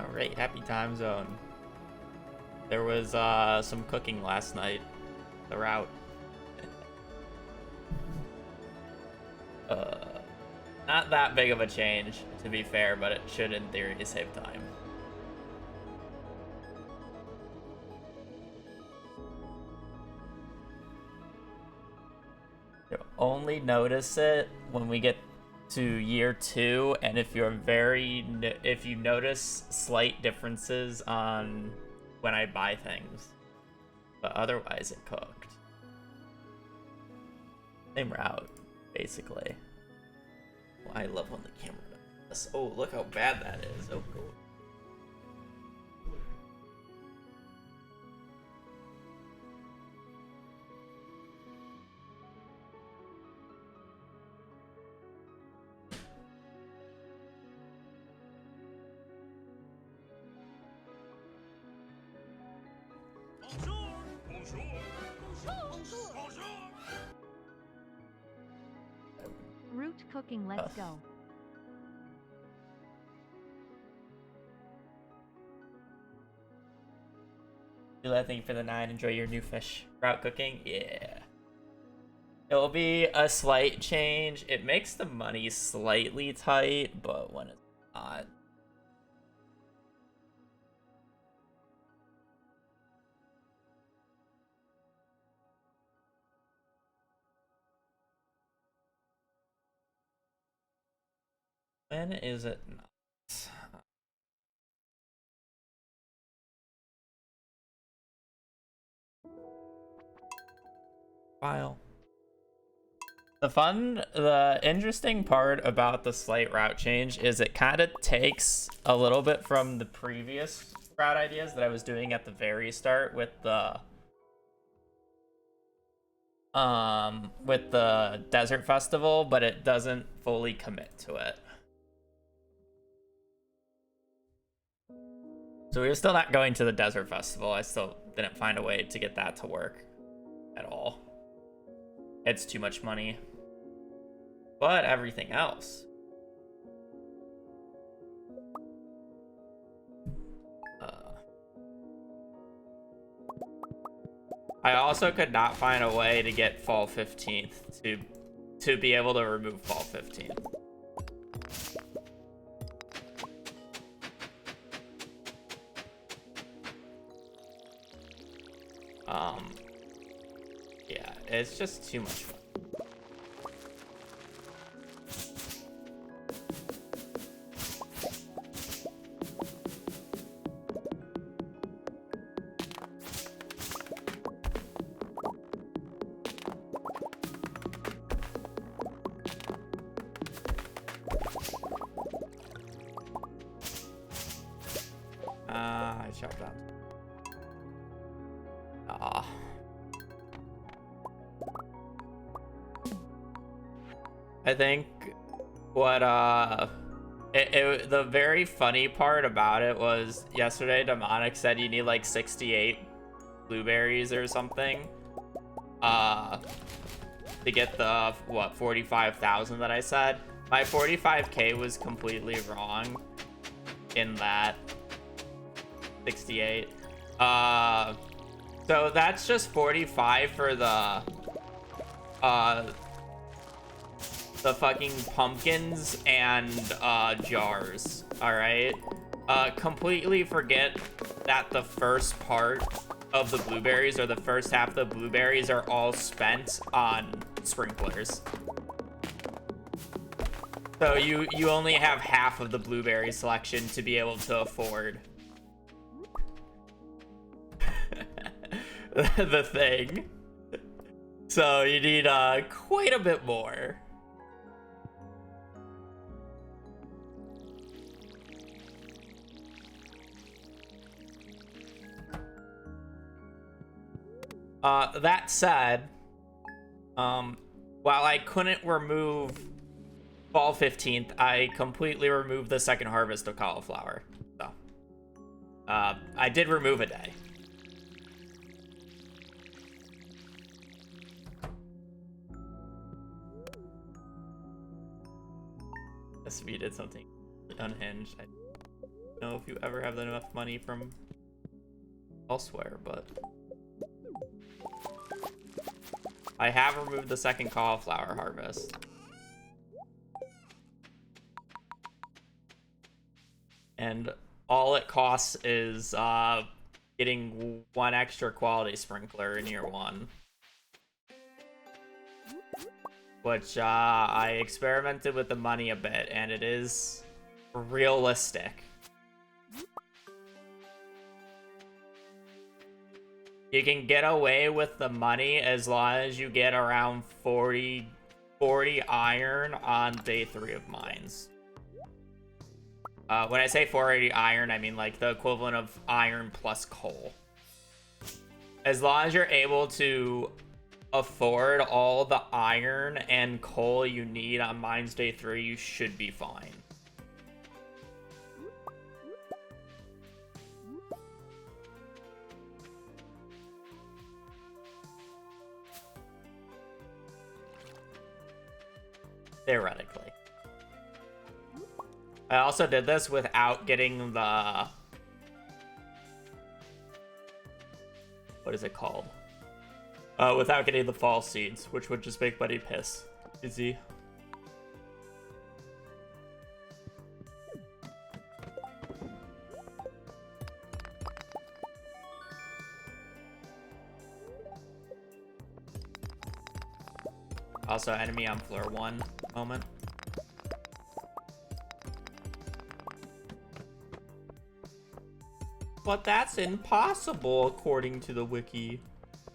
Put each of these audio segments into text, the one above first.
Alright, happy time zone. There was some cooking last night. The route. Not that big of a change, to be fair, but it should in theory save time. You'll only notice it when we get to year 2, and if you notice slight differences on when I buy things, but otherwise it cooked. Same route, basically. Well, I love when the camera does this. Oh, look how bad that is. Oh, cool. Root cooking, let's go. Thank you for the 9. Enjoy your new fish. Route cooking? Yeah. It will be a slight change. It makes the money slightly tight, but when it's not. When is it not? File. The interesting part about the slight route change is it kind of takes a little bit from the previous route ideas that I was doing at the very start with the desert festival, but it doesn't fully commit to it. So we're still not going to the desert festival. I still didn't find a way to get that to work at all. It's too much money. But everything else. I also could not find a way to get fall 15th to be able to remove fall 15th. Yeah, it's just too much fun. I chopped down. I think what the very funny part about it was yesterday Demonic said you need like 68 blueberries or something to get the 45,000 that I said. My 45k was completely wrong in that 68. So that's just 45 for the fucking pumpkins and jars. All right. Completely forget that the first part of the blueberries, or the first half of the blueberries, are all spent on sprinklers. So you only have half of the blueberry selection to be able to afford the thing. So you need quite a bit more. That said, while I couldn't remove fall 15th, I completely removed the second harvest of cauliflower. So, I did remove a day. Yes, we did something unhinged. know if you ever have enough money from elsewhere, but I have removed the second cauliflower harvest. And all it costs is getting one extra quality sprinkler in year 1. Which I experimented with the money a bit, and it is realistic. You can get away with the money as long as you get around 40 iron on day 3 of mines. When I say 480 iron, I mean like the equivalent of iron plus coal. As long as you're able to afford all the iron and coal you need on mines day 3, you should be fine. Theoretically. I also did this without getting the... What is it called? Without getting the fall seeds, which would just make Buddy piss. Easy. Also, enemy on floor 1 moment. But that's impossible according to the wiki.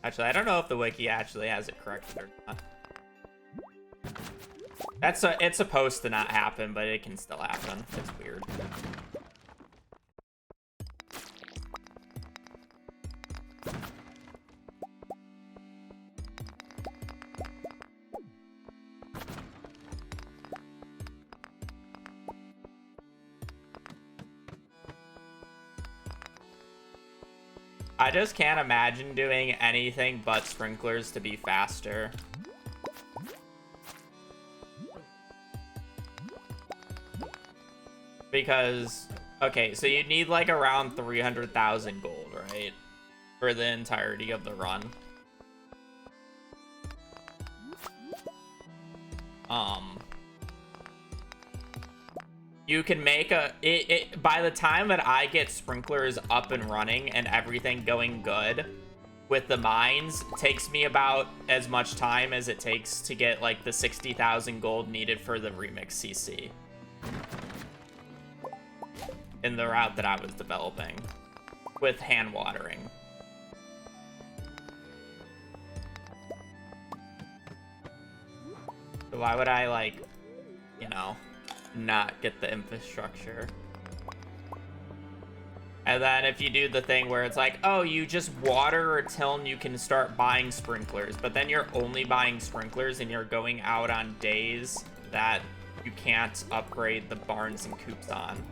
Actually, I don't know if the wiki actually has it corrected or not. It's supposed to not happen, but it can still happen. It's weird. I just can't imagine doing anything but sprinklers to be faster. Because, okay, so you need like around 300,000 gold, right? For the entirety of the run. You can make by the time that I get sprinklers up and running and everything going good with the mines, it takes me about as much time as it takes to get like the 60,000 gold needed for the remix CC in the route that I was developing with hand watering. So why would I, like, you know, not get the infrastructure? And then if you do the thing where it's like, oh, you just water a till and you can start buying sprinklers, but then you're only buying sprinklers and you're going out on days that you can't upgrade the barns and coops on.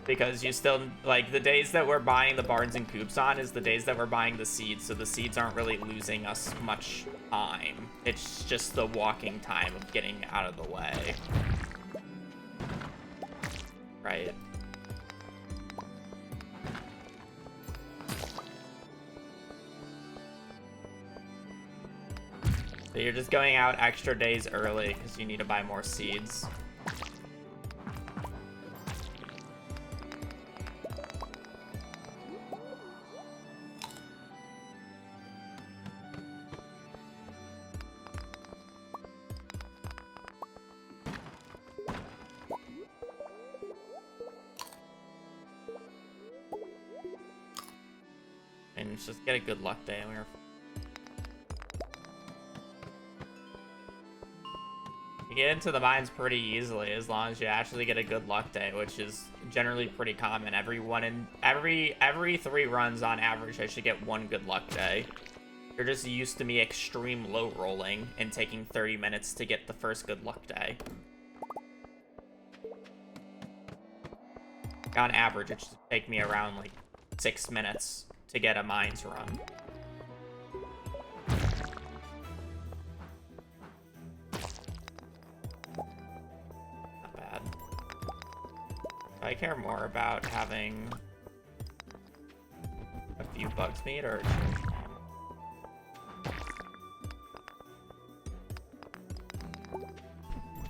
Because you still, like, the days that we're buying the barns and coops on is the days that we're buying the seeds, so the seeds aren't really losing us much time. It's just the walking time of getting out of the way. Right? So you're just going out extra days early because you need to buy more seeds. And just get a good luck day. You get into the mines pretty easily as long as you actually get a good luck day, which is generally pretty common. Every 3 runs on average, I should get 1 good luck day. You're just used to me extreme low rolling and taking 30 minutes to get the first good luck day. On average, it should take me around like 6 minutes to get a mines run. Not bad. I care more about having a few bugs meat or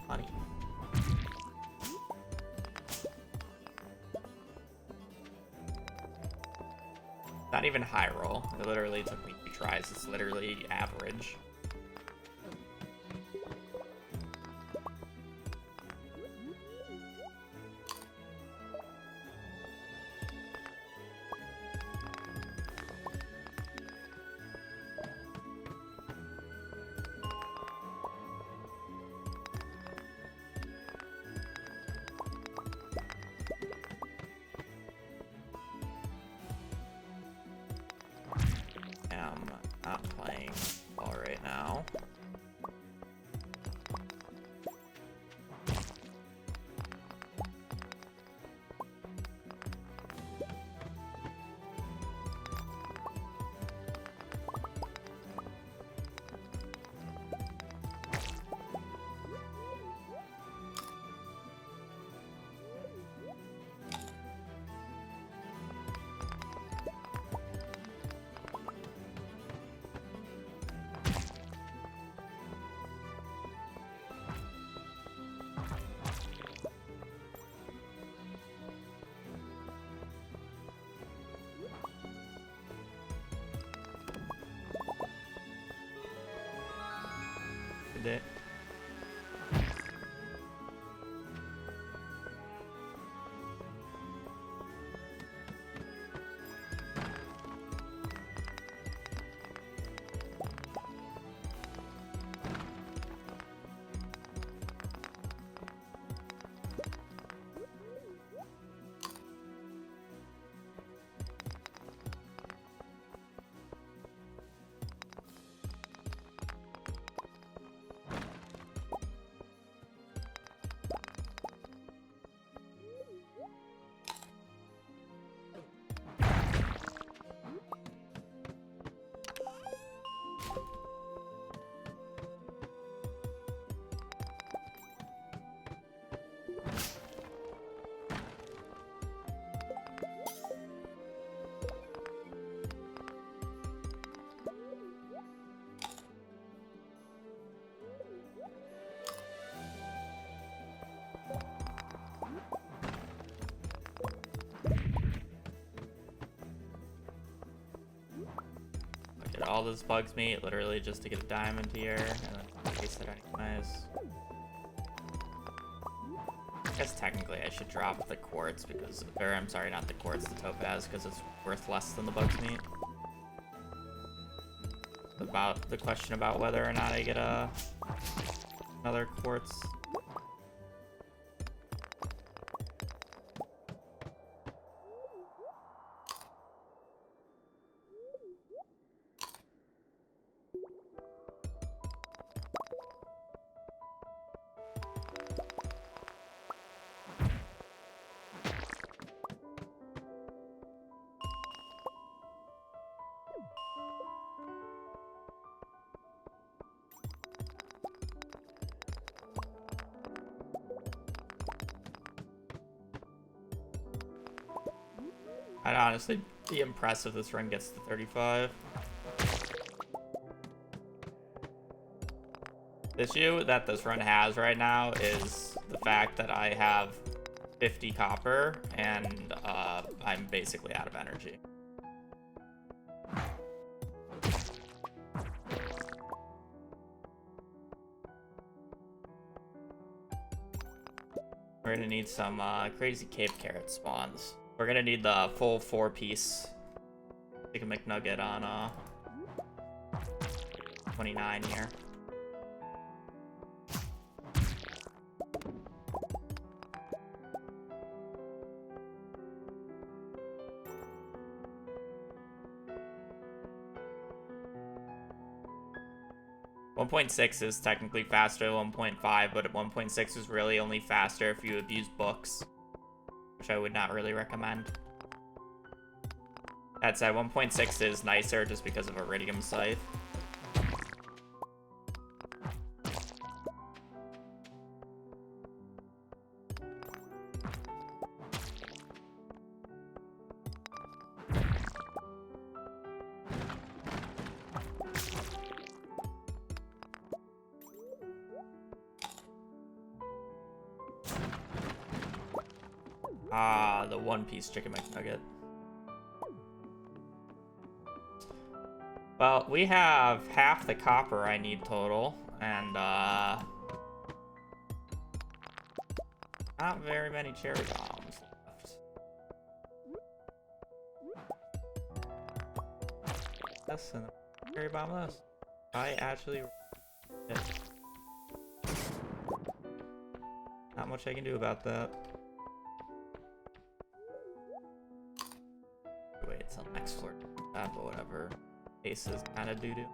honey. Not even high roll. It literally took me 2 tries. It's literally average. I'm not playing ball right now. Did it? Get all this bugs meat literally just to get a diamond here, and then waste it anyways. I guess technically I should drop the quartz because, or I'm sorry, not the quartz, the topaz, because it's worth less than the bugs meat. About the question about whether or not I get another quartz. I'd honestly be impressed if this run gets to 35. The issue that this run has right now is the fact that I have 50 copper and I'm basically out of energy. We're gonna need some crazy cave carrot spawns. We're gonna need the full 4-piece chicken McNugget on 29 here. One 1.6 is technically faster than 1.5, but 1.6 is really only faster if you abuse books, which I would not really recommend. That said, 1.6 is nicer just because of Iridium Scythe. Ah, the one-piece chicken McNugget. Well, we have half the copper I need total, and not very many cherry bombs left. This and the cherry bomb list. I actually did. Not much I can do about that. Wait, it's on the next floor. But whatever. Aces kind of doo-doo.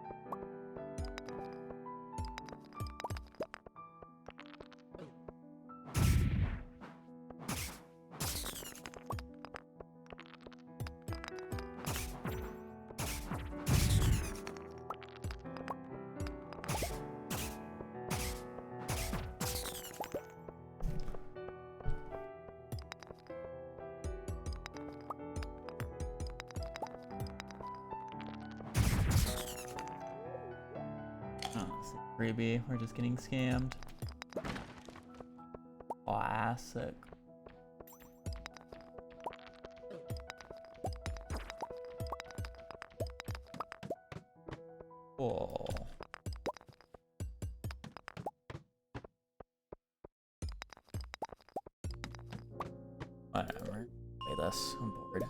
Freebie, we're just getting scammed. Classic. Cool. Whatever. Play this. I'm bored.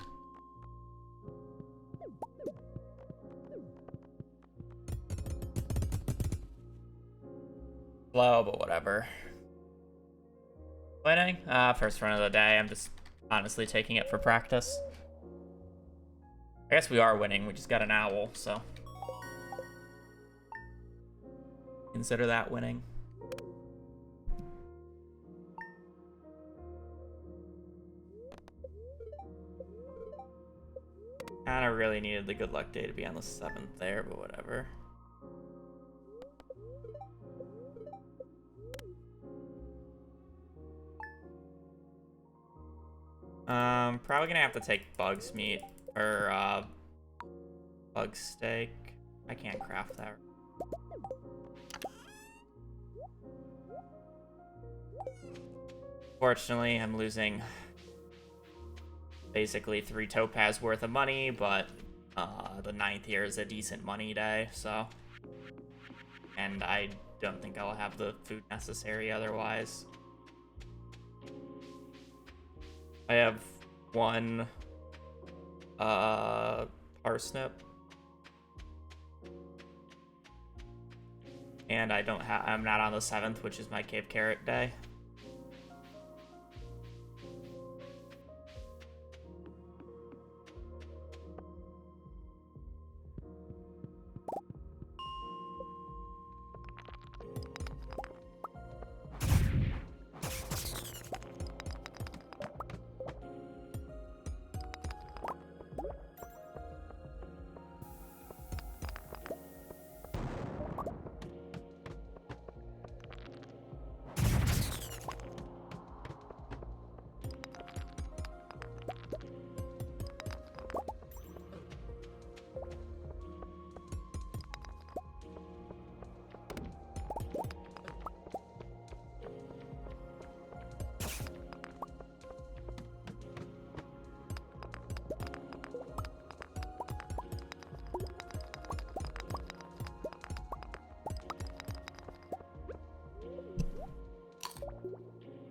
Slow, but whatever. Winning? First run of the day. I'm just honestly taking it for practice. I guess we are winning. We just got an owl, so consider that winning. Kinda really needed the good luck day to be on the 7th there, but whatever. Probably gonna have to take bug's meat or bug steak. I can't craft that. Fortunately, I'm losing basically 3 topaz worth of money, but the 9th here is a decent money day, so. And I don't think I'll have the food necessary otherwise. I have 1 parsnip. And I'm not on the 7th, which is my cave carrot day.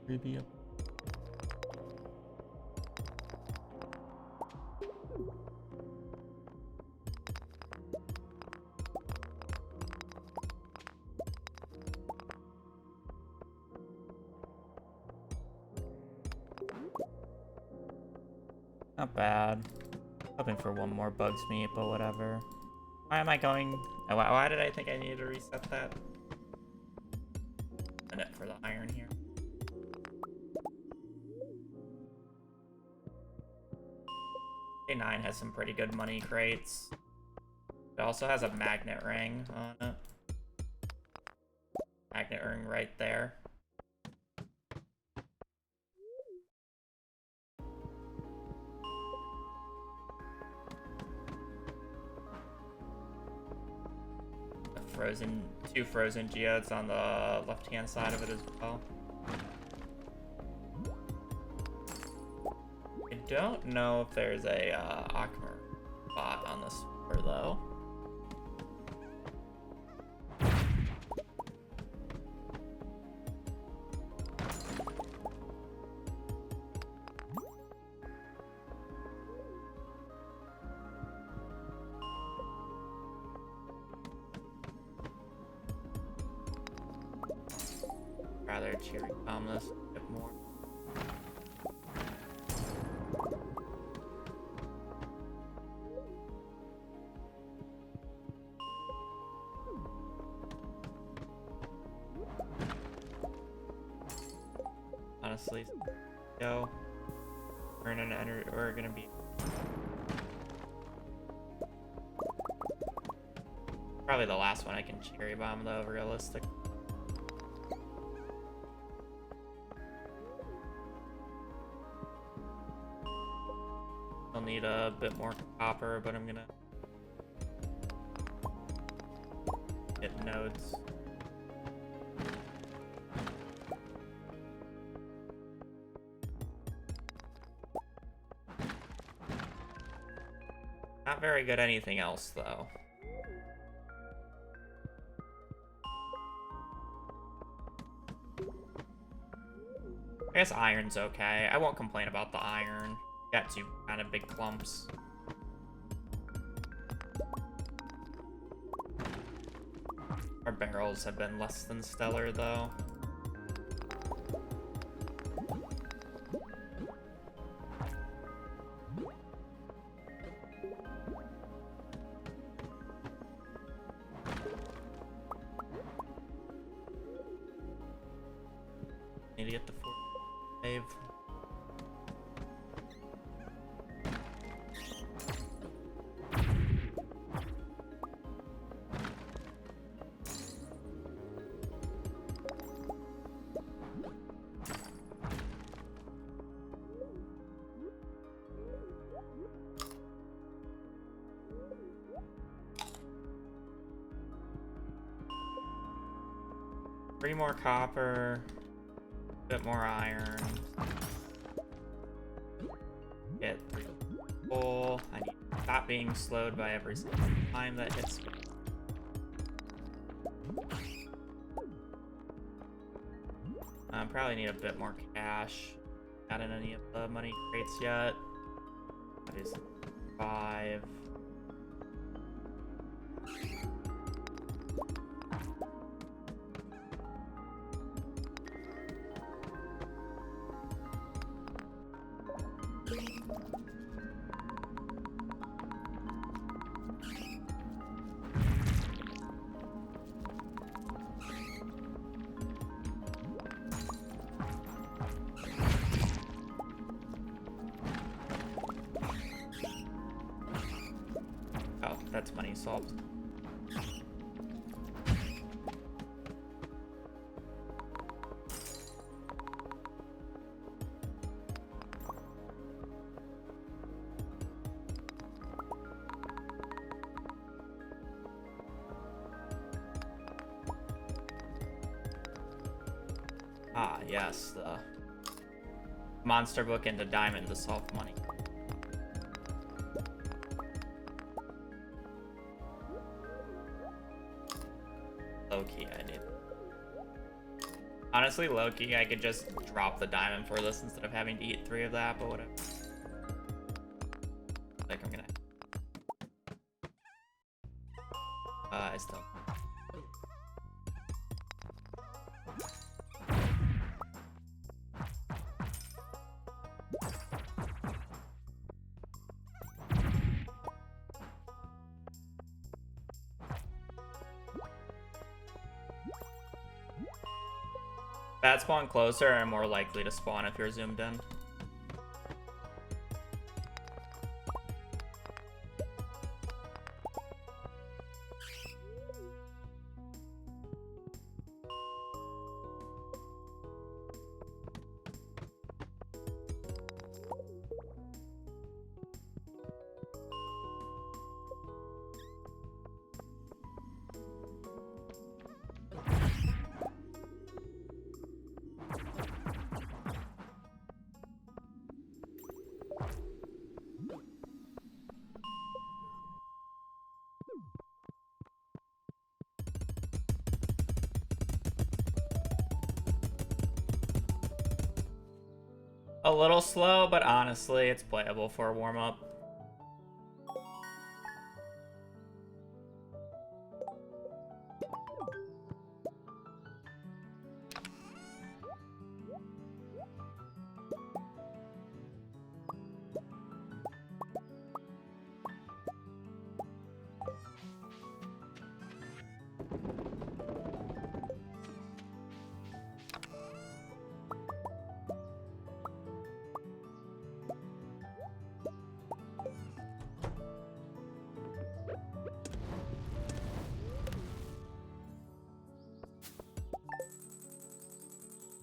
Creepy up. Not bad. Hoping for 1 more bug's meat, but whatever. Why am I going? Why did I think I needed to reset that? A minute for the iron here. A9 has some pretty good money crates. It also has a magnet ring on it. Magnet ring right there. Two frozen geodes on the left-hand side of it as well. don't know if there's a Akmer bot on this floor though. Rather cherry bomb this a bit more. Honestly, go. We're gonna be probably the last one I can cherry bomb though, realistic. I'll need a bit more copper, but I'm gonna get nodes. Not very good anything else though. I guess iron's okay. I won't complain about the iron. Got two kind of big clumps. Our barrels have been less than stellar though. Need to get the 4 save. Three more copper, a bit more iron. Get 3 coal. I need to stop being slowed by every single time that hits me. Probably need a bit more cash. Not in any of the money crates yet. That is 5. Oh, that's money solved. Ah, yes, the monster book into diamond to solve money. Low-key, I need. Honestly, low-key, I could just drop the diamond for this instead of having to eat 3 of that, but whatever. Like, I'm gonna... I still... Bats spawn closer and more likely to spawn if you're zoomed in. A little slow, but honestly, it's playable for a warm-up.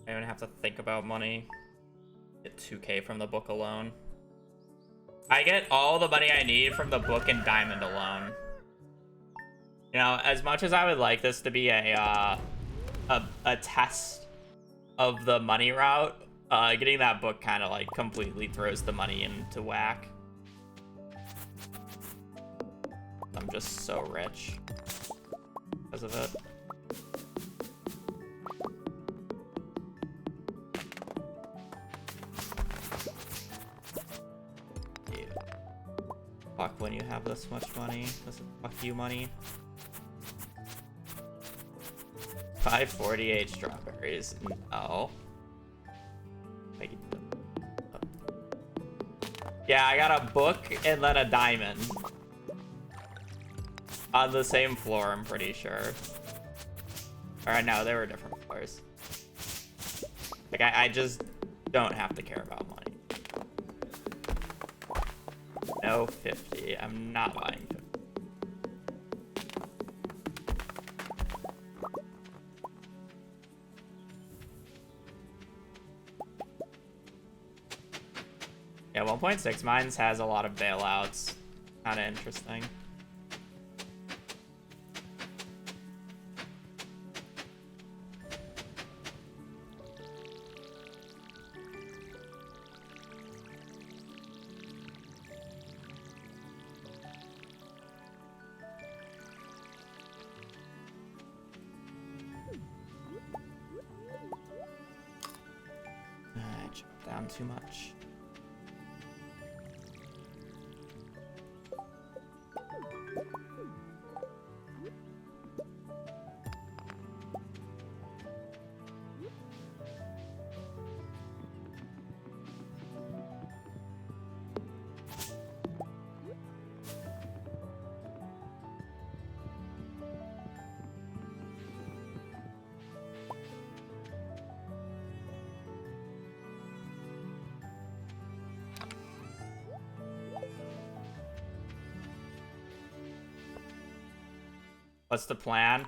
I don't have to think about money. Get 2K from the book alone. I get all the money I need from the book and diamond alone. You know, as much as I would like this to be a test of the money route, getting that book kind of like completely throws the money into whack. I'm just so rich because of it. Fuck when you have this much money. This is fuck you money. 548 strawberries. No. Yeah, I got a book and then a diamond. On the same floor, I'm pretty sure. Alright, no, they were different floors. Like, I just don't have to care about money. No 50. I'm not buying 50. Yeah, 1.6 Mines has a lot of bailouts. Kind of interesting. Down too much. What's the plan?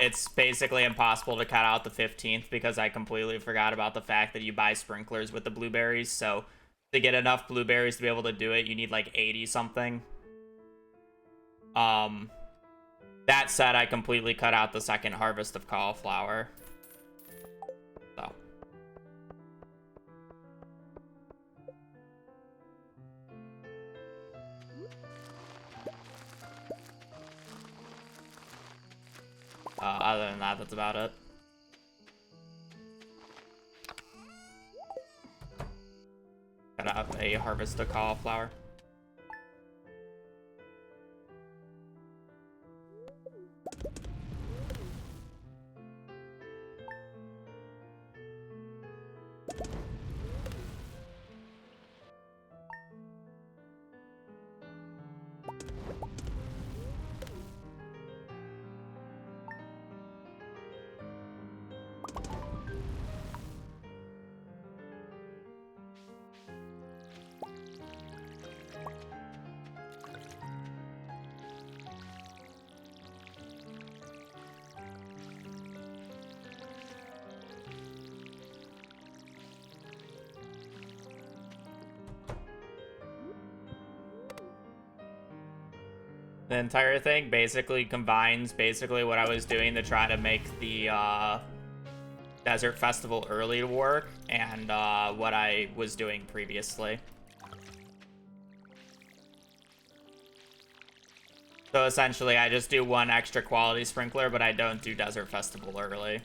It's basically impossible to cut out the 15th because I completely forgot about the fact that you buy sprinklers with the blueberries. So to get enough blueberries to be able to do it, you need like 80 something. That said, I completely cut out the second harvest of cauliflower. So. Other than that, that's about it. Cut out a harvest of cauliflower. The entire thing basically combines what I was doing to try to make the Desert Festival early to work and what I was doing previously. So essentially, I just do one extra quality sprinkler, but I don't do Desert Festival early.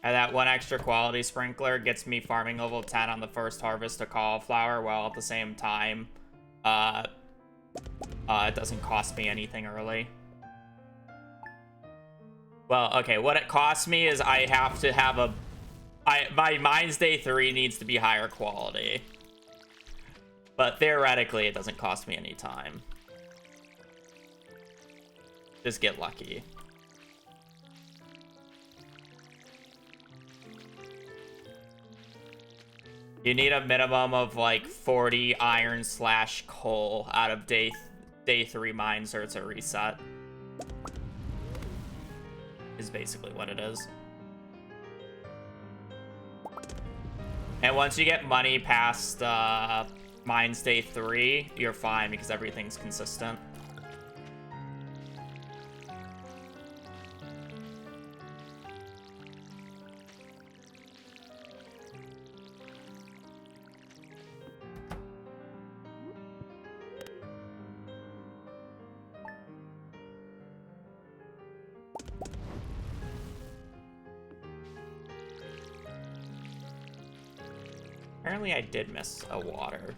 And that one extra quality sprinkler gets me farming level 10 on the first harvest of cauliflower, while at the same time, it doesn't cost me anything early. Well, okay, what it costs me is I have to have my Mines Day 3 needs to be higher quality. But theoretically, it doesn't cost me any time. Just get lucky. You need a minimum of like 40 iron / coal out of day 3 mines, or it's a reset. Is basically what it is. And once you get money past Mines Day 3, you're fine because everything's consistent. Apparently I did miss a water.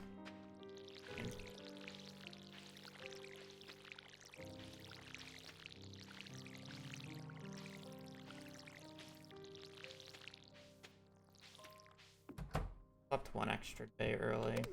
Slept one extra day early.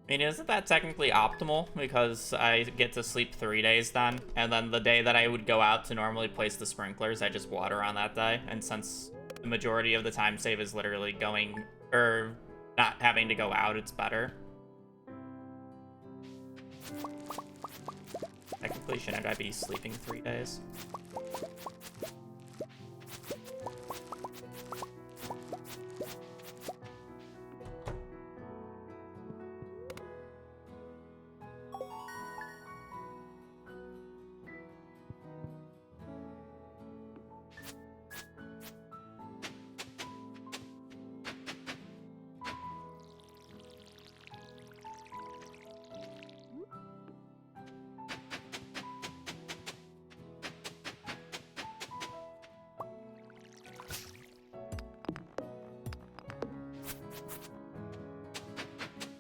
I mean, isn't that technically optimal? Because I get to sleep 3 days then, and then the day that I would go out to normally place the sprinklers, I just water on that day. And since the majority of the time save is literally going, or not having to go out, it's better. Technically, shouldn't I be sleeping 3 days?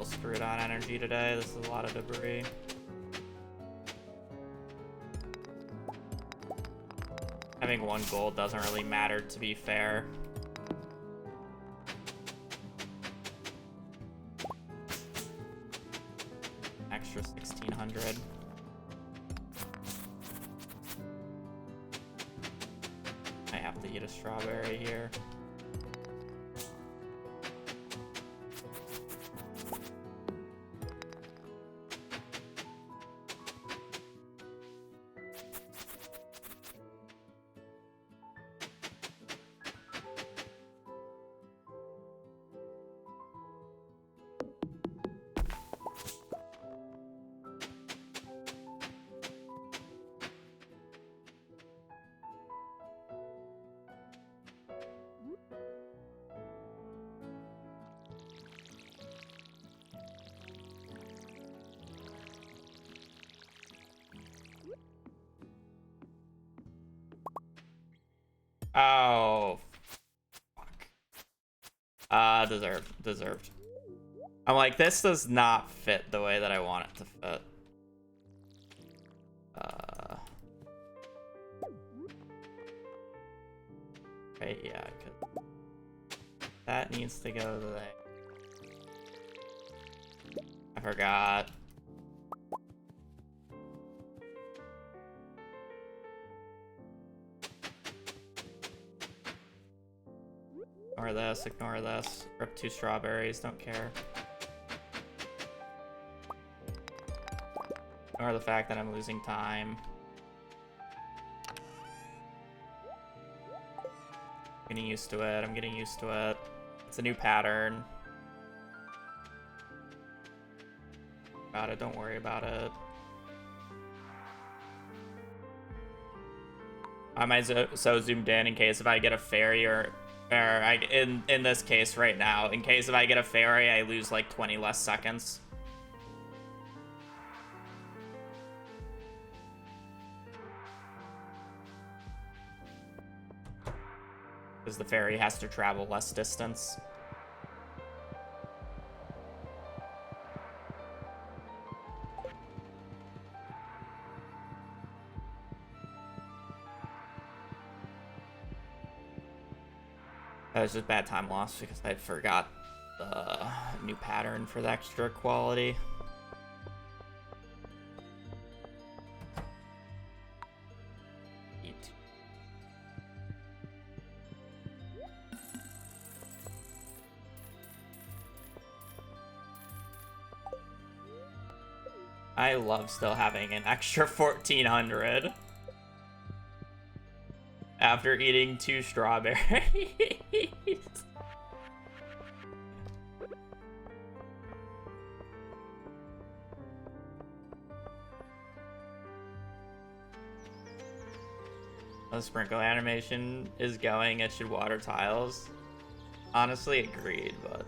Screwed on energy today. This is a lot of debris. Having 1 gold doesn't really matter, to be fair. Extra 1600. I have to eat a strawberry here. Oh, fuck. Deserved. I'm like, this does not fit the way that I want it to fit. Right, yeah, 'cause that needs to go there. I forgot. Ignore this, ignore this. Rip 2 strawberries, don't care. Ignore the fact that I'm losing time. Getting used to it, I'm getting used to it. It's a new pattern. About it, don't worry about it. I might so zoomed in case if I get a fairy or in this case right now, in case if I get a fairy, I lose like 20 less seconds. Because the fairy has to travel less distance. That was just bad time loss because I forgot the new pattern for the extra quality. I love still having an extra 1400 after eating 2 strawberries. The sprinkle animation is going, it should water tiles. Honestly, agreed, but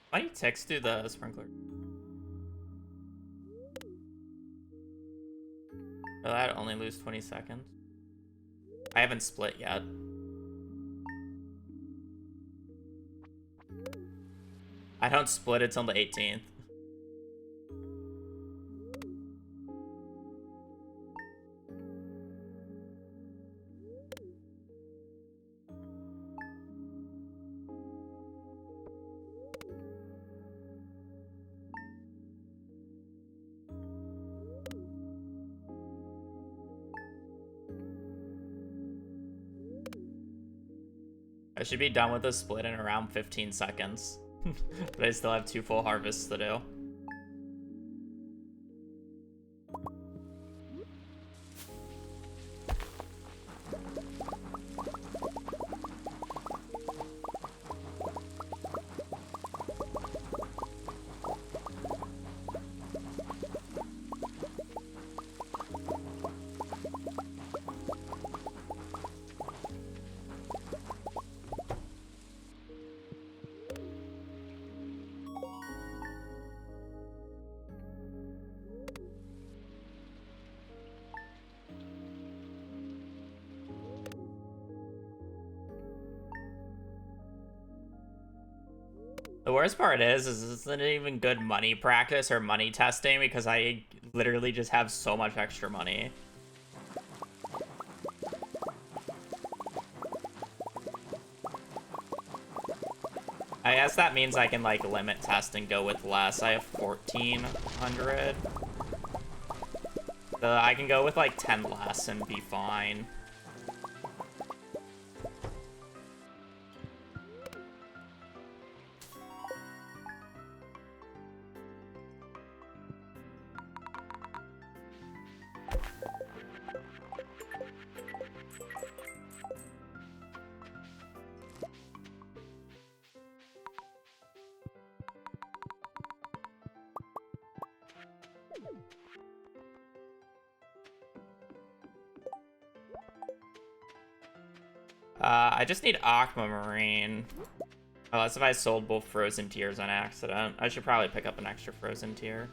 why do you text to the sprinkler? For that, only lose 20 seconds. I haven't split yet. I don't split it till the 18th. I should be done with the split in around 15 seconds. But I still have 2 full harvests to do. The worst part is this isn't even good money practice or money testing because I literally just have so much extra money. I guess that means I can, like, limit test and go with less. I have 1,400. So I can go with, like, 10 less and be fine. I just need aquamarine. Unless if I sold both frozen tiers on accident. I should probably pick up an extra frozen tier.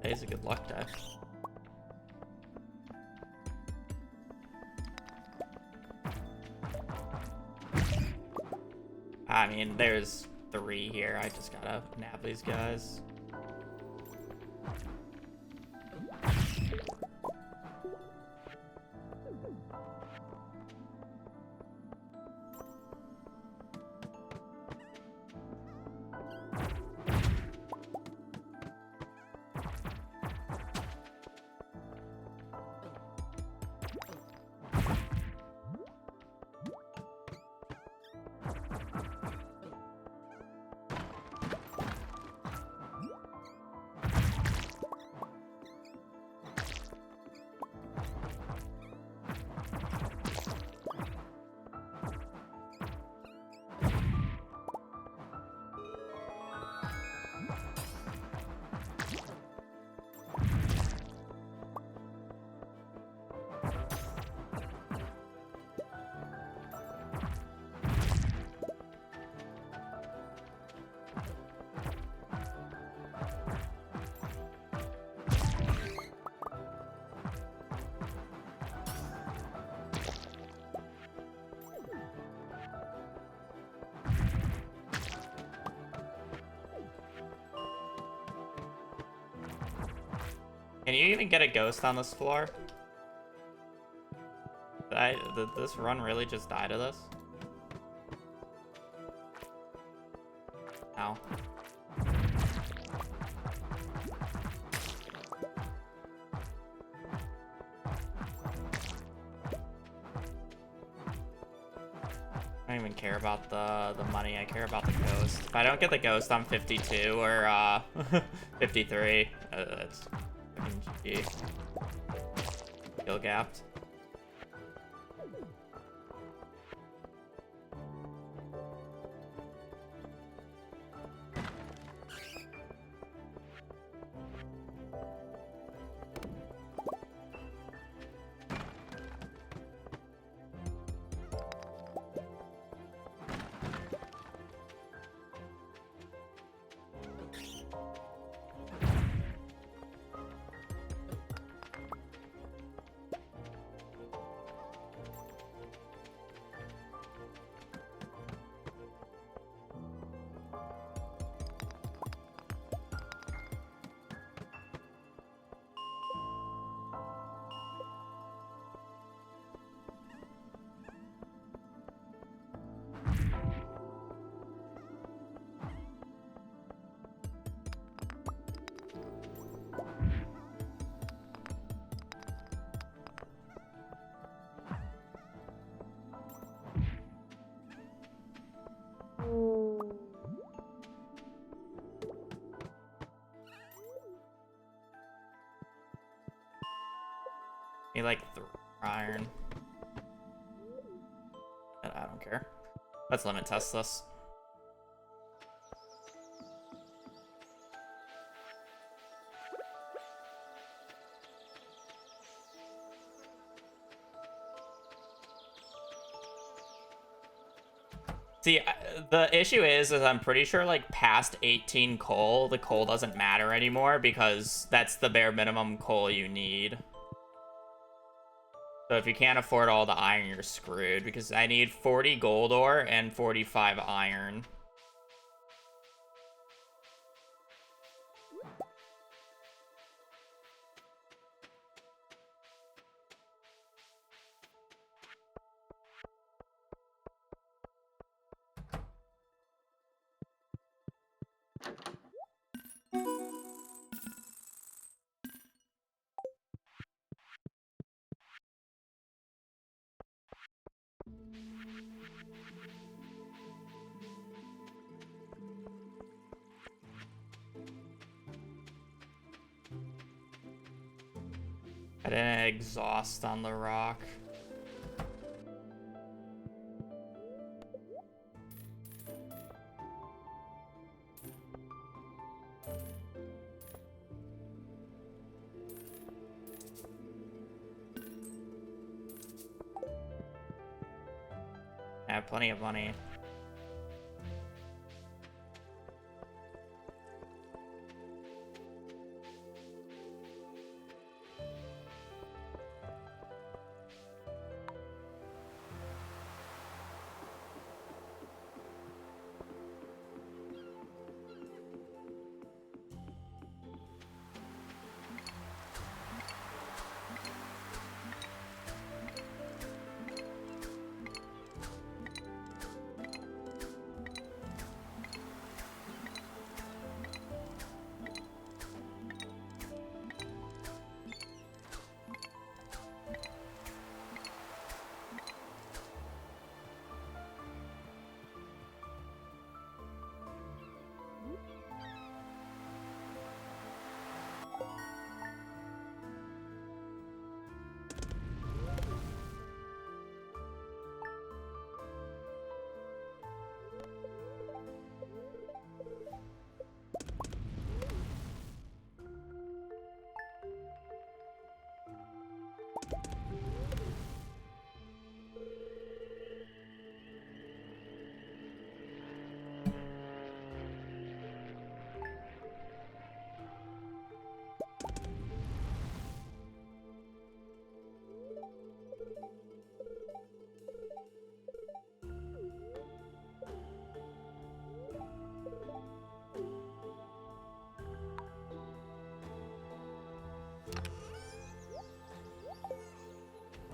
Today's a good luck day. I mean, there's 3 here. I just gotta nab these guys. Can you even get a ghost on this floor? Did this run really just die to this? Ow. I don't even care about the money, I care about the ghost. If I don't get the ghost, I'm 52 or 53. That's fucking GG. Kill gapped. Need like 3 iron. I don't care. Let's limit test this. See, the issue is I'm pretty sure, like, past 18 coal, the coal doesn't matter anymore because that's the bare minimum coal you need. So if you can't afford all the iron, you're screwed because I need 40 gold ore and 45 iron. I didn't exhaust on the rock. I have plenty of money.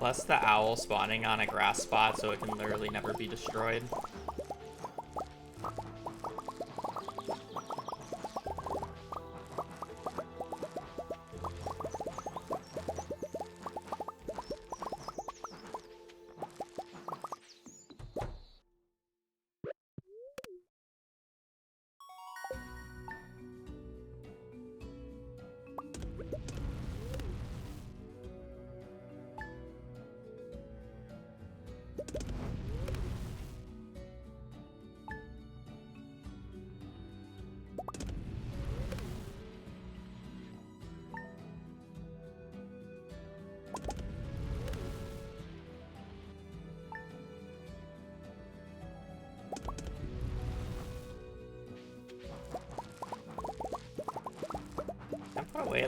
Plus the owl spawning on a grass spot so it can literally never be destroyed. I'm far away.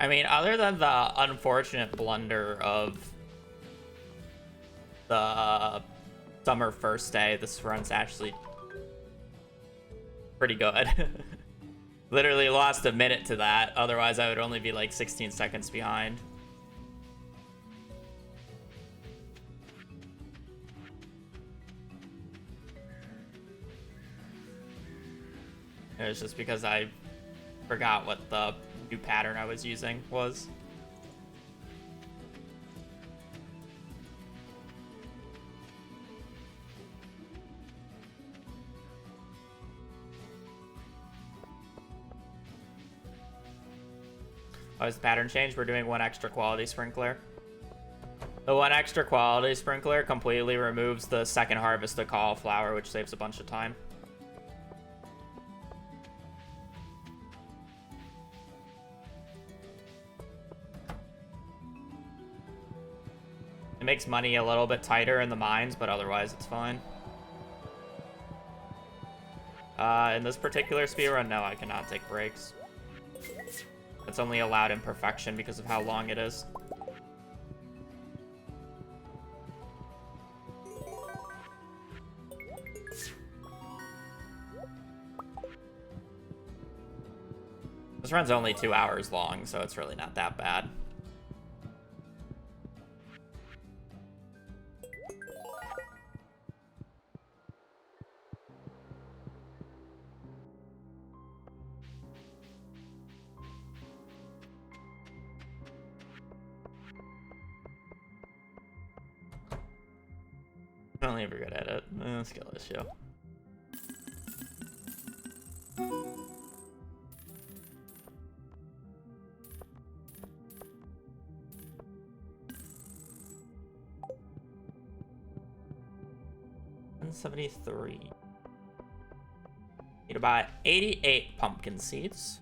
I mean, other than the unfortunate blunder of the summer first day, this run's actually pretty good. Literally lost a minute to that. Otherwise, I would only be like 16 seconds behind. It was just because I forgot what the new pattern I was using was. Oh, is the pattern change? We're doing one extra quality sprinkler. The one extra quality sprinkler completely removes the second harvest of cauliflower, which saves a bunch of time. It makes money a little bit tighter in the mines, but otherwise it's fine. In this particular speedrun, no, I cannot take breaks. It's only allowed in perfection because of how long it is. This run's only 2 hours long, so it's really not that bad. I don't ever good at it. Skill issue. $173. Need to buy 88 pumpkin seeds.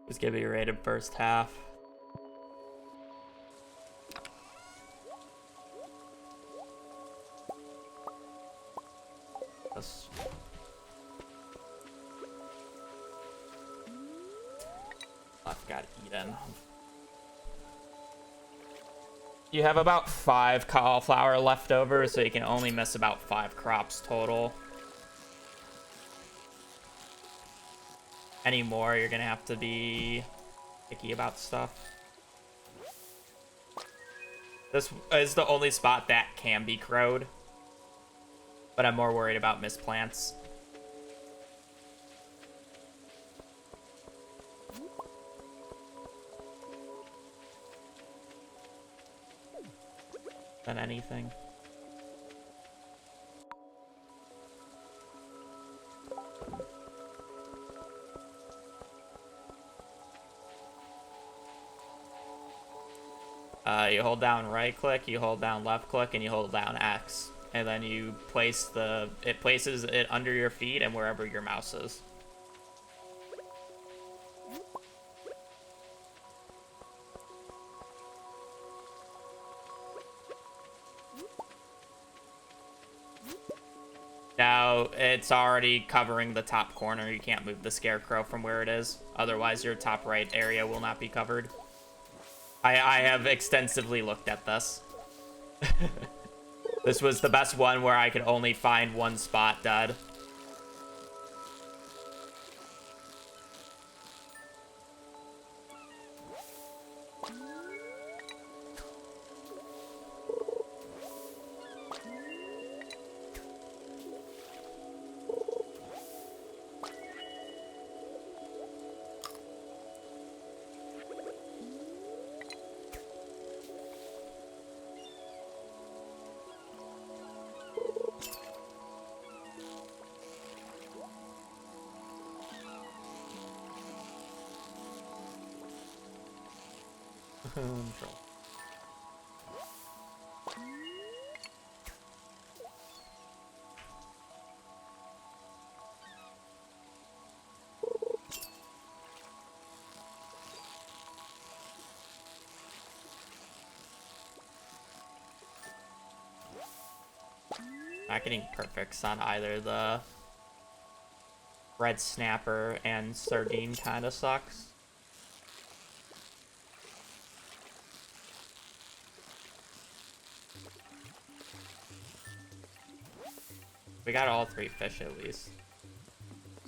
Just give me a rated first half. That's... I've got Eden. You have about 5 cauliflower left over, so you can only miss about 5 crops total. Any more, you're gonna have to be picky about stuff. This is the only spot that can be crowed, but I'm more worried about misplants. Than anything. You hold down right click, you hold down left click, and you hold down X. And then you place it places it under your feet and wherever your mouse is. Now, it's already covering the top corner. You can't move the scarecrow from where it is. Otherwise, your top right area will not be covered. I have extensively looked at this. This was the best one where I could only find one spot dead. Control. Not getting perfects on either the red snapper and sardine kind of sucks. We got all 3 fish at least.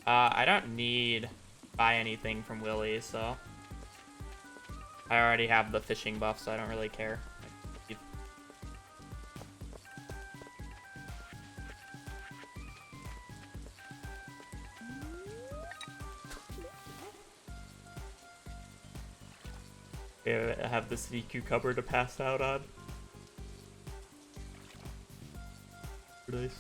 I don't need buy anything from Willy, so I already have the fishing buff, so I don't really care. I have the sea cucumber to pass out on. Nice.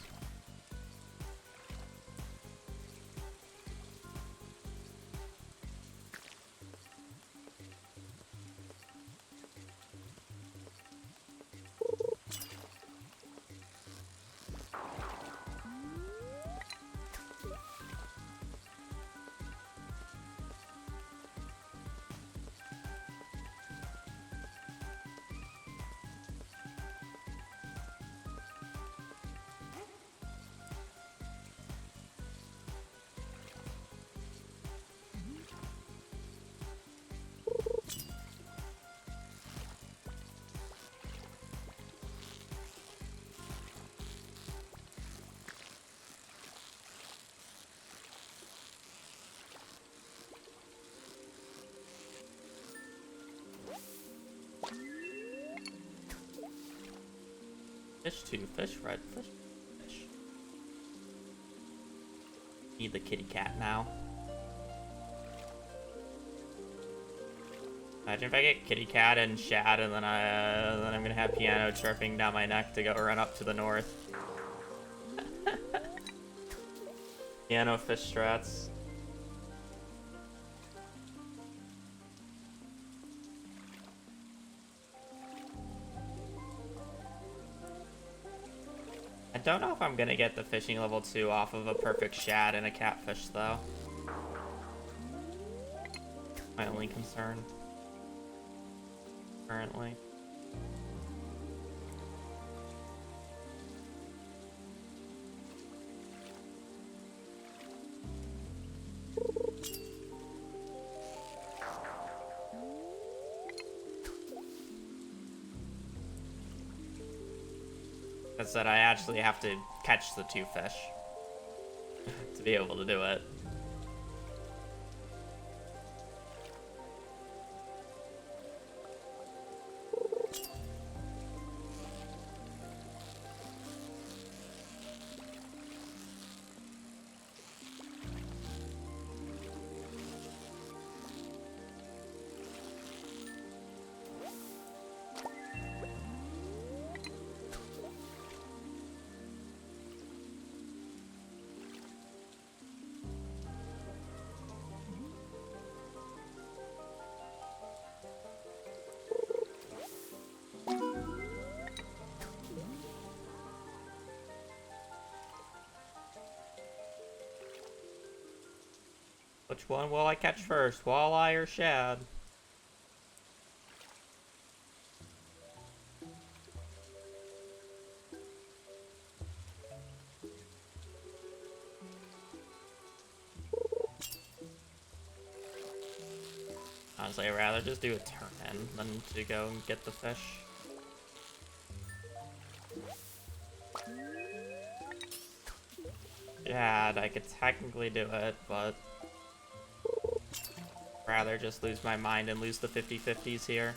Fish 2, fish red, fish, fish. Need the kitty cat now. Imagine if I get kitty cat and shad, and then I'm gonna have piano chirping down my neck to go run up to the north. Piano fish strats. I don't know if I'm gonna get the fishing level 2 off of a perfect shad and a catfish though. My only concern. Currently. That's that I actually have to catch the 2 fish to be able to do it. Which one will I catch first, walleye or shad? Honestly, I'd rather just do a turn than to go and get the fish. Shad, I could technically do it, but rather just lose my mind and lose the 50-50s here.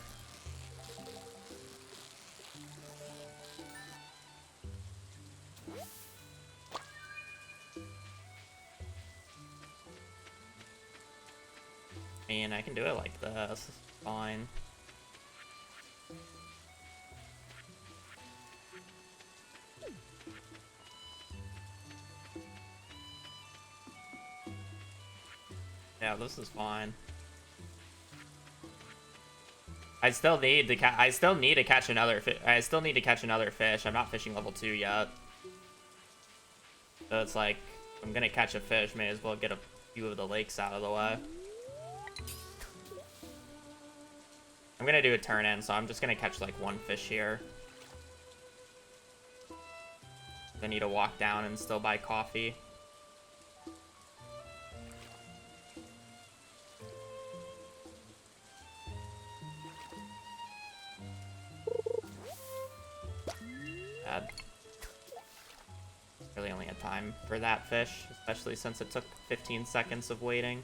I mean, I can do it like this. It's fine. Yeah, this is fine. I still need to catch another I still need to catch another fish. I'm not fishing level 2 yet. So it's like, I'm gonna catch a fish, may as well get a few of the lakes out of the way. I'm gonna do a turn in, so I'm just gonna catch like one fish here. I need to walk down and still buy coffee. Bad. Really only had time for that fish, especially since it took 15 seconds of waiting.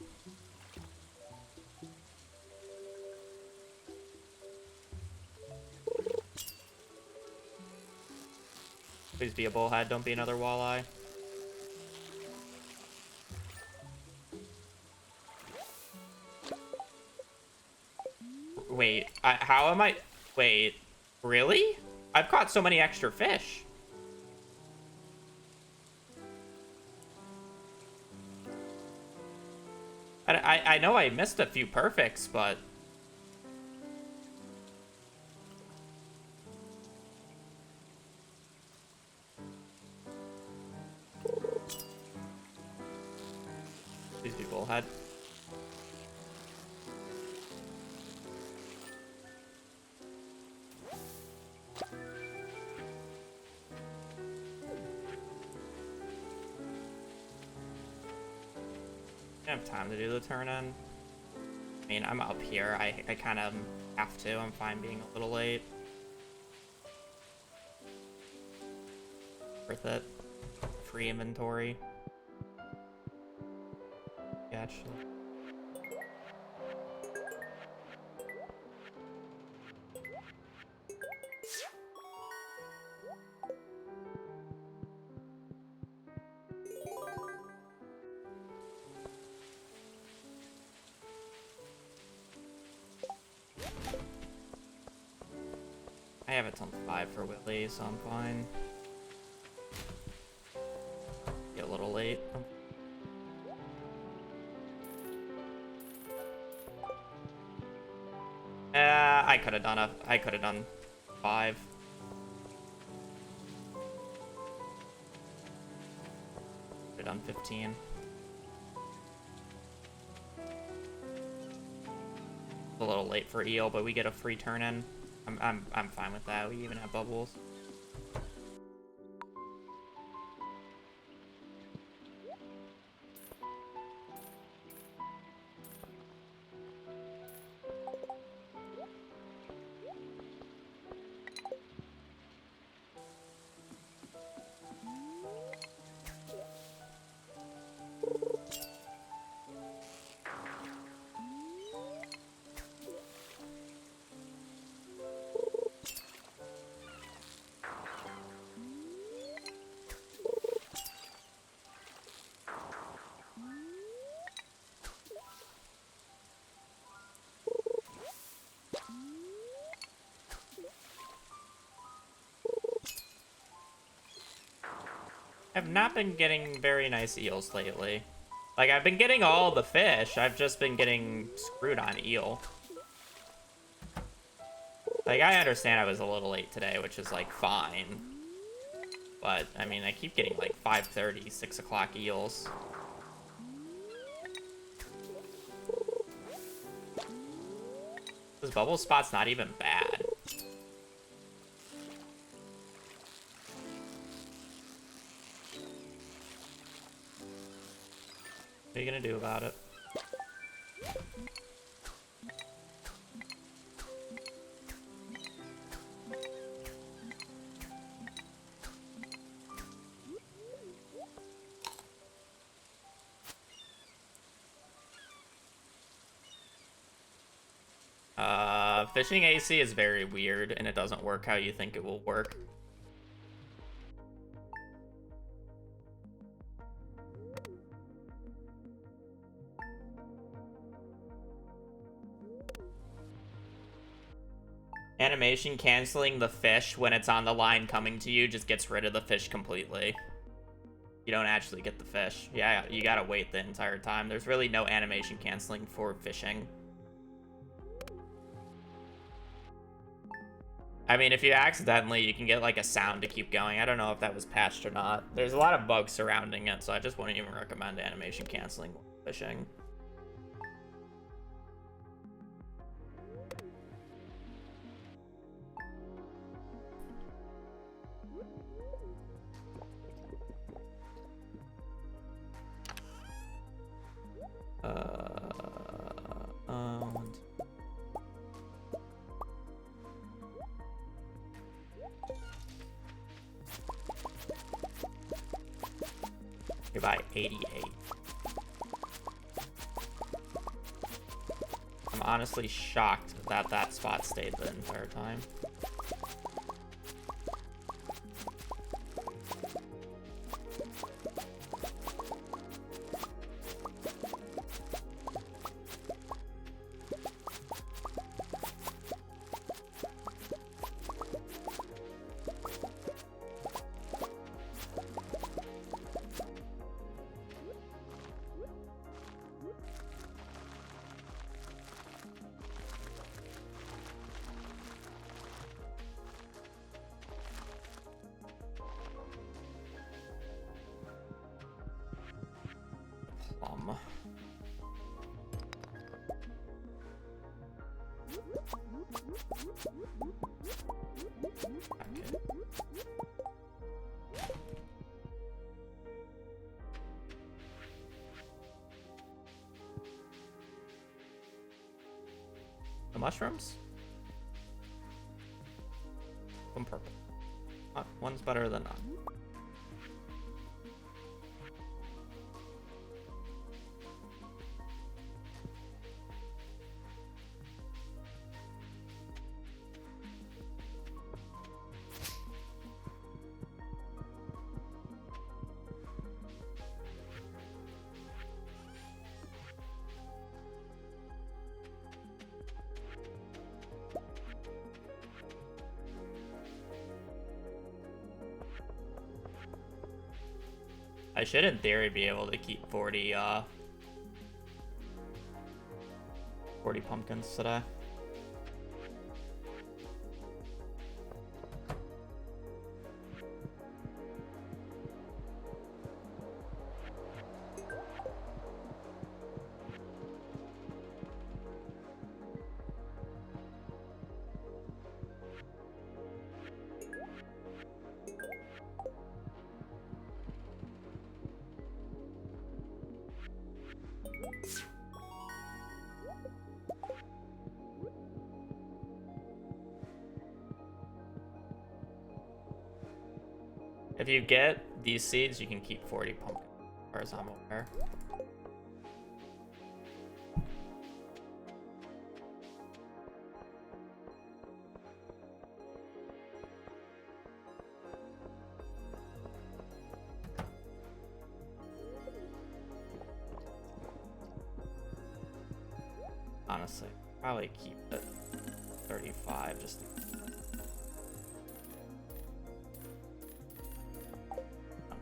Please be a bullhead, don't be another walleye. Wait, how am I... Wait, really? I've caught so many extra fish. I know I missed a few perfects, but... Please be bullhead. I don't have time to do the turn in. I mean, I'm up here. I kind of have to. I'm fine being a little late. Worth it. Free inventory. Yeah, actually. I have it on 5 for Willy, so I'm fine. Get a little late. I could have done 5. Could have done 15. A little late for eel, but we get a free turn in. I'm fine with that. We even have bubbles. I've not been getting very nice eels lately. Like, I've been getting all the fish. I've just been getting screwed on eel. Like, I understand I was a little late today, which is, like, fine. But, I mean, I keep getting, like, 5:30, 6 o'clock eels. This bubble spot's not even bad. What are you gonna do about it? Fishing AC is very weird, and it doesn't work how you think it will work. Animation canceling the fish when it's on the line coming to you just gets rid of the fish completely. You don't actually get the fish. Yeah, you gotta wait the entire time. There's really no animation canceling for fishing. I mean, if you accidentally, you can get like a sound to keep going. I don't know if that was patched or not. There's a lot of bugs surrounding it, so I just wouldn't even recommend animation canceling while fishing. You're by 88. I'm honestly shocked that that spot stayed the entire time. Okay. The mushrooms? One purple. One's better than none. I should, in theory, be able to keep 40 pumpkins today. If you get these seeds, you can keep 40 pumpkins, as far as I'm aware. Honestly, probably keep it 35 just to...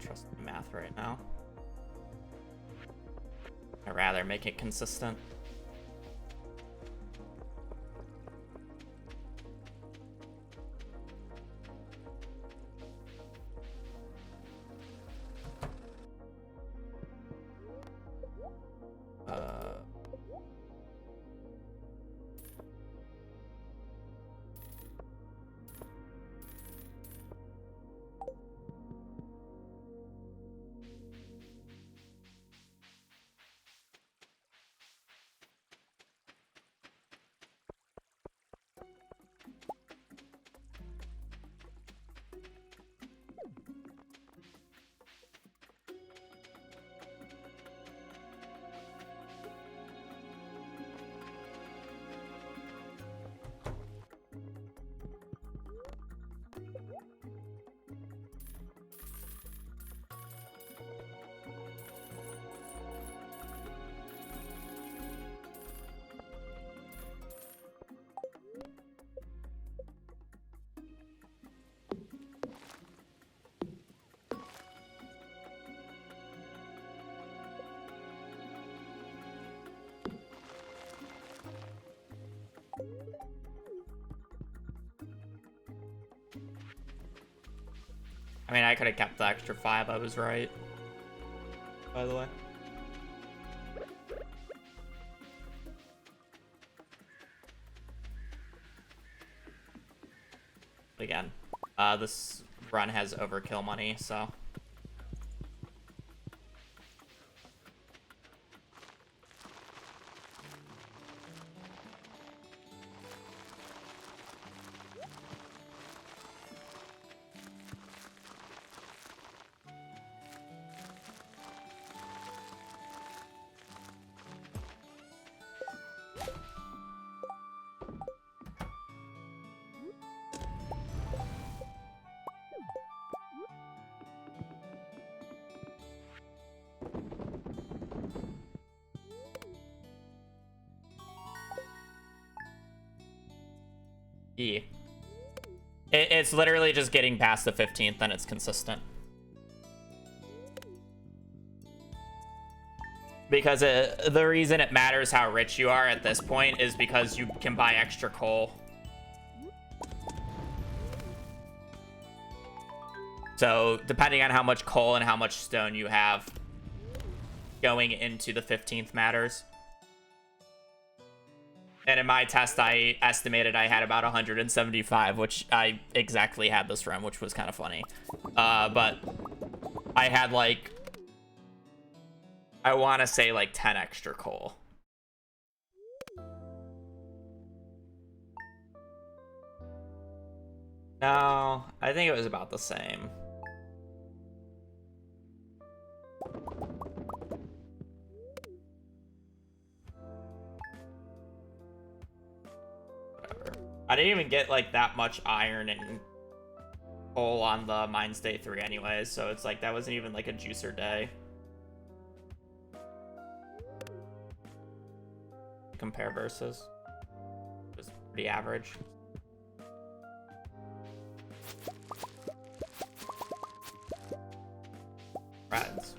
trust the math right now. I'd rather make it consistent. I mean, I could have kept the extra 5. I was right. By the way. But again, this run has overkill money, so. E. It's literally just getting past the 15th and it's consistent. Because the reason it matters how rich you are at this point is because you can buy extra coal. So depending on how much coal and how much stone you have going into the 15th matters. And in my test, I estimated I had about 175, which I exactly had this run, which was kind of funny. But I had like, I want to say like 10 extra coal. No, I think it was about the same. I didn't even get like that much iron and coal on the Mines Day 3 anyways, so it's like that wasn't even like a juicer day. Compare versus. It was pretty average. Reds.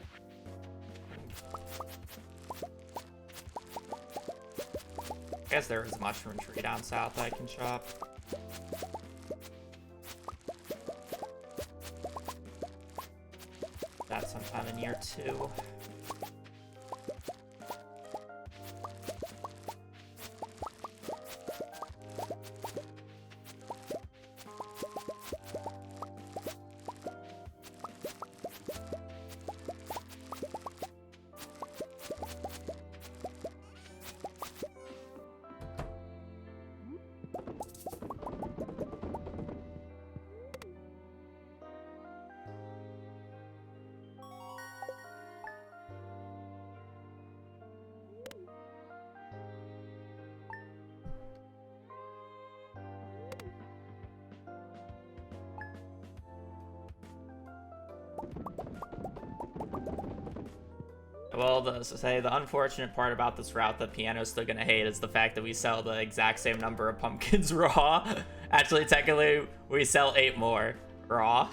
I guess there is a mushroom tree down south I can chop. That sometime in year 2. Well, the unfortunate part about this route that Piano's still gonna hate is the fact that we sell the exact same number of pumpkins raw. Actually, technically, we sell 8 more raw.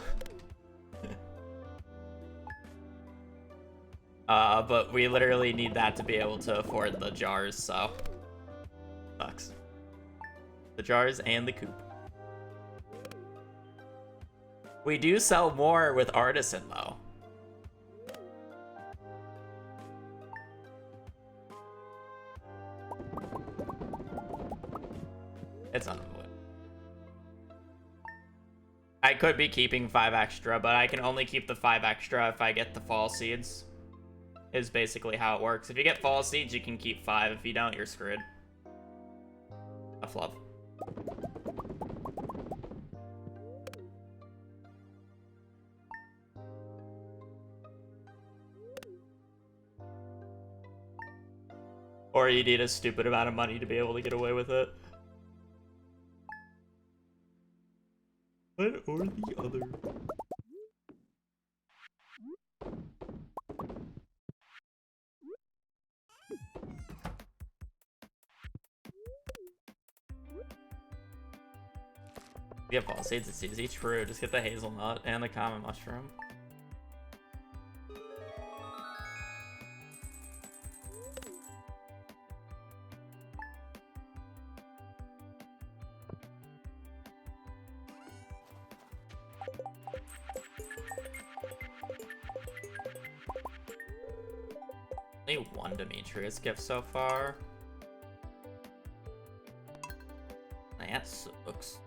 But we literally need that to be able to afford the jars, so. Sucks. The jars and the coop. We do sell more with Artisan, though. It's unavoidable. I could be keeping 5 extra, but I can only keep the 5 extra if I get the fall seeds. Is basically how it works. If you get fall seeds, you can keep 5. If you don't, you're screwed. Tough love. Or you need a stupid amount of money to be able to get away with it. One or the other. You get fall seeds, it's easy. True, just get the hazelnut and the common mushroom. Only one Demetrius gift so far. That sucks.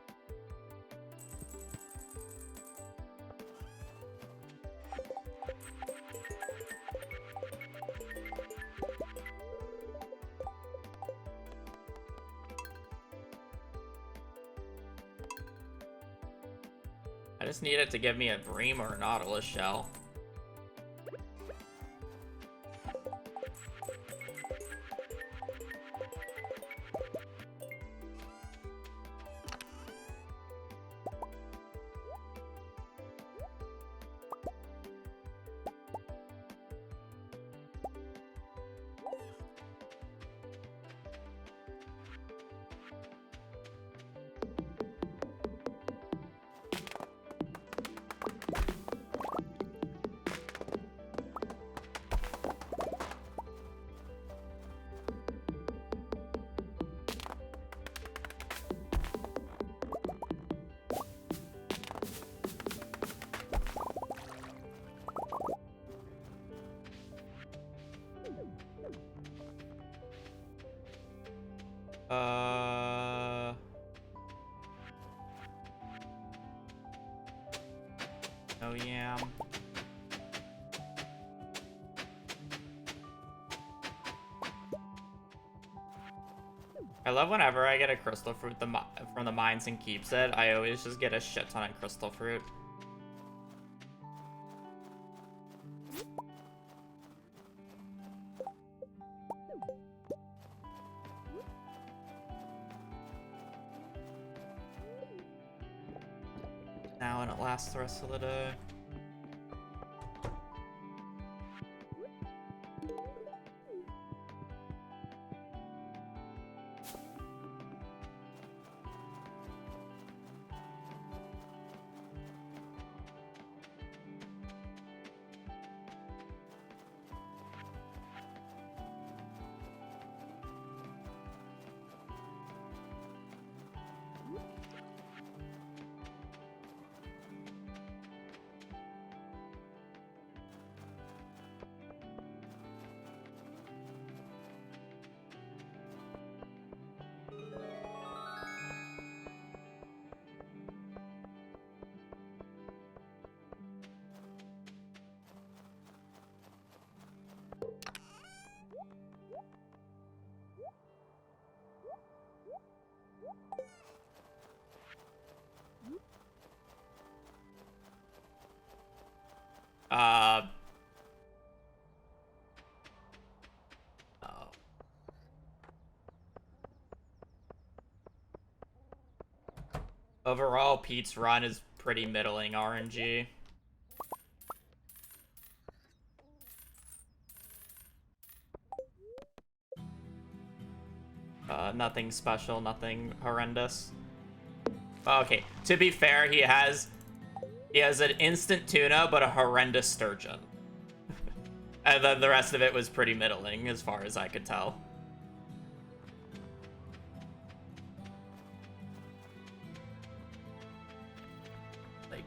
I just need it to give me a Bream or a Nautilus shell. Oh yeah. I love whenever I get a crystal fruit from the mines and keeps it, I always just get a shit ton of crystal fruit. Now and it lasts the rest of the day. Oh. Overall, Pete's run is pretty middling RNG. Nothing special, nothing horrendous. Okay, to be fair, he has an instant tuna, but a horrendous sturgeon. And then the rest of it was pretty middling, as far as I could tell. Like,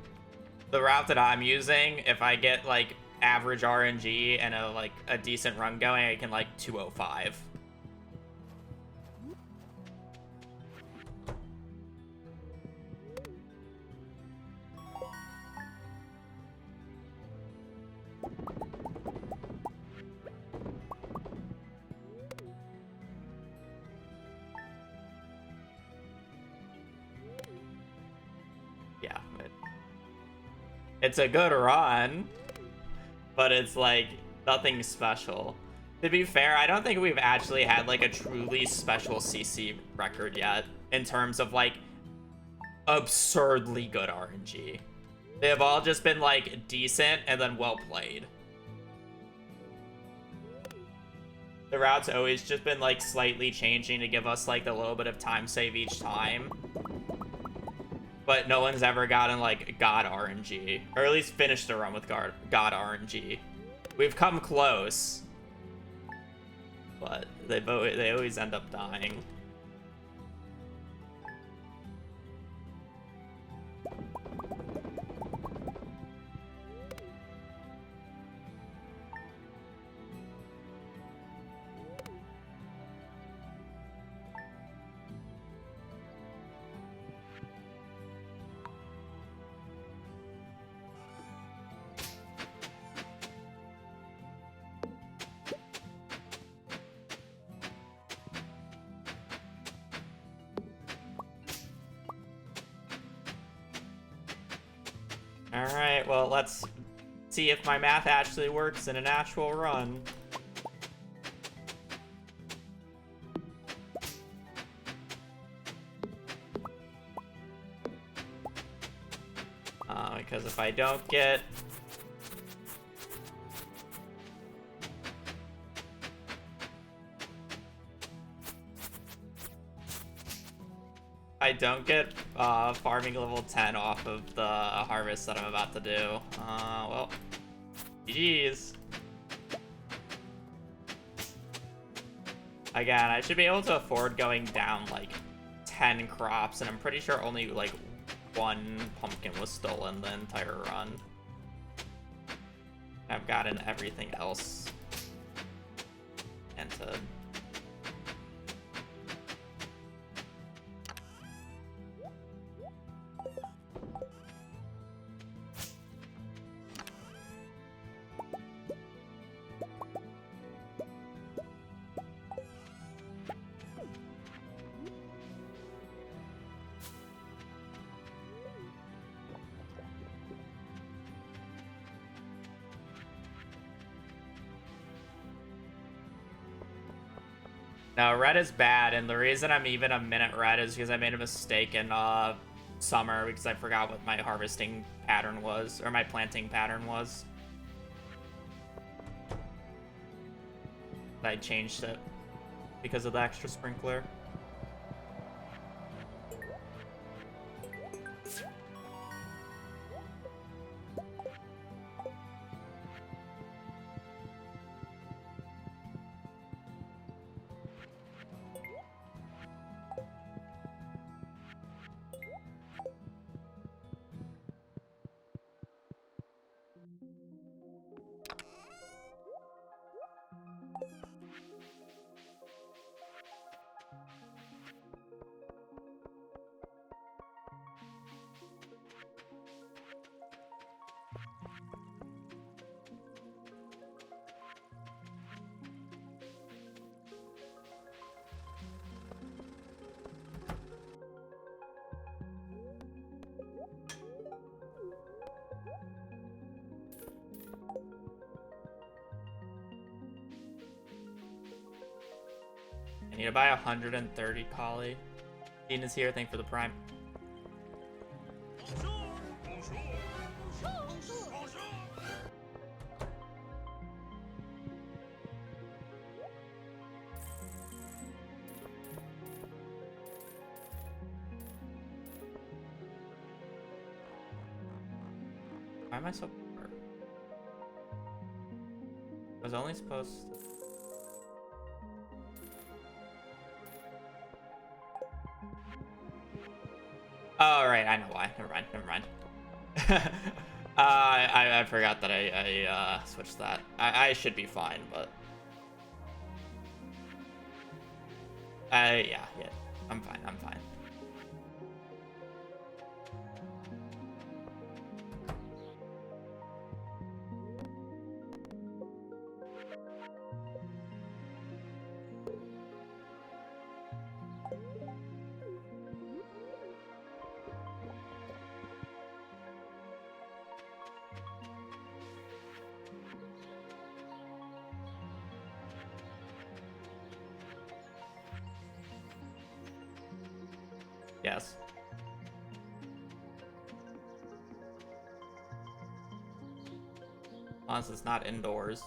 the route that I'm using, if I get, like, average RNG and a decent run going, I can, like, 205. Yeah, it's a good run, but it's like nothing special. To be fair, I don't think we've actually had like a truly special CC record yet in terms of like absurdly good RNG. They have all just been like decent and then well played. The route's always just been like slightly changing to give us like a little bit of time save each time. But no one's ever gotten, like, God RNG. Or at least finished a run with God RNG. We've come close. But they always end up dying. Alright, well, let's see if my math actually works in an actual run. Because if I don't get... farming level 10 off of the harvest that I'm about to do, well, GG's. Again, I should be able to afford going down like 10 crops, and I'm pretty sure only like one pumpkin was stolen the entire run. I've gotten everything else entered. No, red is bad, and the reason I'm even a minute red is because I made a mistake in summer because I forgot what my harvesting pattern was, or my planting pattern was. I changed it because of the extra sprinkler. I need to buy 130 collie. Dean is here. Thank you for the prime. Why am I so poor? I was only supposed to... Oh, right, I know why. Never mind, never mind. I forgot that I switched that. I should be fine, but... yeah, I'm fine, I'm fine. Yes. Unless it's not indoors.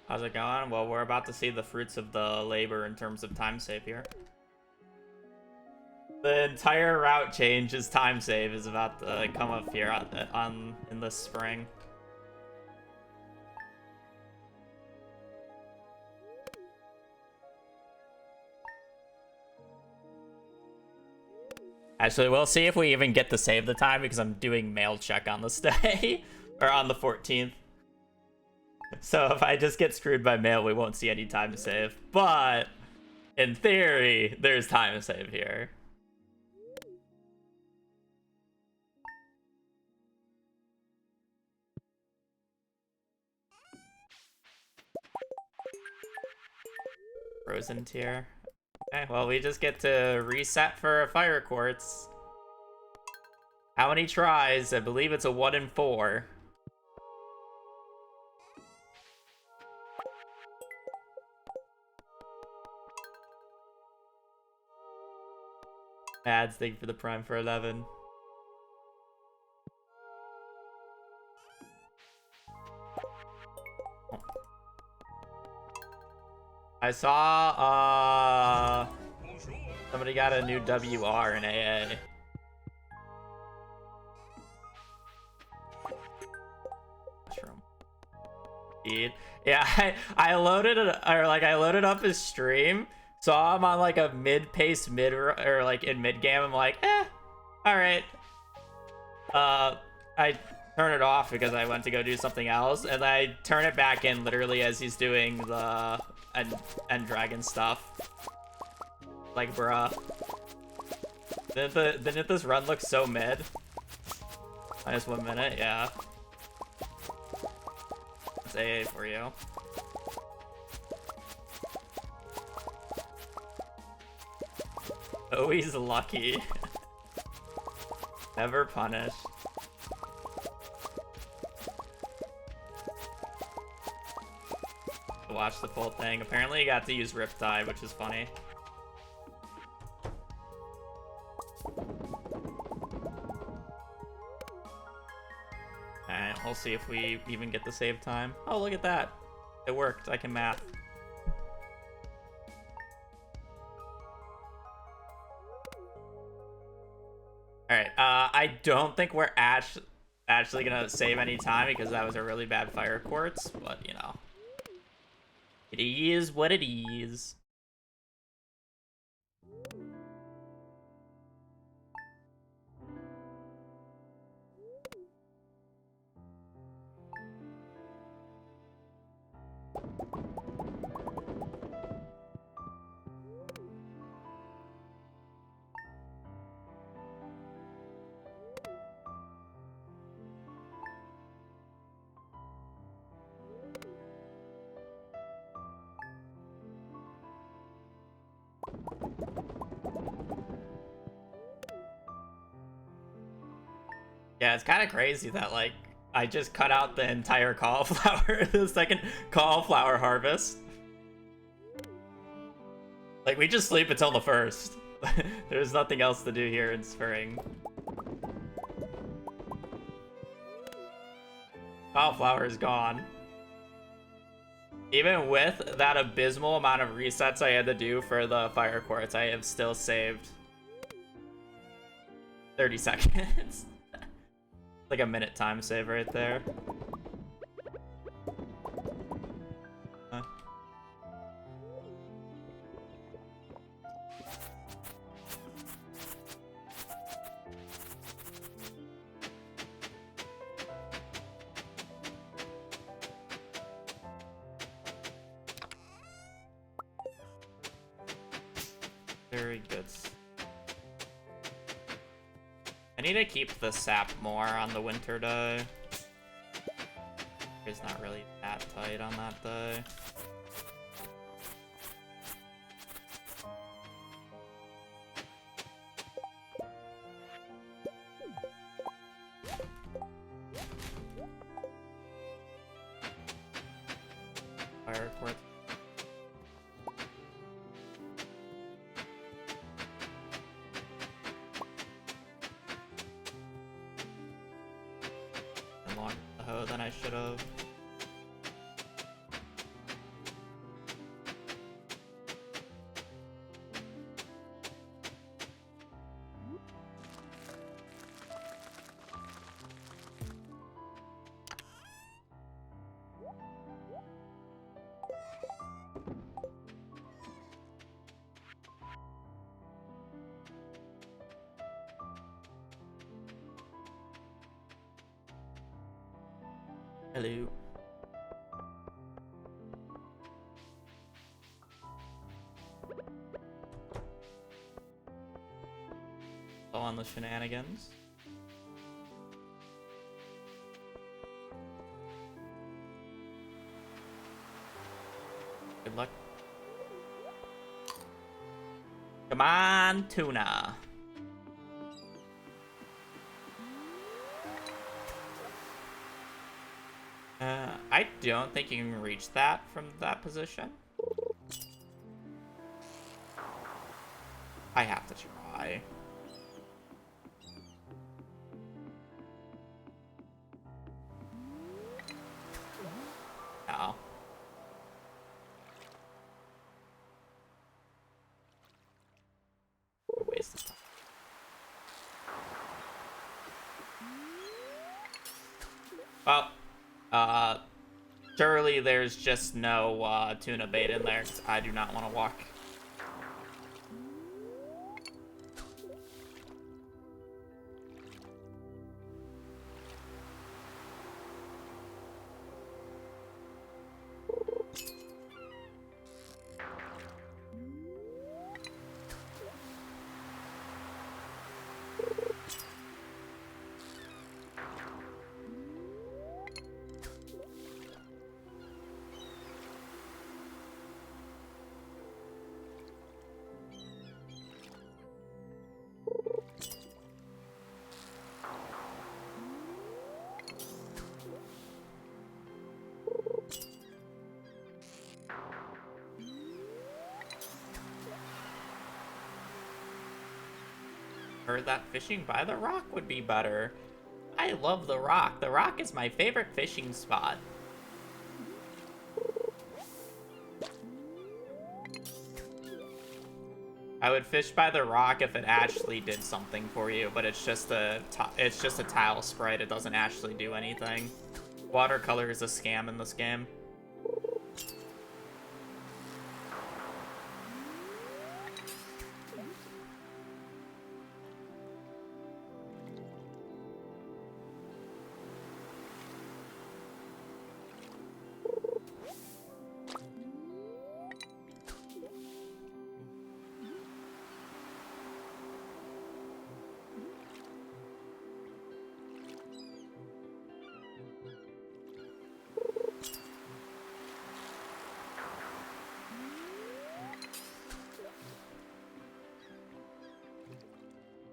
How's it going? Well, we're about to see the fruits of the labor in terms of time save here. The entire route change is time save is about to come up here in the spring. Actually, we'll see if we even get to save the time because I'm doing mail check on this day or on the 14th. So if I just get screwed by mail, we won't see any time to save. But in theory, there's time to save here. Frozen tier. Okay, well, we just get to reset for a fire quartz. How many tries? I believe it's a 1 in 4. Ads, thank you for the prime for 11. I saw, somebody got a new WR in AA. Yeah, I loaded it, or like I loaded up his stream, saw him on like a mid-pace or like in mid-game. I'm like, all right. I turn it off because I went to go do something else, and I turn it back in literally as he's doing the end dragon stuff. Like, bruh. Didn't this run look so mid? Minus 1 minute, yeah. That's AA for you. Oh, he's lucky. Never punished. Watch the full thing. Apparently, you got to use Riptide, which is funny. Alright, we'll see if we even get the save time. Oh, look at that. It worked. I can math. Alright, I don't think we're actually gonna save any time because that was a really bad fire quartz, but you know. It is what it is. Yeah, it's kind of crazy that, like, I just cut out the entire cauliflower, the second cauliflower harvest. Like, we just sleep until the 1st. There's nothing else to do here in spring. Cauliflower is gone. Even with that abysmal amount of resets I had to do for the fire quartz, I have still saved 30 seconds. Like a minute time save right there. Huh. Very good. I need to keep the sap more on the winter day. It's not really that tight on that day. Fire quartz. Than I should have. Hello. All on the shenanigans. Good luck. Come on, tuna. I don't think you can reach that from that position. I have to try. No. Waste of time. Well, surely there's just no tuna bait in there, 'cause I do not want to walk. Heard that fishing by the rock would be better. I love the rock. The rock is my favorite fishing spot. I would fish by the rock if it actually did something for you, but it's just a tile sprite. It doesn't actually do anything. Watercolor is a scam in this game.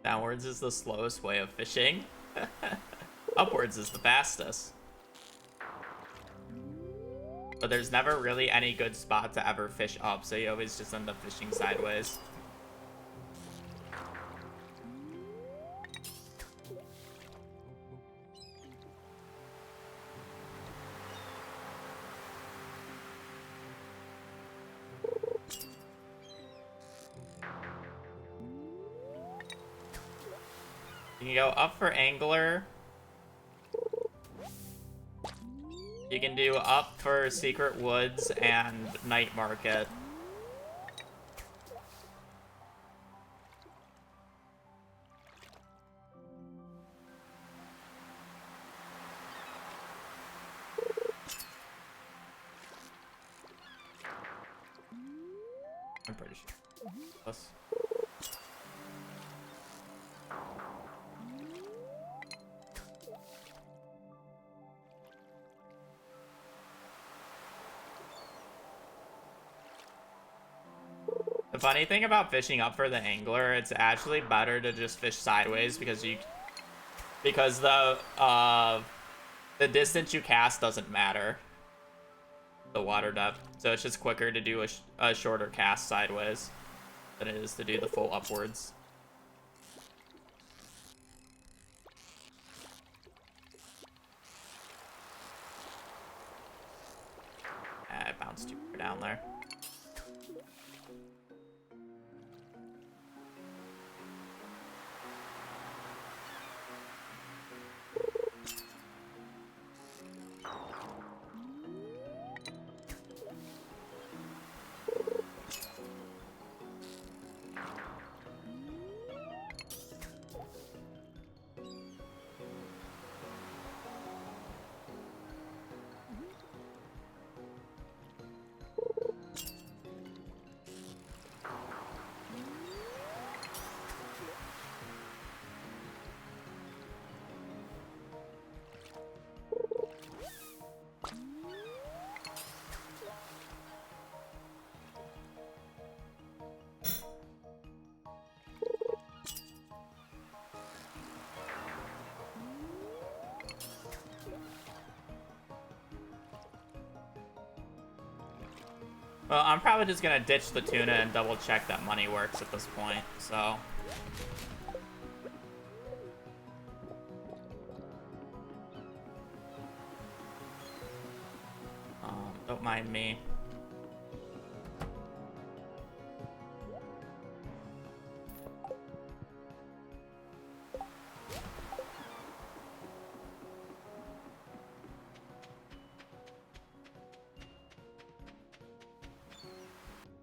Downwards is the slowest way of fishing. Upwards is the fastest. But there's never really any good spot to ever fish up, so you always just end up fishing sideways. You can go up for angler. You can do up for secret woods and night market. I'm pretty sure. Plus. The funny thing about fishing up for the angler, it's actually better to just fish sideways because the distance you cast doesn't matter. The water depth, so it's just quicker to do a shorter cast sideways than it is to do the full upwards. I bounced too far down there. Well, I'm probably just gonna ditch the tuna and double check that money works at this point, so. Don't mind me.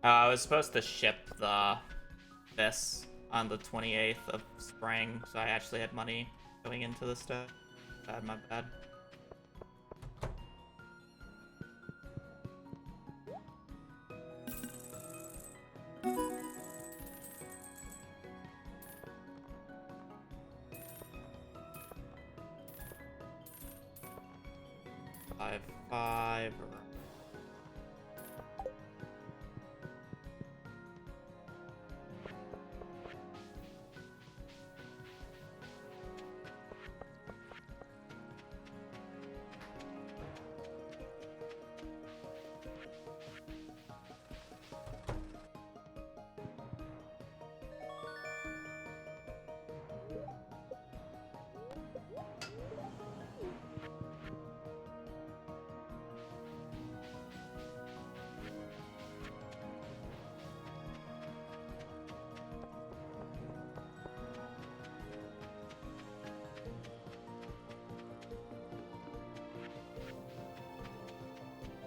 I was supposed to ship this on the 28th of spring, so I actually had money going into this day. My bad. Five.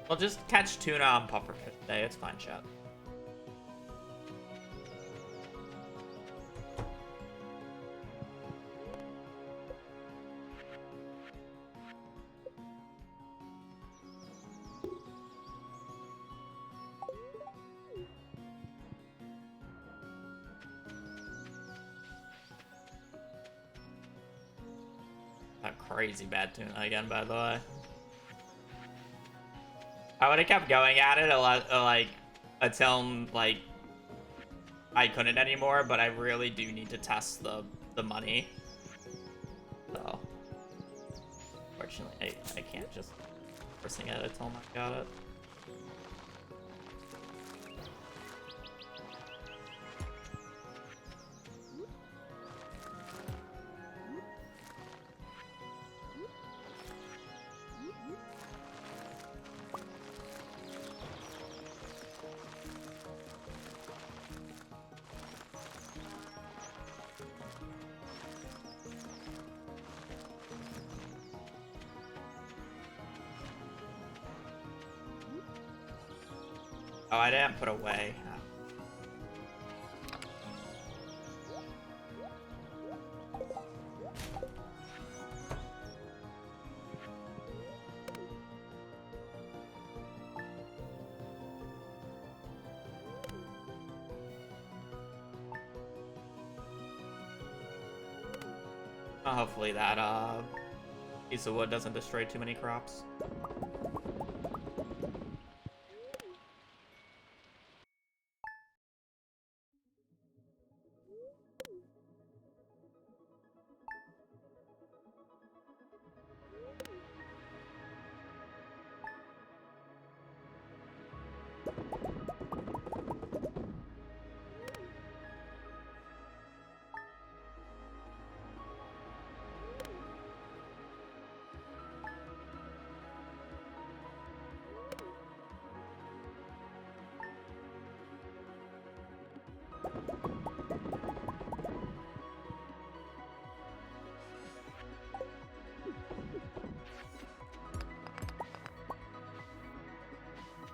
We'll just catch tuna on pufferfish today. It's fine, chat. That crazy bad tuna again, by the way. I would have kept going at it a lot, like, until, like, I couldn't anymore, but I really do need to test the money. So, fortunately, I can't just forcing it until I got it. Oh, I didn't put away. Hopefully that piece of wood doesn't destroy too many crops.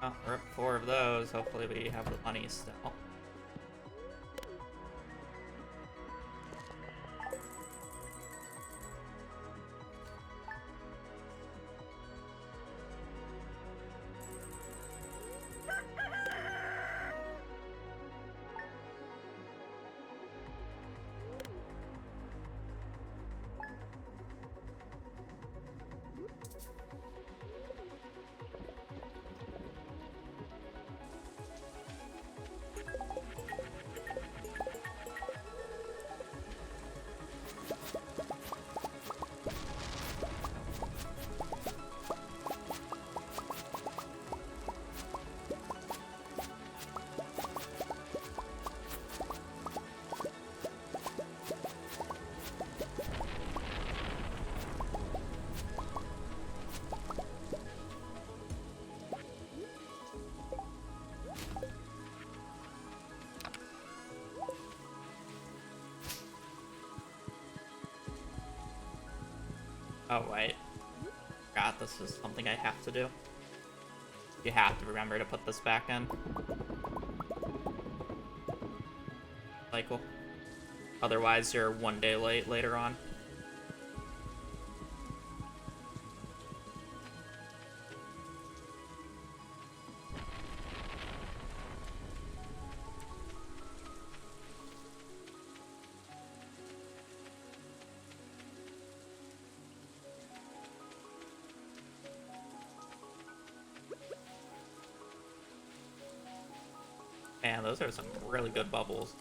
Oh, we're up 4 of those. Hopefully we have the money still. Oh, wait. Forgot this is something I have to do. You have to remember to put this back in. Cycle. Otherwise, you're 1 day late later on. Man, those are some really good bubbles.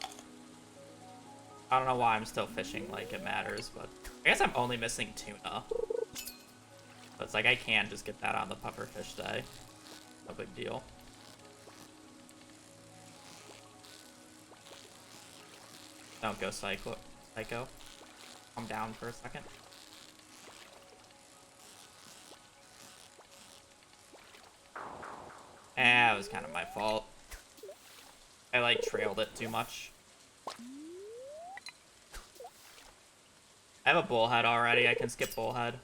I don't know why I'm still fishing like it matters, but I guess I'm only missing tuna. But it's like I can just get that on the pufferfish day. No big deal. Don't go psycho. Calm down for a second. That was kind of my fault. I like trailed it too much. I have a bullhead already. I can skip bullhead.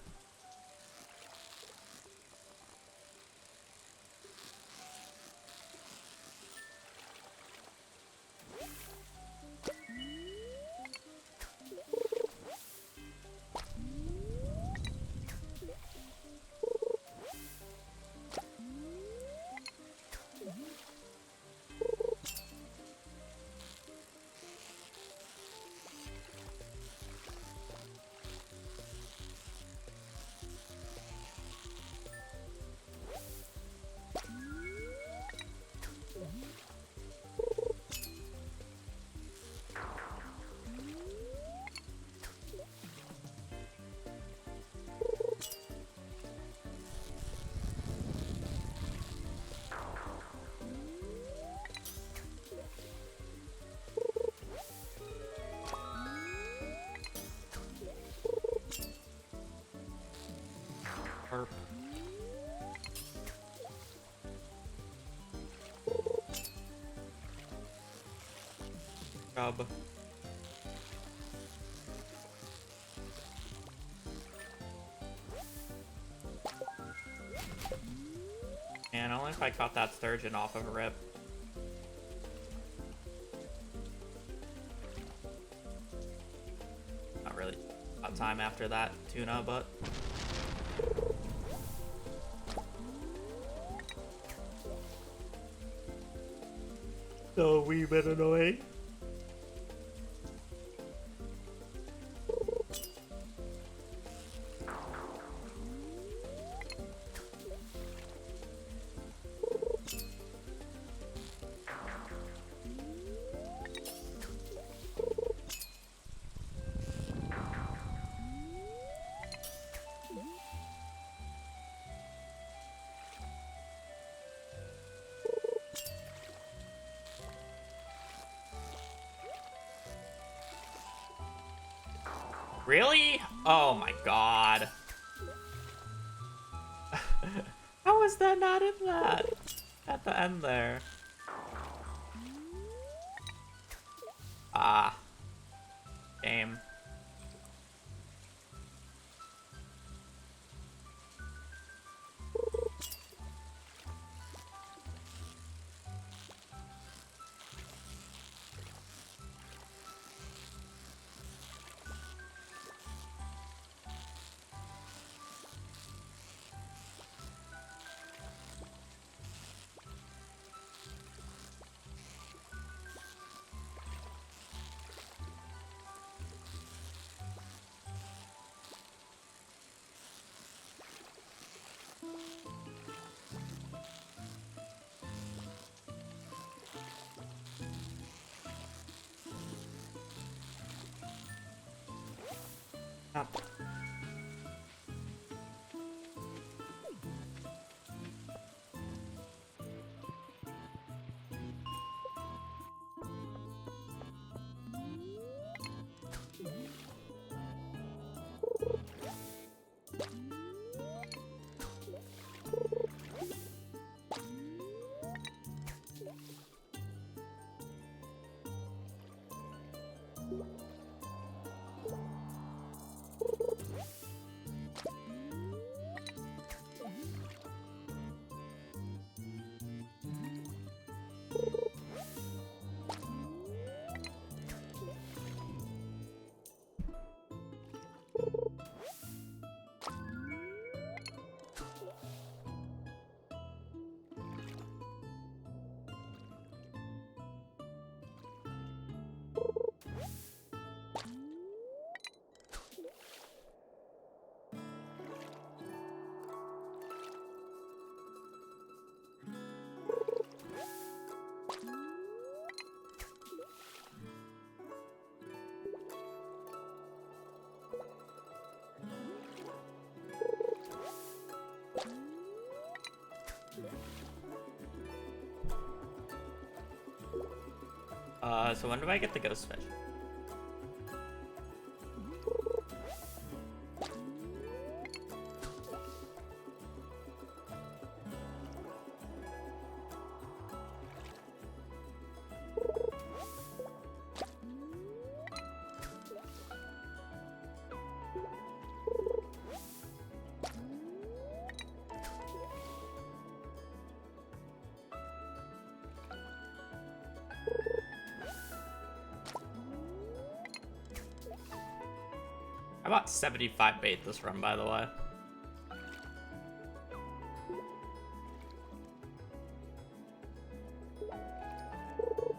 Herp. Chub. And only if I caught that sturgeon off of a rip. Not really a time after that tuna, but so a wee bit annoying. Really? Oh my god. How is that not in that? At the end there. Ah. Game. Up. So when do I get the ghost fish? I bought 75 bait this run, by the way.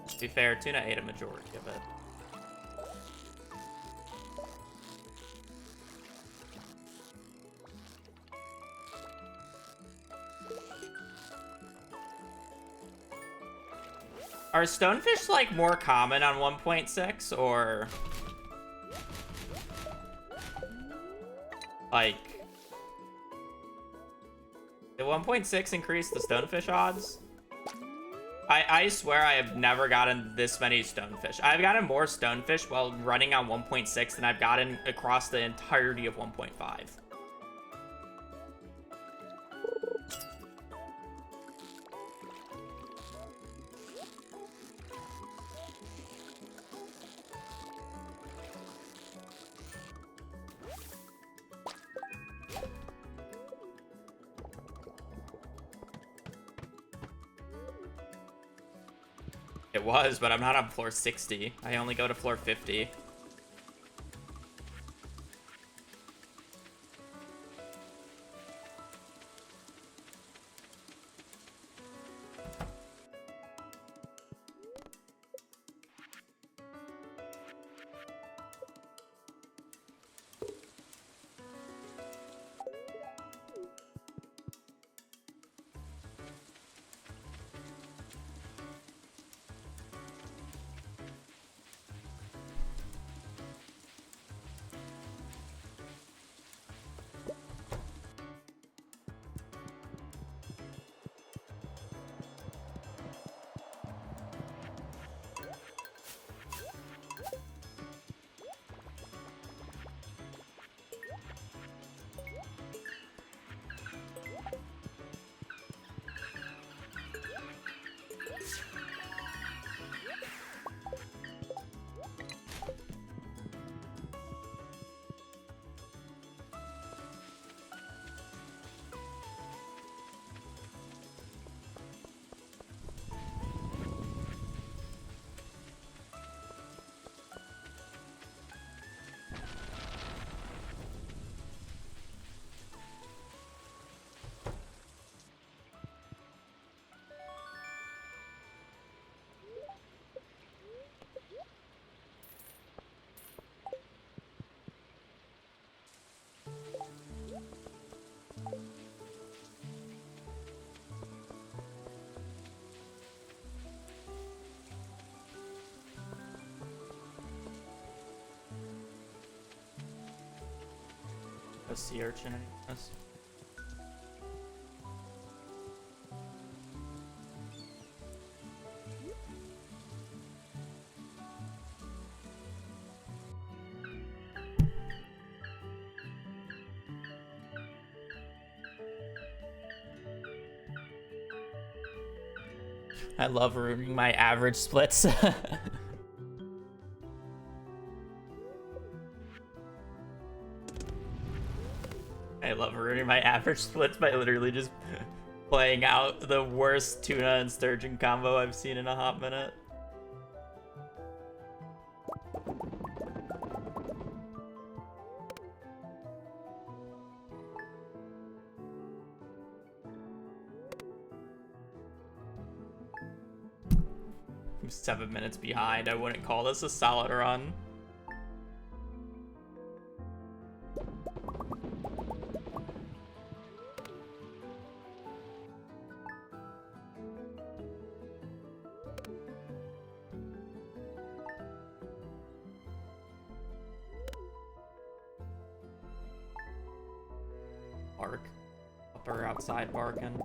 To be fair, tuna ate a majority of it. Are stonefish like more common on 1.6 or like did 1.6 increase the stonefish odds? I swear I have never gotten this many stonefish. I've gotten more stonefish while running on 1.6 than I've gotten across the entirety of 1.5. It was, but I'm not on floor 60. I only go to floor 50. A sea urchin, I guess. I love ruining my average splits. I love ruining my average splits by literally just playing out the worst tuna and sturgeon combo I've seen in a hot minute. I'm 7 minutes behind. I wouldn't call this a solid run. Bark. Upper outside barking.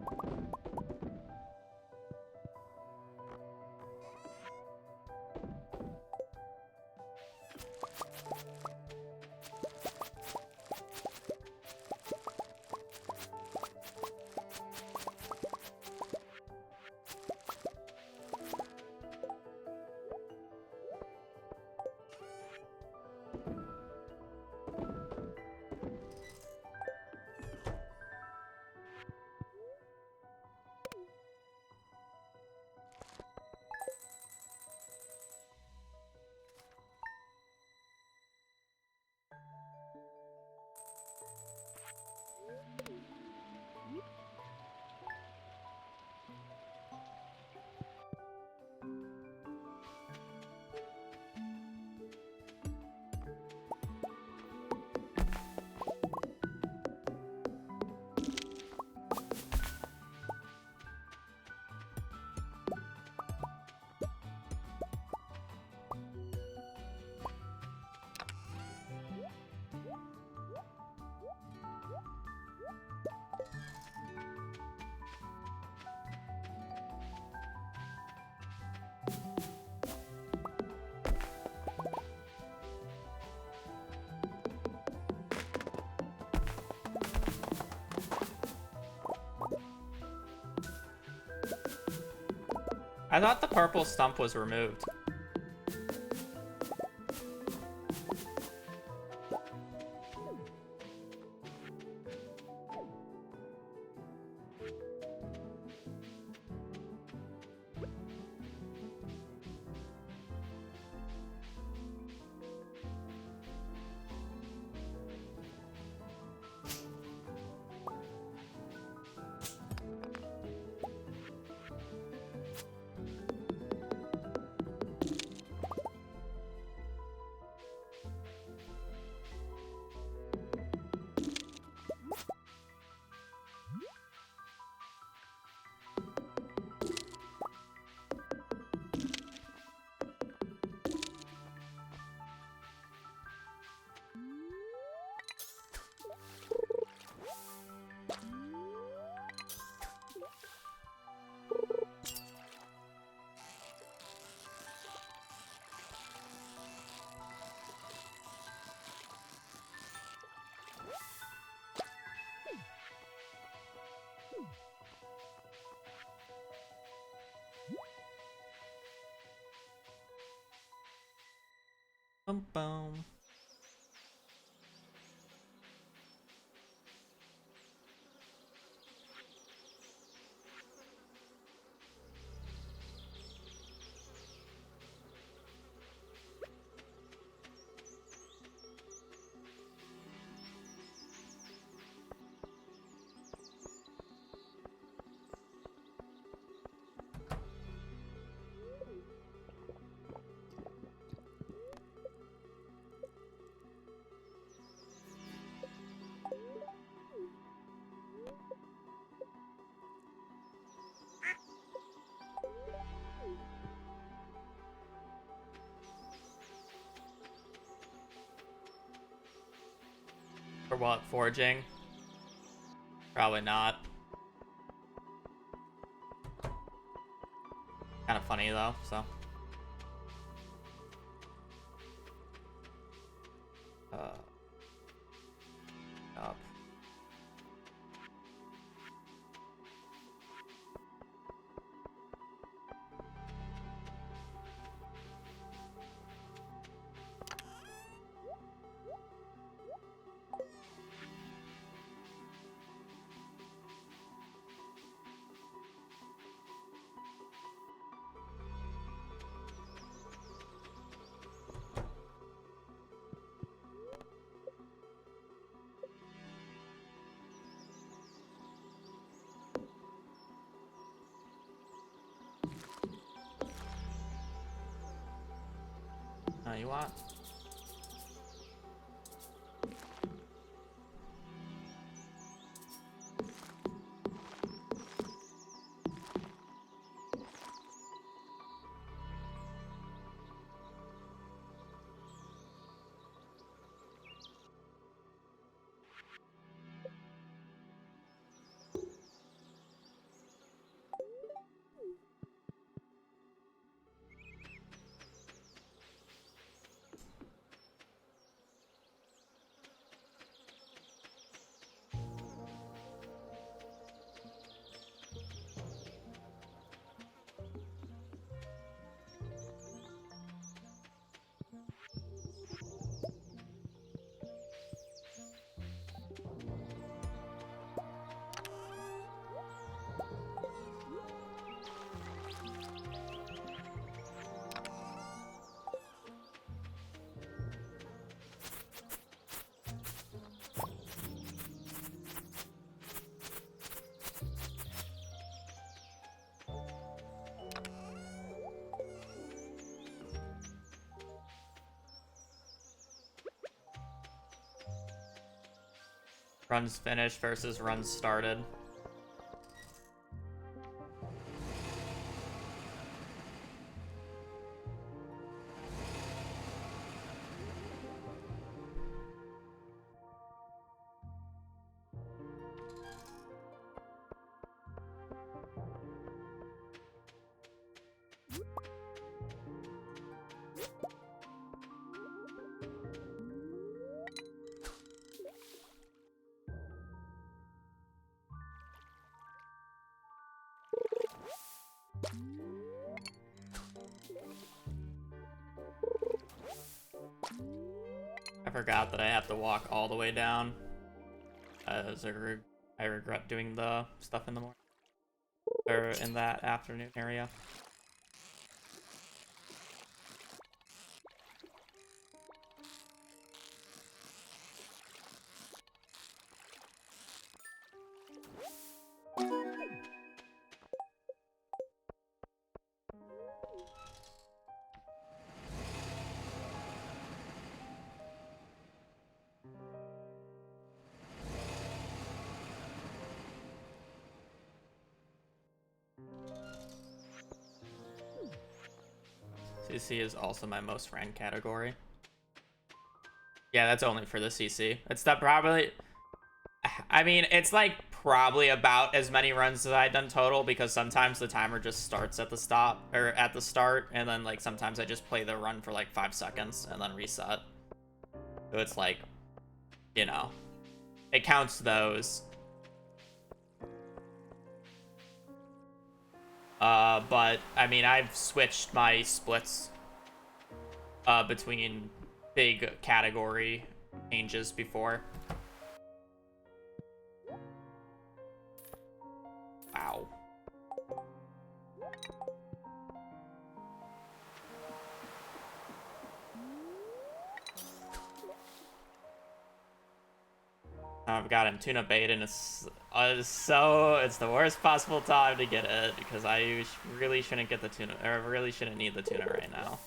I thought the purple stump was removed. Boom, boom. For what? Forging? Probably not. Kind of funny though, so. Up. You want? Runs finished versus runs started. I forgot that I have to walk all the way down. I regret doing the stuff in the morning. Or in that afternoon area. CC is also my most ran category. Yeah, that's only for the CC. It's that probably... I mean, it's like probably about as many runs as I've done total, because sometimes the timer just starts at the stop, or at the start, and then like sometimes I just play the run for like 5 seconds and then reset. So it's like, you know, it counts those. But I mean, I've switched my splits between big category changes before. Wow. I've gotten tuna bait, and it's the worst possible time to get it, because I really shouldn't get the tuna, or really shouldn't need the tuna right now.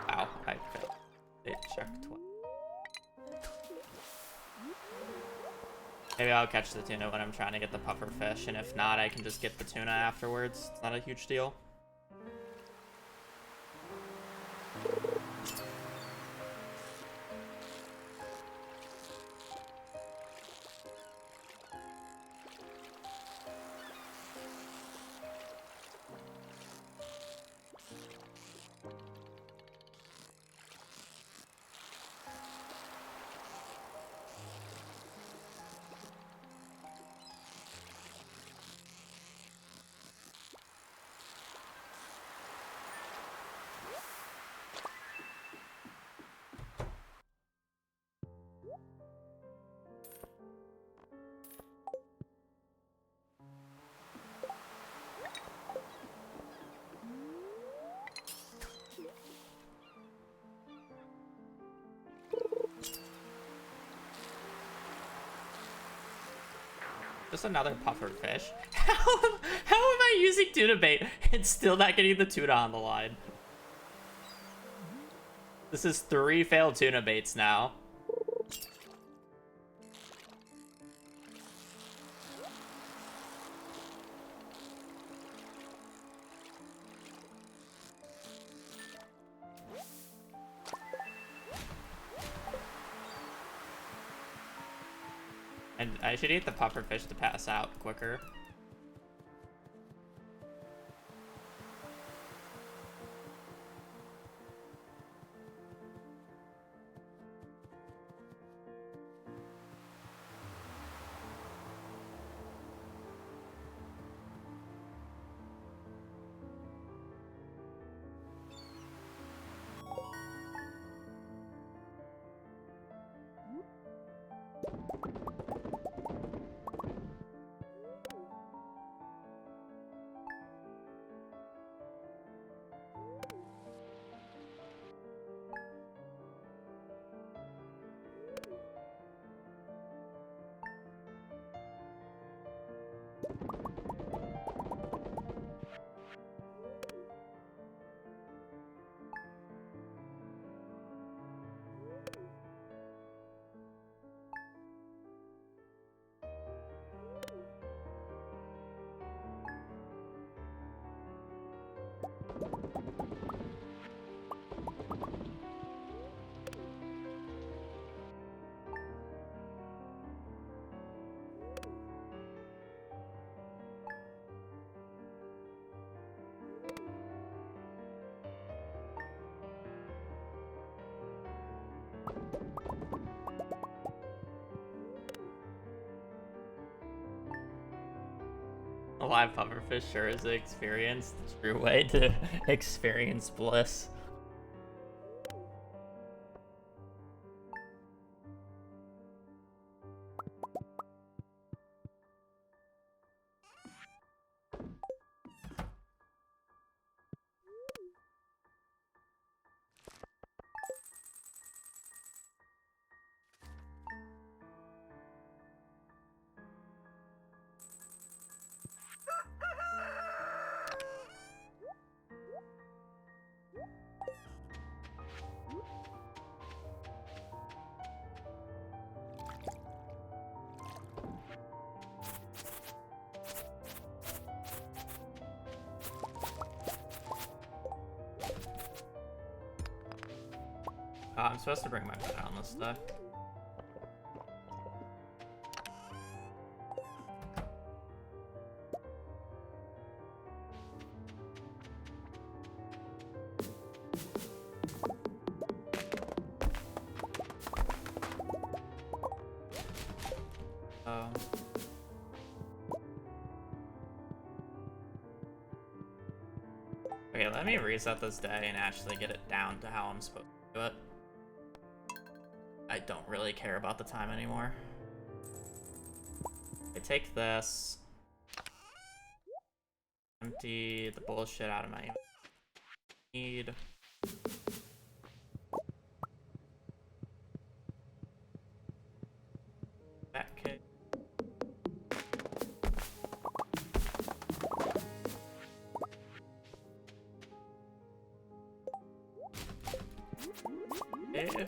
Wow, I failed. They checked twice. Maybe I'll catch the tuna when I'm trying to get the puffer fish, and if not, I can just get the tuna afterwards. It's not a huge deal. Just another puffer fish. How am I using tuna bait and still not getting the tuna on the line? This is 3 failed tuna baits now. And I should eat the puffer fish to pass out quicker. A live pufferfish sure is an experience. The true way to experience bliss. I'm supposed to bring my bed on this day. Okay, let me reset this day and actually get it down to how I'm supposed to do it. I don't really care about the time anymore. I take this. Empty the bullshit out of my need. That kick. Okay.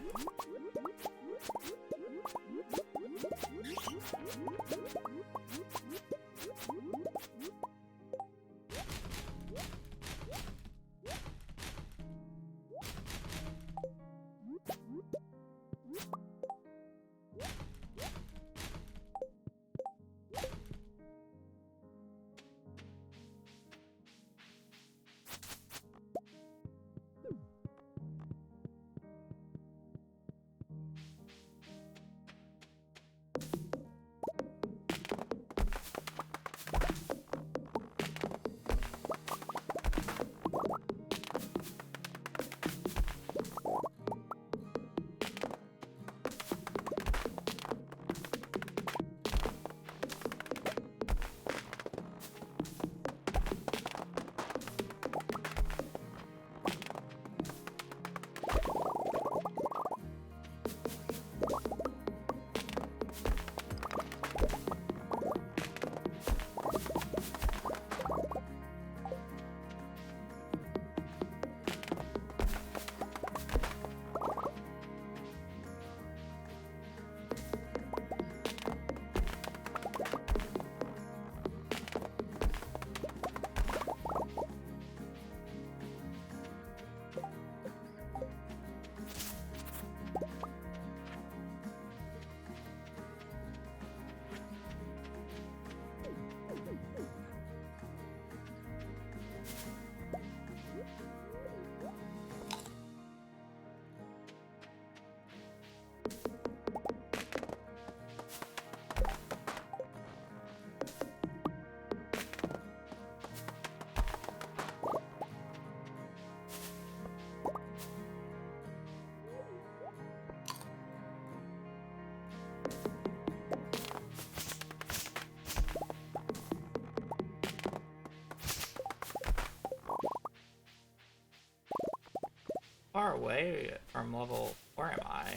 Far away from level. Where am I?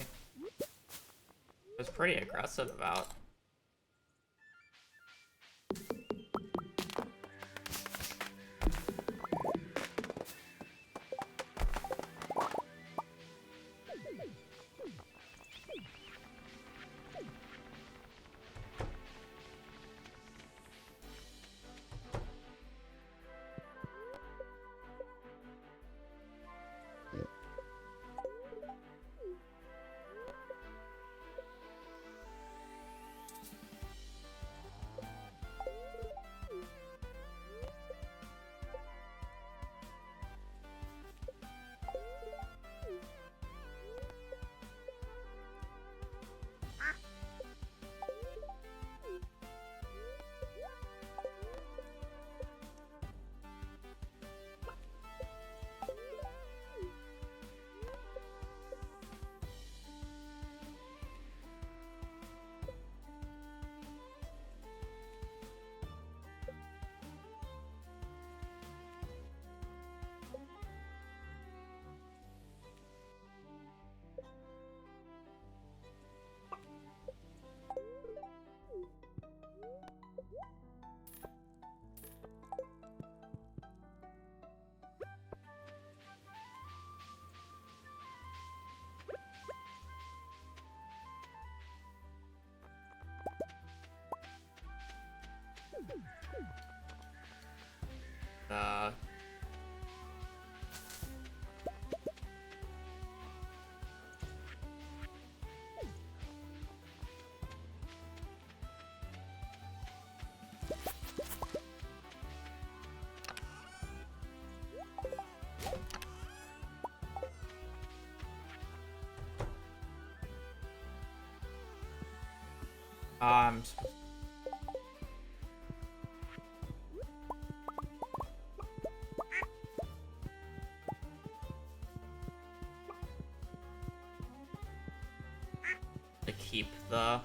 I was pretty aggressive about. uh, um, to keep the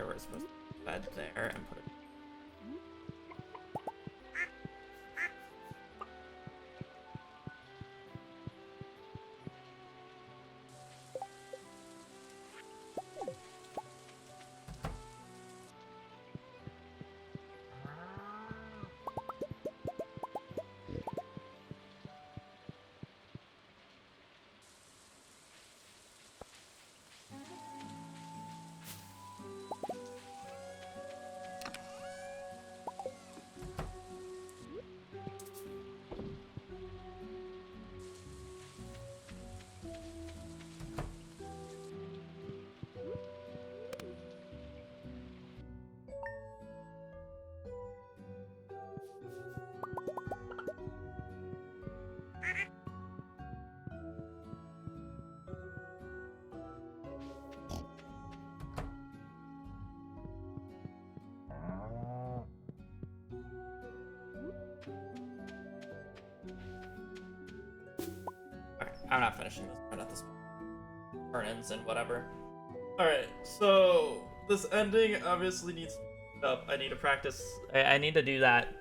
where we're supposed to bed there and put it. Okay, I'm not finishing this part at this point. Turn-ins and whatever. Alright, so this ending obviously needs to be up. I need to practice. I need to do that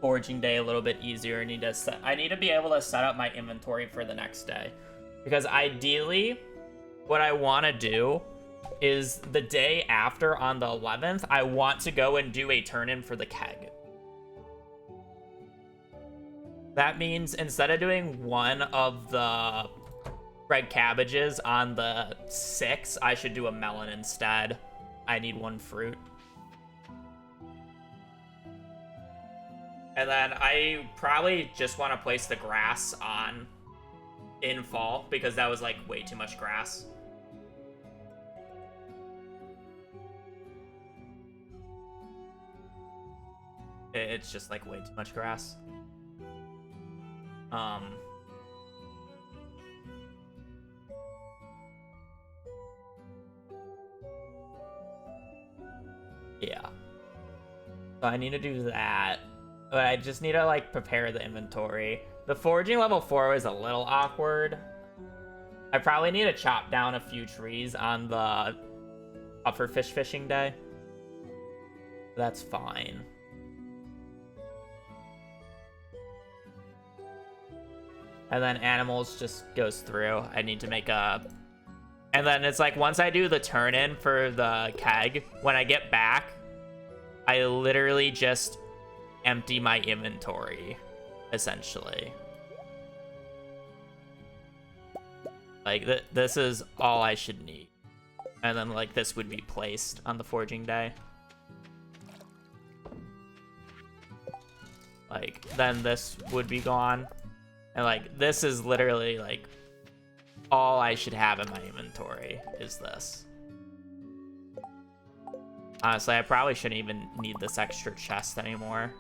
foraging day a little bit easier. I need to be able to set up my inventory for the next day. Because ideally, what I want to do is the day after on the 11th, I want to go and do a turn-in for the keg. That means instead of doing one of the red cabbages on the 6th, I should do a melon instead. I need one fruit. And then I probably just want to place the grass on in fall because that was like way too much grass. It's just like way too much grass. Yeah. So I need to do that. But I just need to, like, prepare the inventory. The foraging level 4 is a little awkward. I probably need to chop down a few trees on the puffer fish fishing day. That's fine. And then animals just goes through. I need to make a... And then it's like, once I do the turn-in for the keg, when I get back, I literally just empty my inventory, essentially. Like, this is all I should need. And then, like, this would be placed on the foraging day. Like, then this would be gone. And, like, this is literally, like, all I should have in my inventory is this. Honestly, I probably shouldn't even need this extra chest anymore.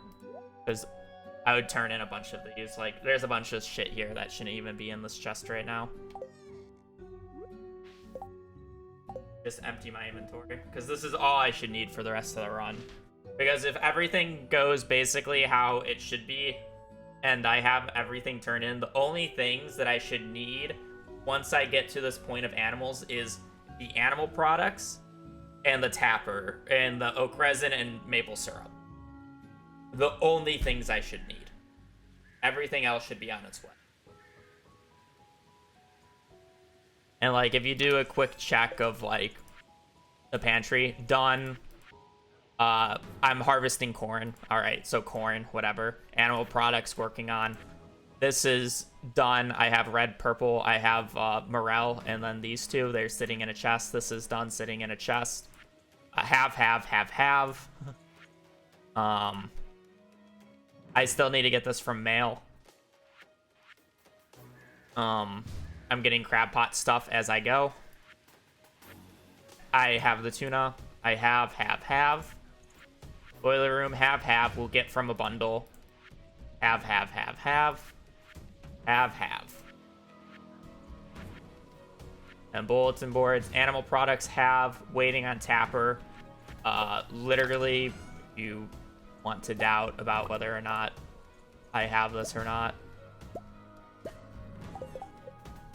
Because I would turn in a bunch of these. Like, there's a bunch of shit here that shouldn't even be in this chest right now. Just empty my inventory. Because this is all I should need for the rest of the run. Because if everything goes basically how it should be, and I have everything turned in, the only things that I should need once I get to this point of animals is the animal products and the tapper and the oak resin and maple syrup. the only things I should need. Everything else should be on its way. And like, if you do a quick check of like the pantry, done. I'm harvesting corn. All right, so corn, whatever. Animal products working on. This is done. I have red, purple. I have morel, and then these two, they're sitting in a chest. This is done, sitting in a chest. Have. I still need to get this from mail. I'm getting crab pot stuff as I go. I have the tuna. I have. Boiler room, have. We'll get from a bundle. Have. And bulletin boards. Animal products have. Waiting on Tapper. Literally, if you want to doubt about whether or not I have this or not.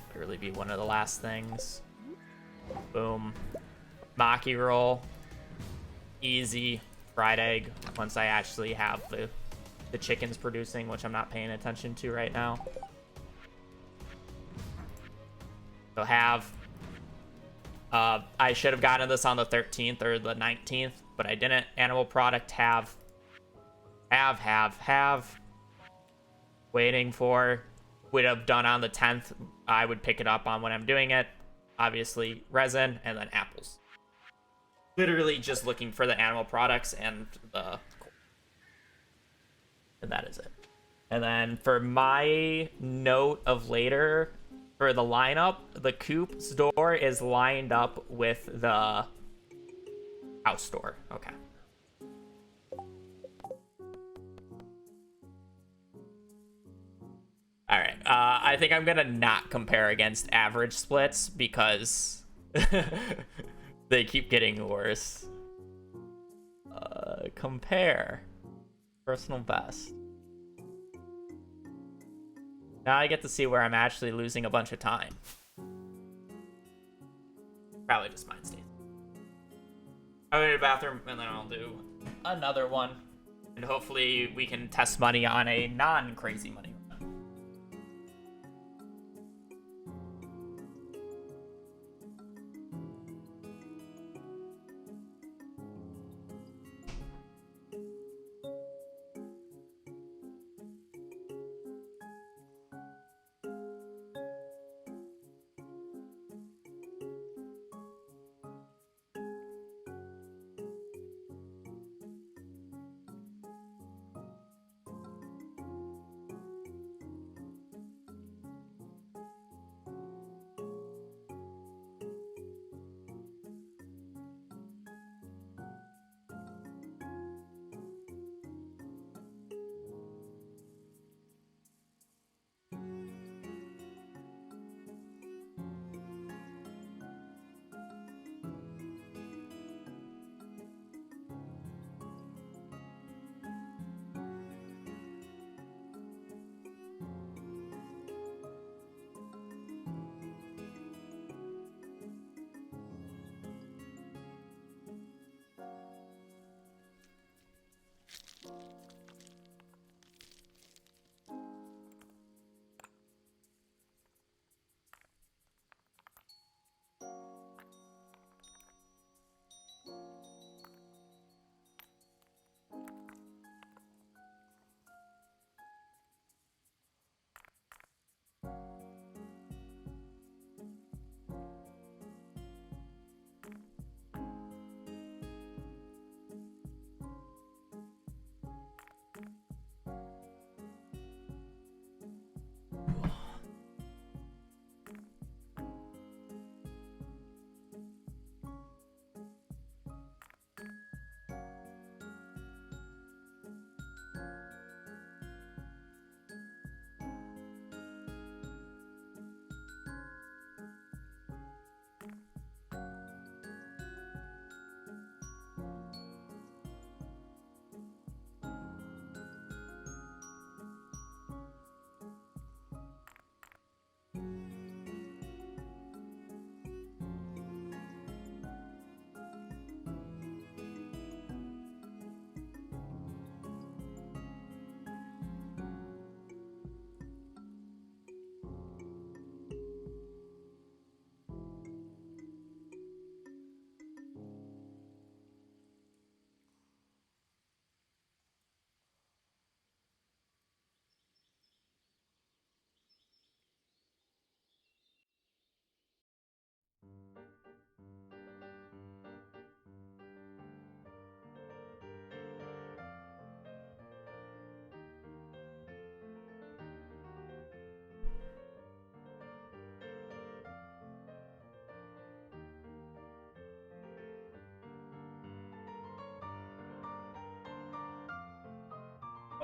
Literally be one of the last things. Boom. Maki roll. Easy. Fried egg. Once I actually have the chickens producing, which I'm not paying attention to right now. So have. I should have gotten this on the 13th or the 19th, but I didn't. Animal product have. Waiting for. Would have done on the 10th. I would pick it up on when I'm doing it. Obviously, resin, and then apples. Literally just looking for the animal products and the... And that is it. And then for my note of later, for the lineup, the coop's door is lined up with the house door. Okay. All right. I think I'm gonna not compare against average splits because they keep getting worse. Compare personal best. Now I get to see where I'm actually losing a bunch of time. Probably just mine stays. I'll go to the bathroom and then I'll do another one. And hopefully we can test money on a non-crazy money.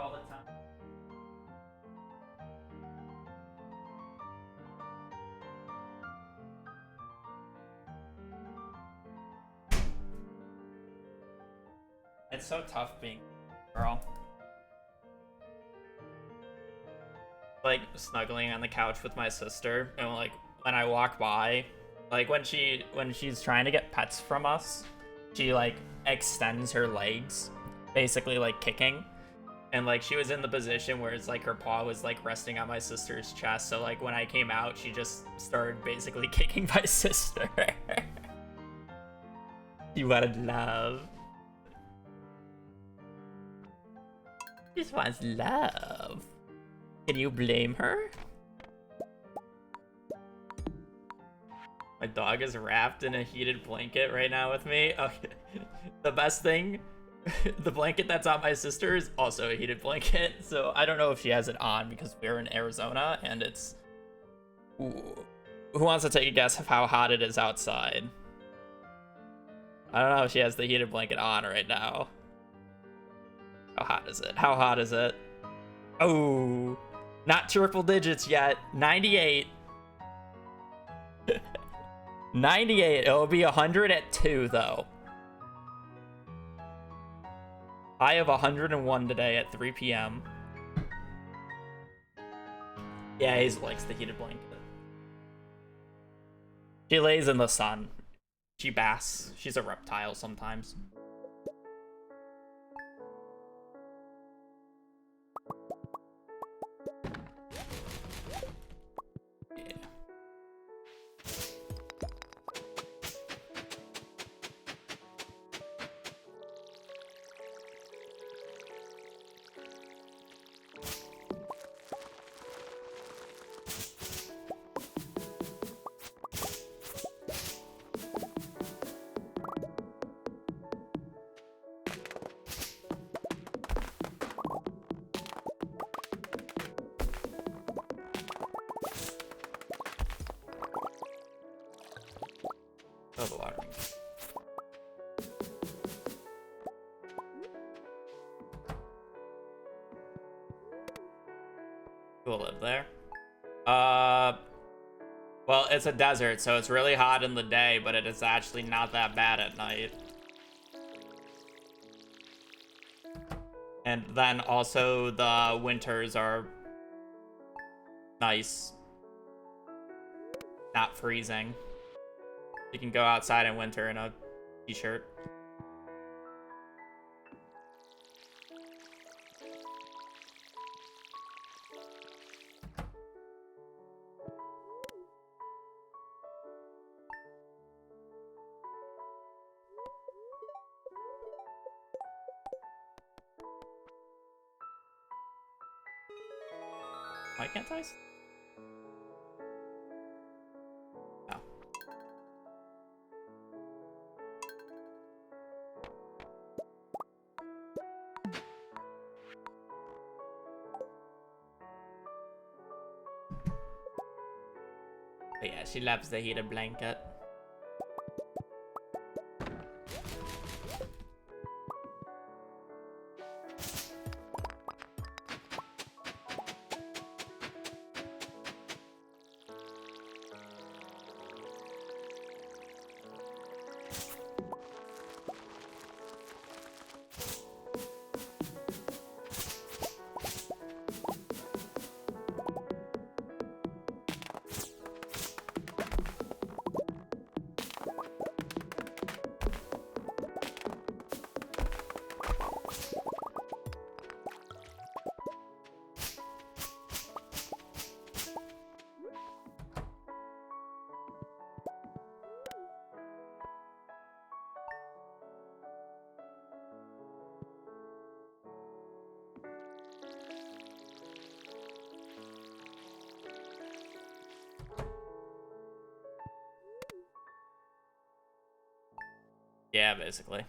all the time. It's so tough being a girl. Like snuggling on the couch with my sister, and like when I walk by, like when she's trying to get pets from us, she like extends her legs, basically like kicking. And like she was in the position where it's like her paw was like resting on my sister's chest, so like when I came out, she just started basically kicking my sister. She wanted love. Just wants love. Can you blame her? My dog is wrapped in a heated blanket right now with me. Okay. The best thing, the blanket that's on my sister is also a heated blanket. So I don't know if she has it on because we're in Arizona and it's... Ooh. Who wants to take a guess of how hot it is outside? I don't know if she has the heated blanket on right now. How hot is it? How hot is it? Oh, not triple digits yet. 98. 98. It'll be 100 at 2, though. I have 101 today at 3 p.m. Yeah, Hazel likes the heated blanket. She lays in the sun. She basks. She's a reptile sometimes. Oh, the water. Who will live there? Well, it's a desert, so it's really hot in the day, but it is actually not that bad at night. And then also the winters are nice. Not freezing. You can go outside in winter in a t-shirt. Why can't I? No. But yeah, she loves the heated blanket. Yeah, basically.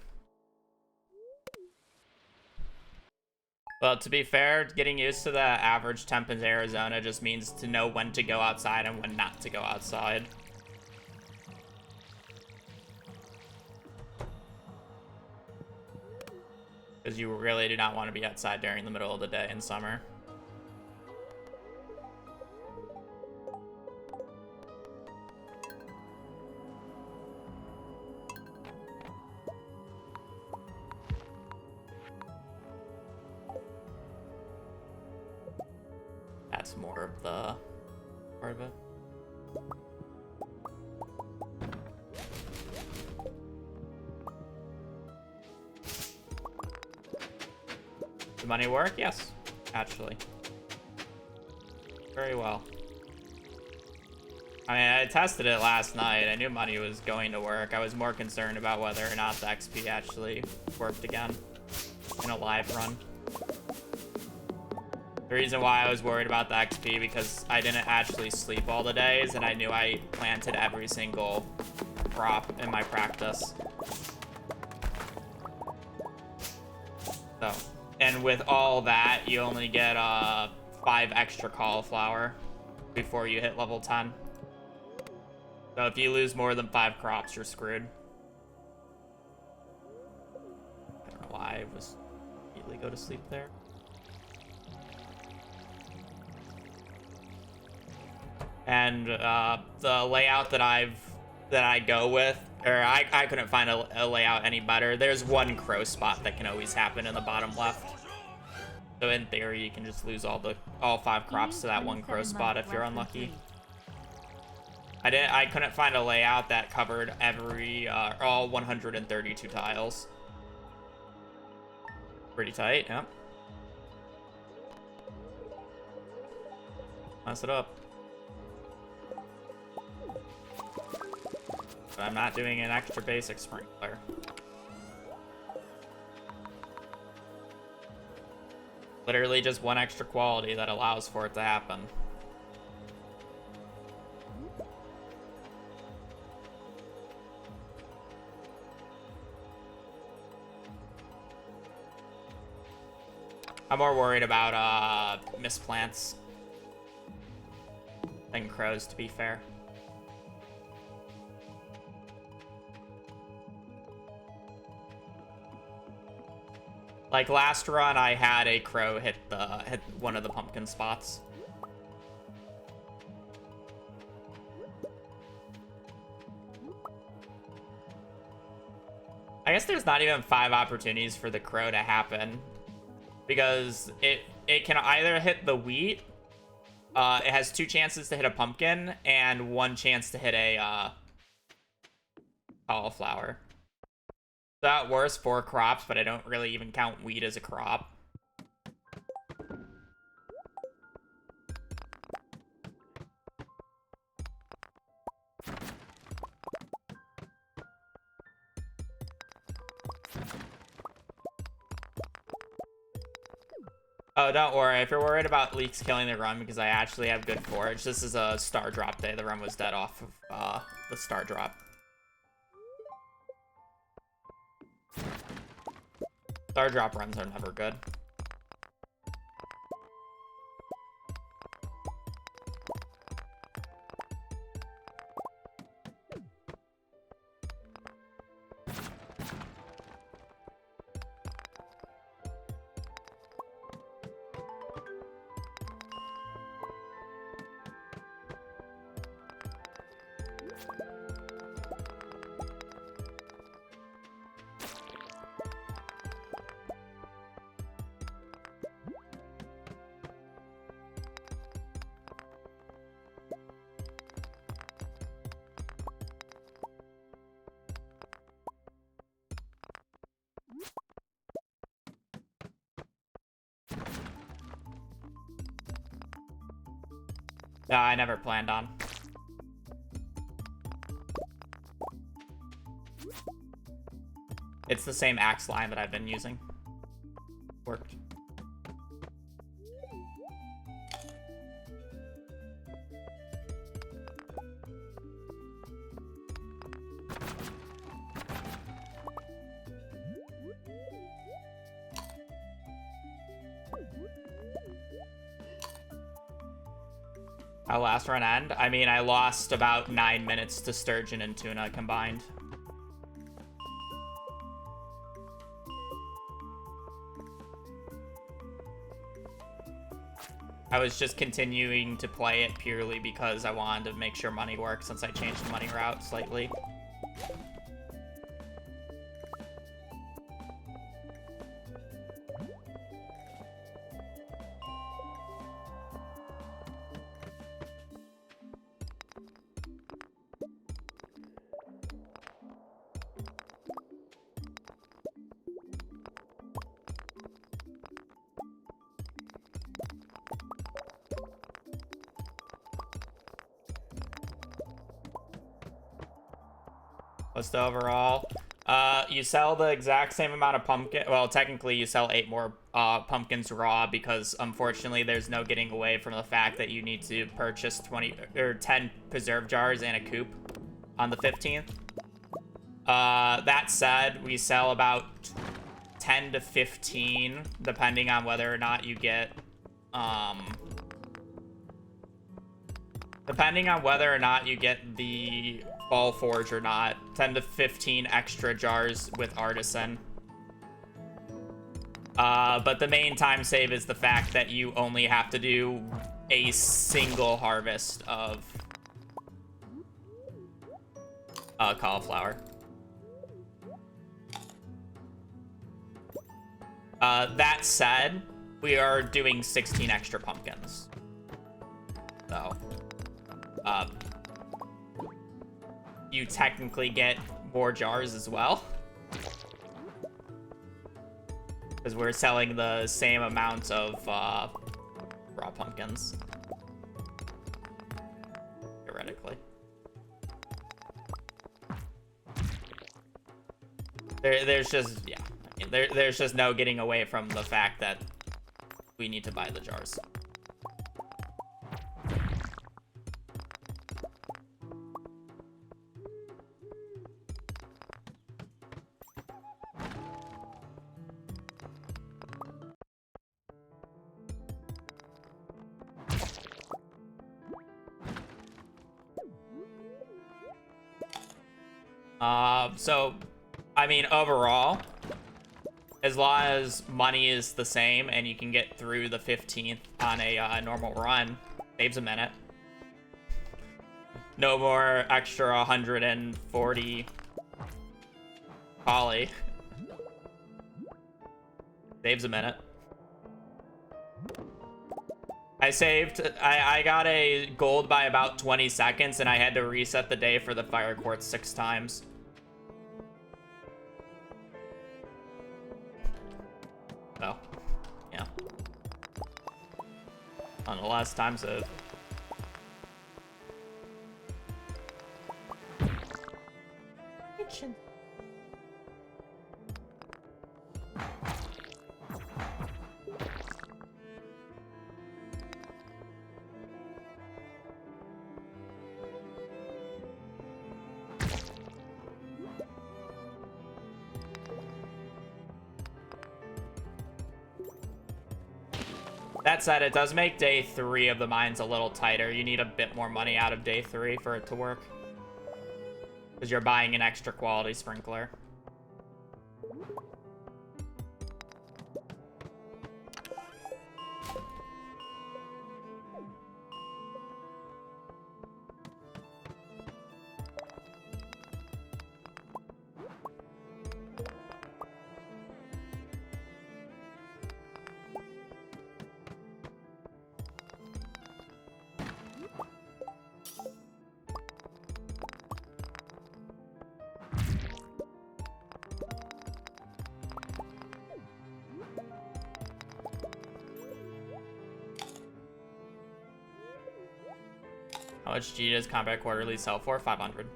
Well, to be fair, getting used to the average temp in Arizona just means to know when to go outside and when not to go outside. because you really do not want to be outside during the middle of the day in summer. That's more of the part of it. Did money work? Yes, actually. Very well. I mean, I tested it last night. I knew money was going to work. I was more concerned about whether or not the XP actually worked again in a live run. The reason why I was worried about the XP because I didn't actually sleep all the days and I knew I planted every single crop in my practice. So, and with all that, you only get 5 extra cauliflower before you hit level 10. So if you lose more than 5 crops, you're screwed. I don't know why I was immediately go to sleep there. And the layout that I go with, or I couldn't find a layout any better. There's one crow spot that can always happen in the bottom left. So in theory, you can just lose all 5 crops to that one crow spot if you're unlucky. I couldn't find a layout that covered all 132 tiles. Pretty tight, yeah. Mess it up. But I'm not doing an extra basic sprinkler. Literally just one extra quality that allows for it to happen. I'm more worried about misplants than crows, to be fair. Like last run, I had a crow hit one of the pumpkin spots. I guess there's not even 5 opportunities for the crow to happen because it can either hit the wheat. It has 2 chances to hit a pumpkin and 1 chance to hit a cauliflower. So at worst, 4 crops, but I don't really even count wheat as a crop. Oh, don't worry. If you're worried about leaks killing the run because I actually have good forage, this is a star drop day. The run was dead off of the star drop. Star drop runs are never good. I never planned on. It's the same axe line that I've been using. Worked. How last run end? I mean, I lost about 9 minutes to sturgeon and tuna combined. I was just continuing to play it purely because I wanted to make sure money worked since I changed the money route slightly. What's the overall? You sell the exact same amount of pumpkin. Well, technically, you sell 8 more pumpkins raw because, unfortunately, there's no getting away from the fact that you need to purchase 20 or 10 preserve jars and a coop on the 15th. That said, we sell about 10 to 15, depending on whether or not you get the Ball Forge or not. 10 to 15 extra jars with Artisan. But the main time save is the fact that you only have to do a single harvest of cauliflower. That said, we are doing 16 extra pumpkins. So, you technically get more jars as well. Because we're selling the same amount of raw pumpkins. Theoretically. There's just, yeah. I mean, there's just no getting away from the fact that we need to buy the jars. So, I mean, overall, as long as money is the same and you can get through the 15th on a normal run, saves a minute. No more extra 140 poly. Saves a minute. I got a gold by about 20 seconds and I had to reset the day for the fire quartz 6 times. So, yeah. On the last time save. Kitchen. That said, it does make day 3 of the mines a little tighter. You need a bit more money out of day 3 for it to work. Because you're buying an extra quality sprinkler. How much G does Combat Quarterly sell for? 500.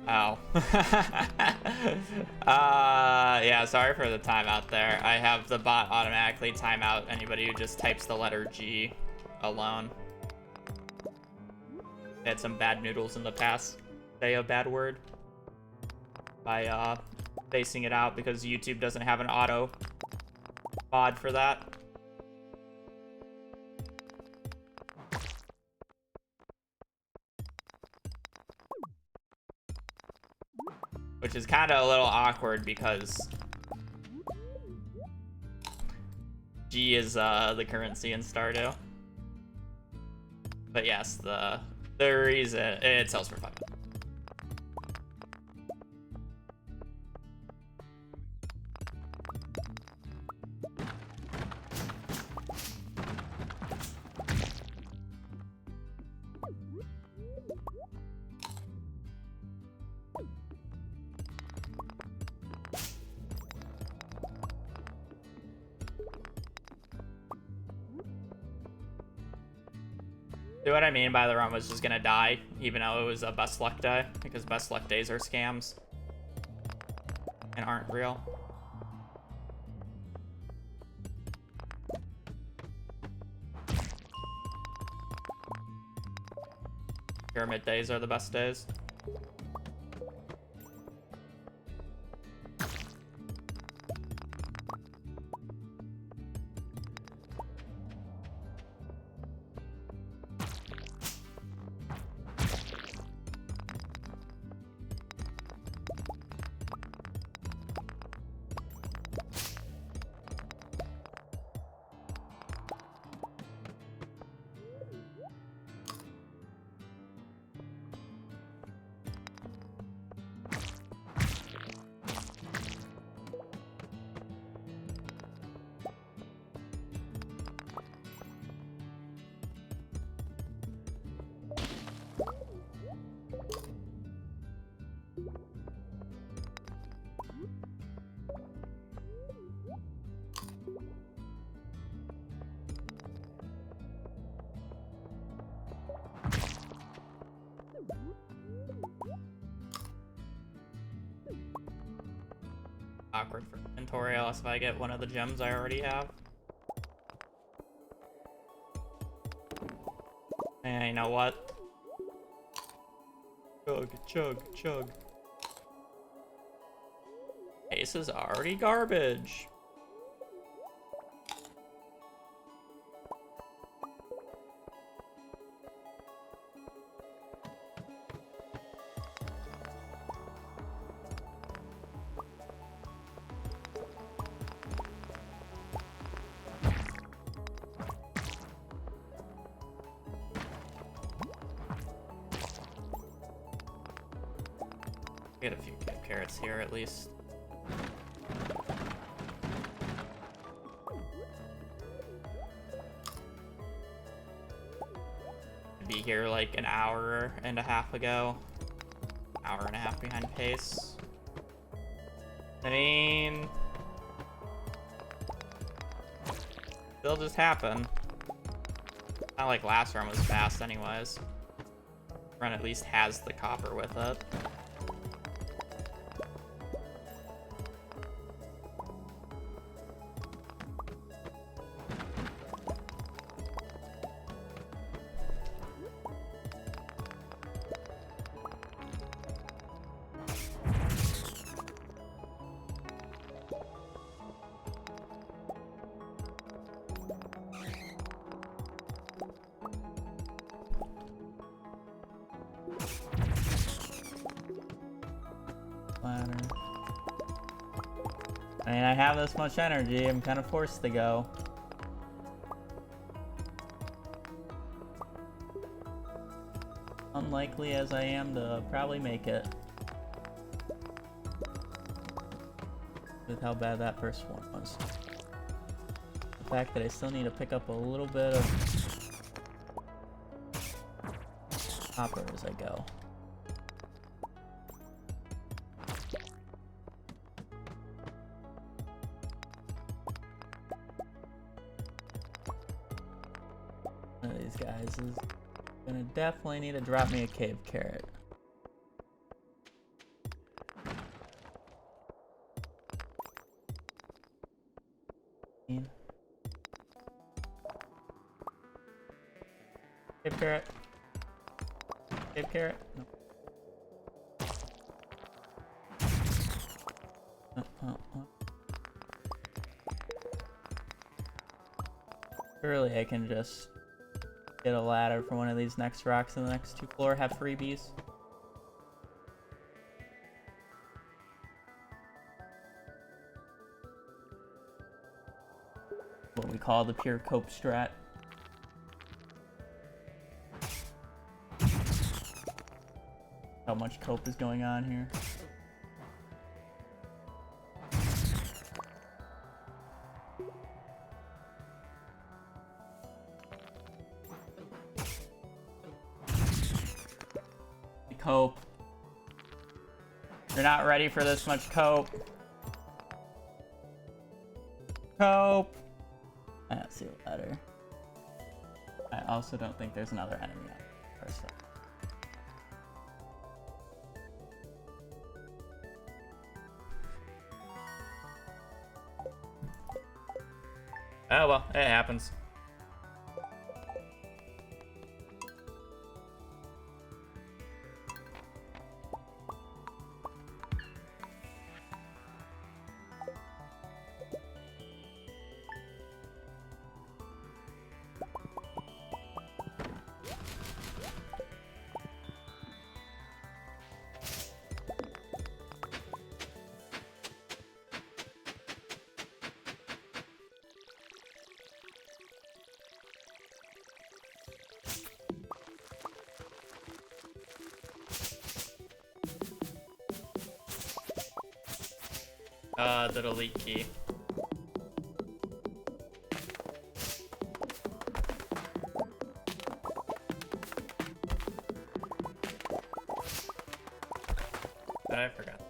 Oh. Yeah, sorry for the timeout there. I have the bot automatically time out anybody who just types the letter G alone. They had some bad noodles in the past. say a bad word by spacing it out because YouTube doesn't have an auto mod for that. Which is kind of a little awkward because G is the currency in Stardew. But yes, the reason it sells for 5. See what I mean by the run was just gonna die, even though it was a best luck day, because best luck days are scams and aren't real. Pyramid days are the best days. Awkward for inventory, unless if I get one of the gems I already have. And you know what? Chug, chug, chug. Ace is already garbage. Get a few carrots here at least. Be here like an hour and a half ago. Hour and a half behind pace. I mean, they'll just happen. Not like last run was fast anyways. Run at least has the copper with it. I mean, I have this much energy, I'm kind of forced to go. Unlikely as I am to probably make it. With how bad that first one was. The fact that I still need to pick up a little bit of copper as I go. One of these guys is gonna definitely need to drop me a cave carrot. Cave carrot. Cave carrot. No. Surely I can just get a ladder for one of these next rocks in the next 2 floor, have freebies. What we call the pure cope strat. How much cope is going on here. Cope. You're not ready for this much cope. Cope. I don't see a ladder. I also don't think there's another enemy out there, so. Oh well, it happens. The delete key. I forgot.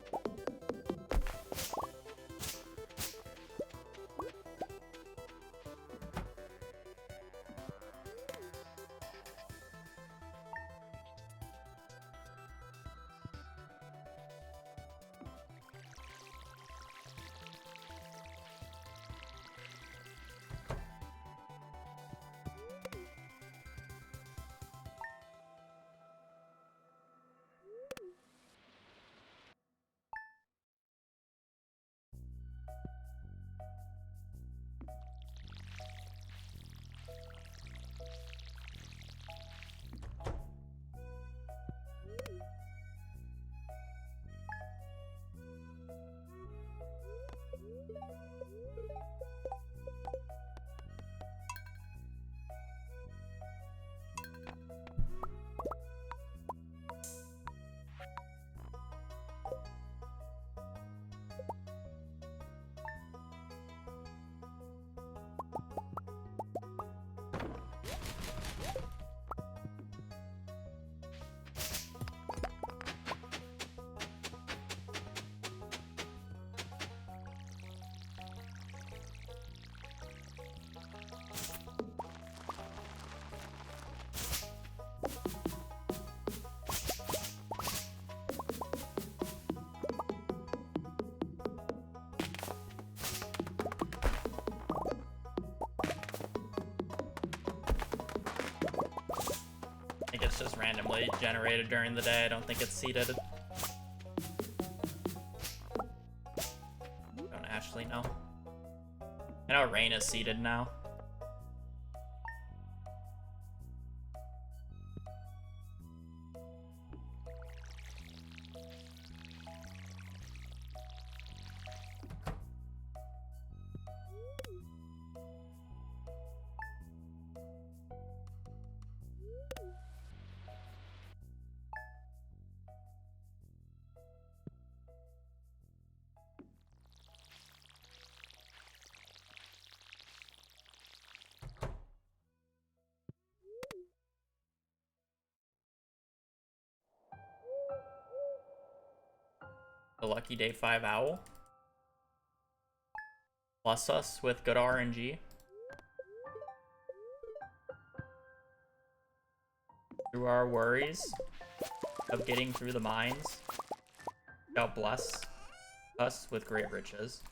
I think it's just randomly generated during the day. I don't think it's seeded. Don't actually know. I know rain is seeded now. The Lucky Day 5 Owl. Plus us with good RNG. Through our worries of getting through the mines, shall bless us with great riches.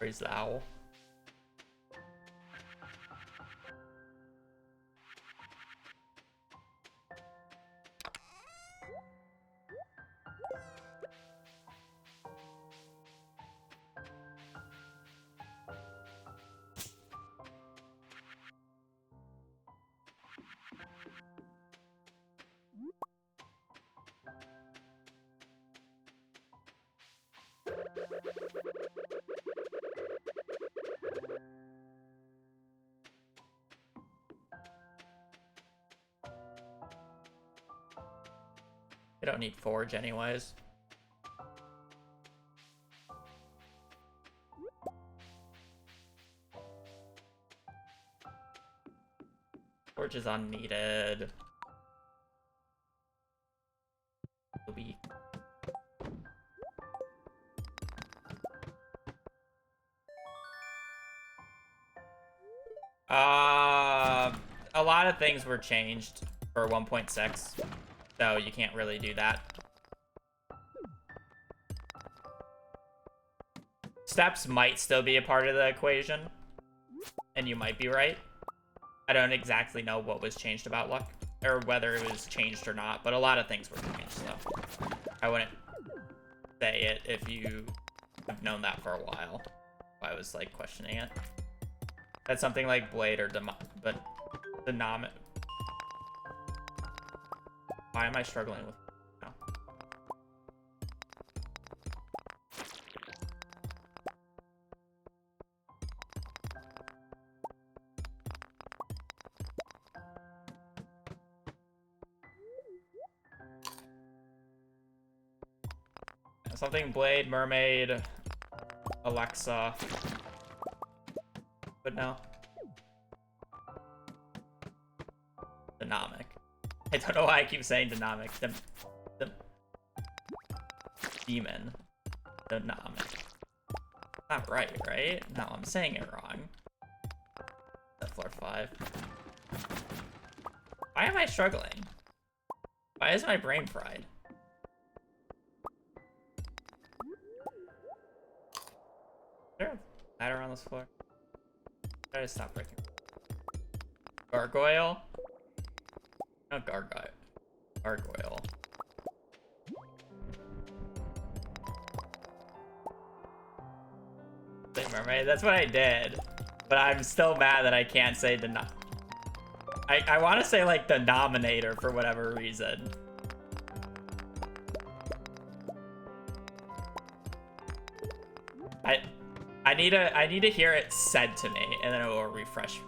Praise the owl. We don't need forge anyways. Forge is unneeded. Be a lot of things were changed for 1.6, so you can't really do that. Steps might still be a part of the equation, and you might be right. I don't exactly know what was changed about luck, or whether it was changed or not, but a lot of things were changed, so I wouldn't say it if you have known that for a while. I was like questioning it. That's something like Blade or Dynamic. Why am I struggling with no? Something Blade, Mermaid, Alexa. But no. Dynamic. I don't know why I keep saying dynamic. Demon. Dynamic. Not right, right? No, I'm saying it wrong. That's floor 5. Why am I struggling? Why is my brain fried? Is there a ladder on this floor? Try to stop breaking. Gargoyle? Not gargoyle. Gargoyle. Say mermaid. That's what I did. But I'm still mad that I can't say I want to say like denominator for whatever reason. I need to hear it said to me, and then it will refresh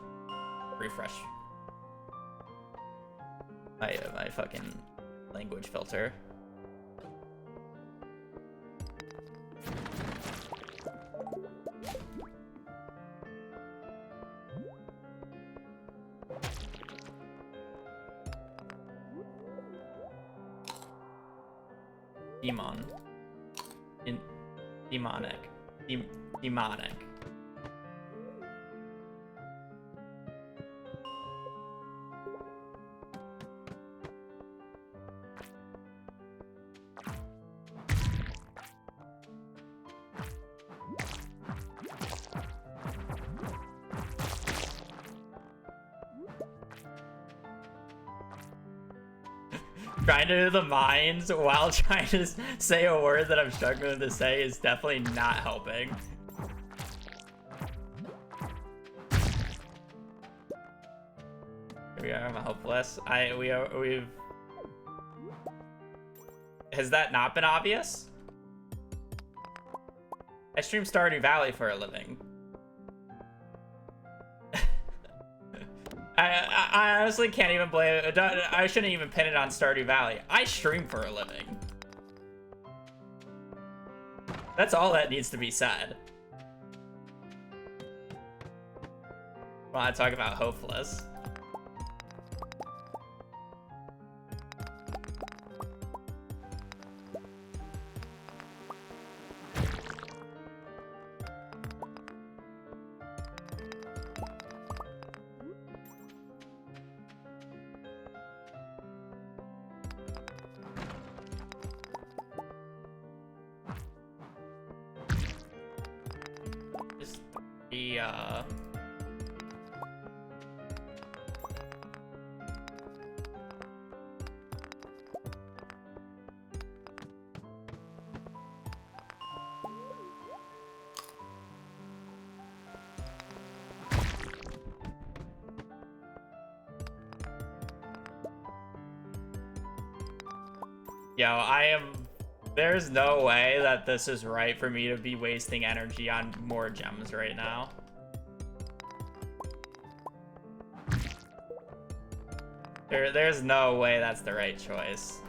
my fucking language filter. Demon. Demonic. Demonic. Trying to do the minds while trying to say a word that I'm struggling to say is definitely not helping. Here we are, I'm hopeless. We've... Has that not been obvious? I stream Stardew Valley for a living. I honestly can't even blame it. I shouldn't even pin it on Stardew Valley. I stream for a living. That's all that needs to be said. Want to talk about hopeless? the there's no way that this is right for me to be wasting energy on more gems right now. There's no way that's the right choice.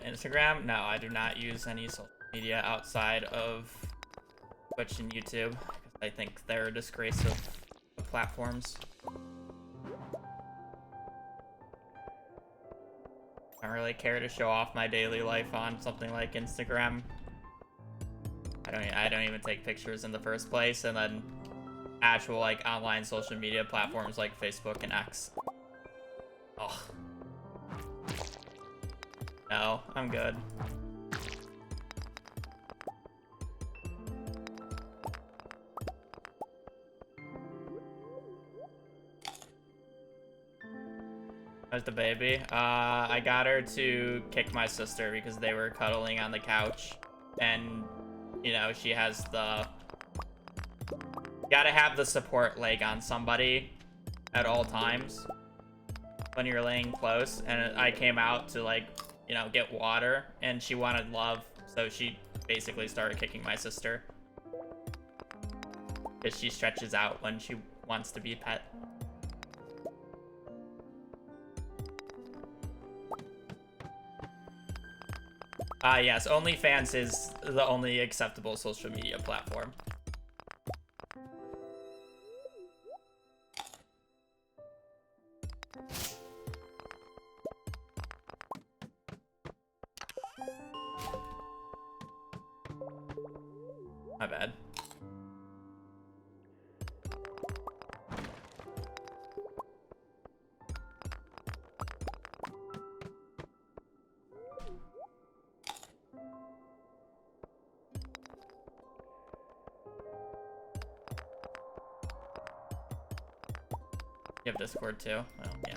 Instagram? No, I do not use any social media outside of Twitch and YouTube. I think they're a disgrace of platforms. I don't really care to show off my daily life on something like Instagram. I don't even take pictures in the first place, and then actual like online social media platforms like Facebook and X. Oh. No, I'm good. How's the baby? I got her to kick my sister because they were cuddling on the couch. And, you know, she has the... Gotta have the support leg on somebody at all times when you're laying close. And I came out to, like, you know, get water, and she wanted love, so she basically started kicking my sister. Because she stretches out when she wants to be pet. Yes, OnlyFans is the only acceptable social media platform. My bad. You have Discord too? Well, yeah.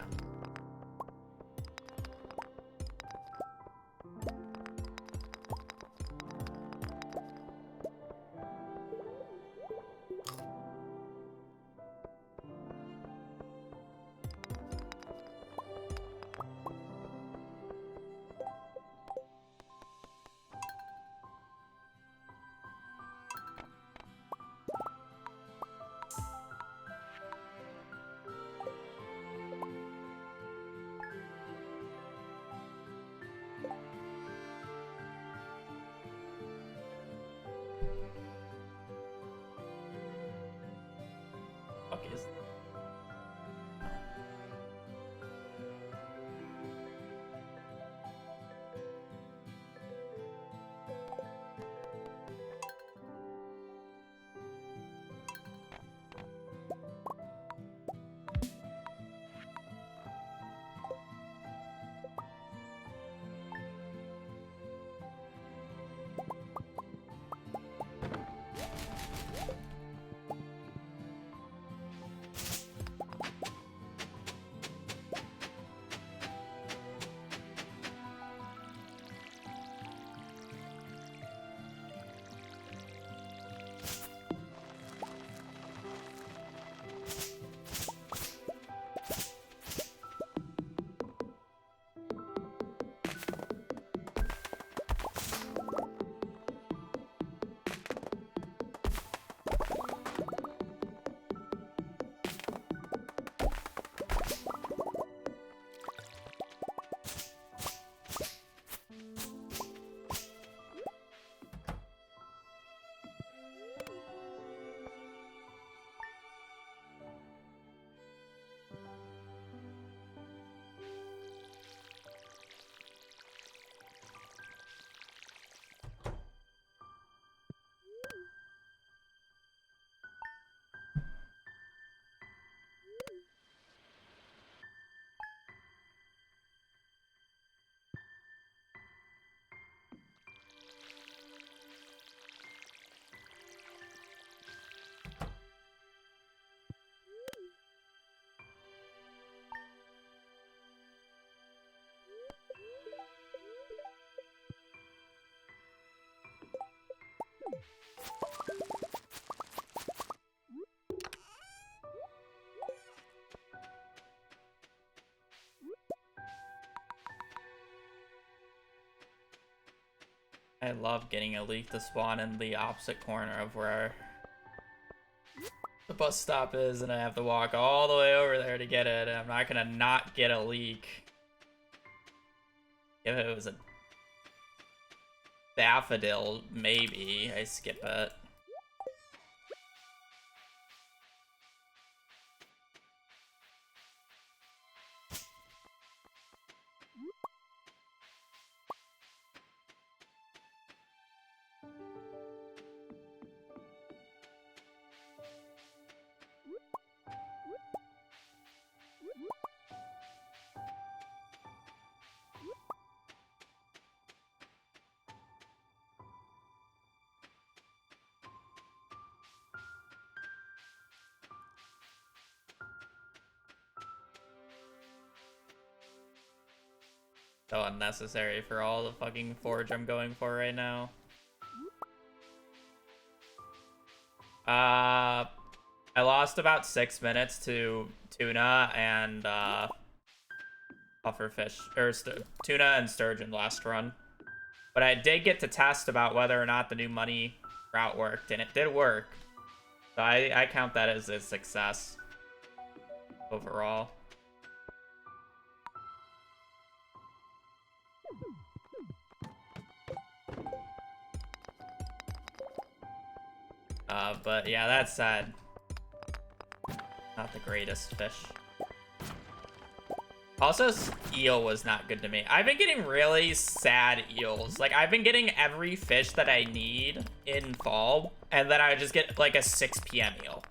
I love getting a leak to spawn in the opposite corner of where the bus stop is, and I have to walk all the way over there to get it, and I'm not gonna not get a leak. If it was a daffodil, maybe I skip it. So unnecessary for all the fucking forge I'm going for right now. I lost about 6 minutes to tuna and pufferfish, or tuna and sturgeon last run. But I did get to test about whether or not the new money route worked, and it did work. So I count that as a success overall. But yeah, that's sad. Not the greatest fish. Also, eel was not good to me. I've been getting really sad eels. Like, I've been getting every fish that I need in fall, and then I just get, like, a 6 p.m. eel.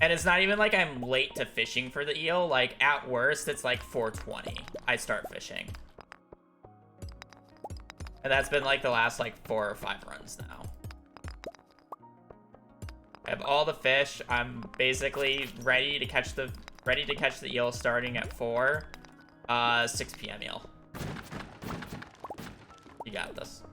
And it's not even like I'm late to fishing for the eel. Like, at worst, it's like 4:20 I start fishing. And that's been, like, the last, like, 4 or 5 runs now. I have all the fish. I'm basically ready to catch the eel starting at 4. 6 p.m. eel. You got this.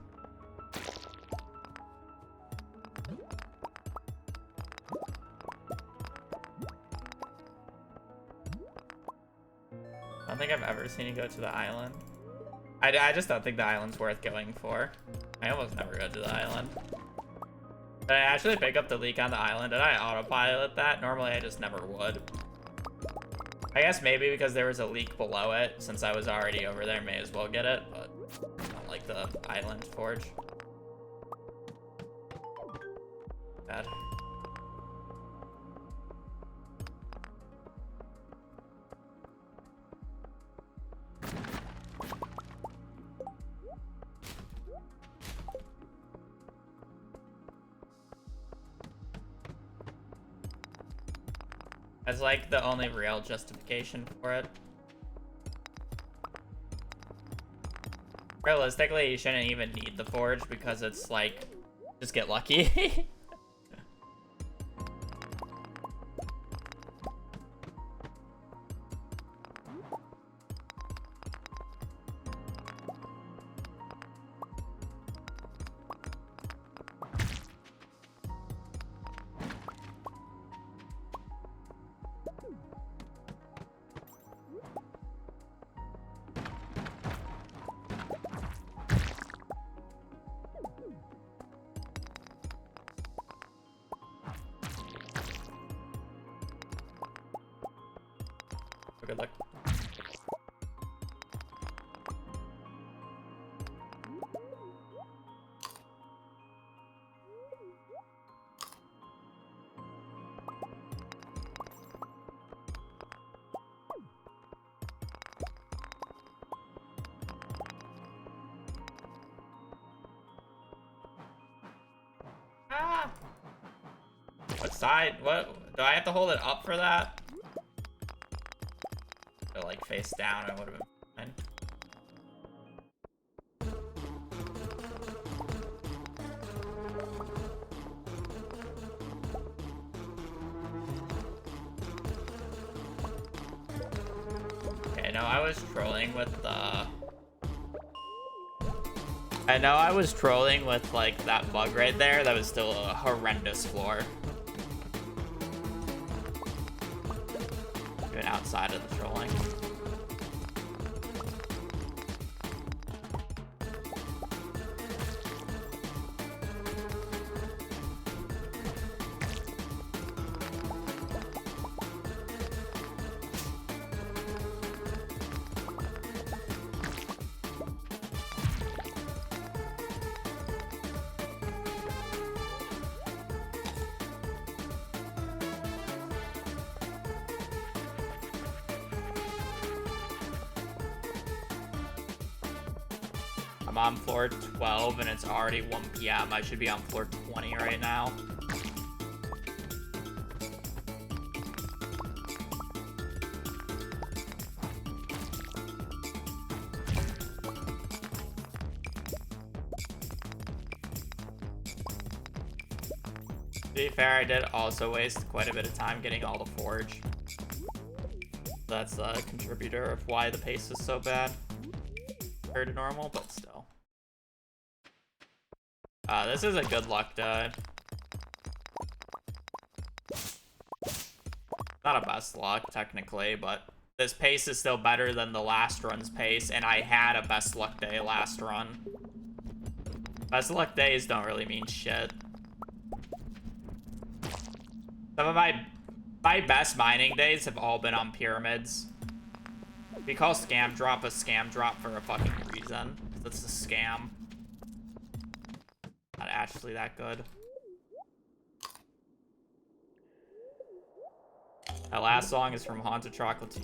I don't think I've ever seen you go to the island. I just don't think the island's worth going for. I almost never go to the island. Did I actually pick up the leak on the island? Did I autopilot that? Normally I just never would. I guess maybe because there was a leak below it, since I was already over there, may as well get it, but I don't like the island forge. Bad. That's like the only real justification for it. Realistically, you shouldn't even need the forge because it's like, just get lucky. Good luck. Ah! What side? What? Do I have to hold it up for that? Like face down, I would have been fine. Okay, no, I was trolling with the... I know I was trolling with like that bug right there. That was still a horrendous floor. Even outside of the trolling. I'm on floor 12 and it's already 1 p.m. I should be on floor 20 right now. To be fair, I did also waste quite a bit of time getting all the forge. That's a contributor of why the pace is so bad compared to normal, but still. This is a good luck day. Not a best luck, technically, but this pace is still better than the last run's pace, and I had a best luck day last run. Best luck days don't really mean shit. Some of my best mining days have all been on pyramids. We call scam drop a scam drop for a fucking reason. That's a scam. Not actually that good. That last song is from Haunted Chocolate.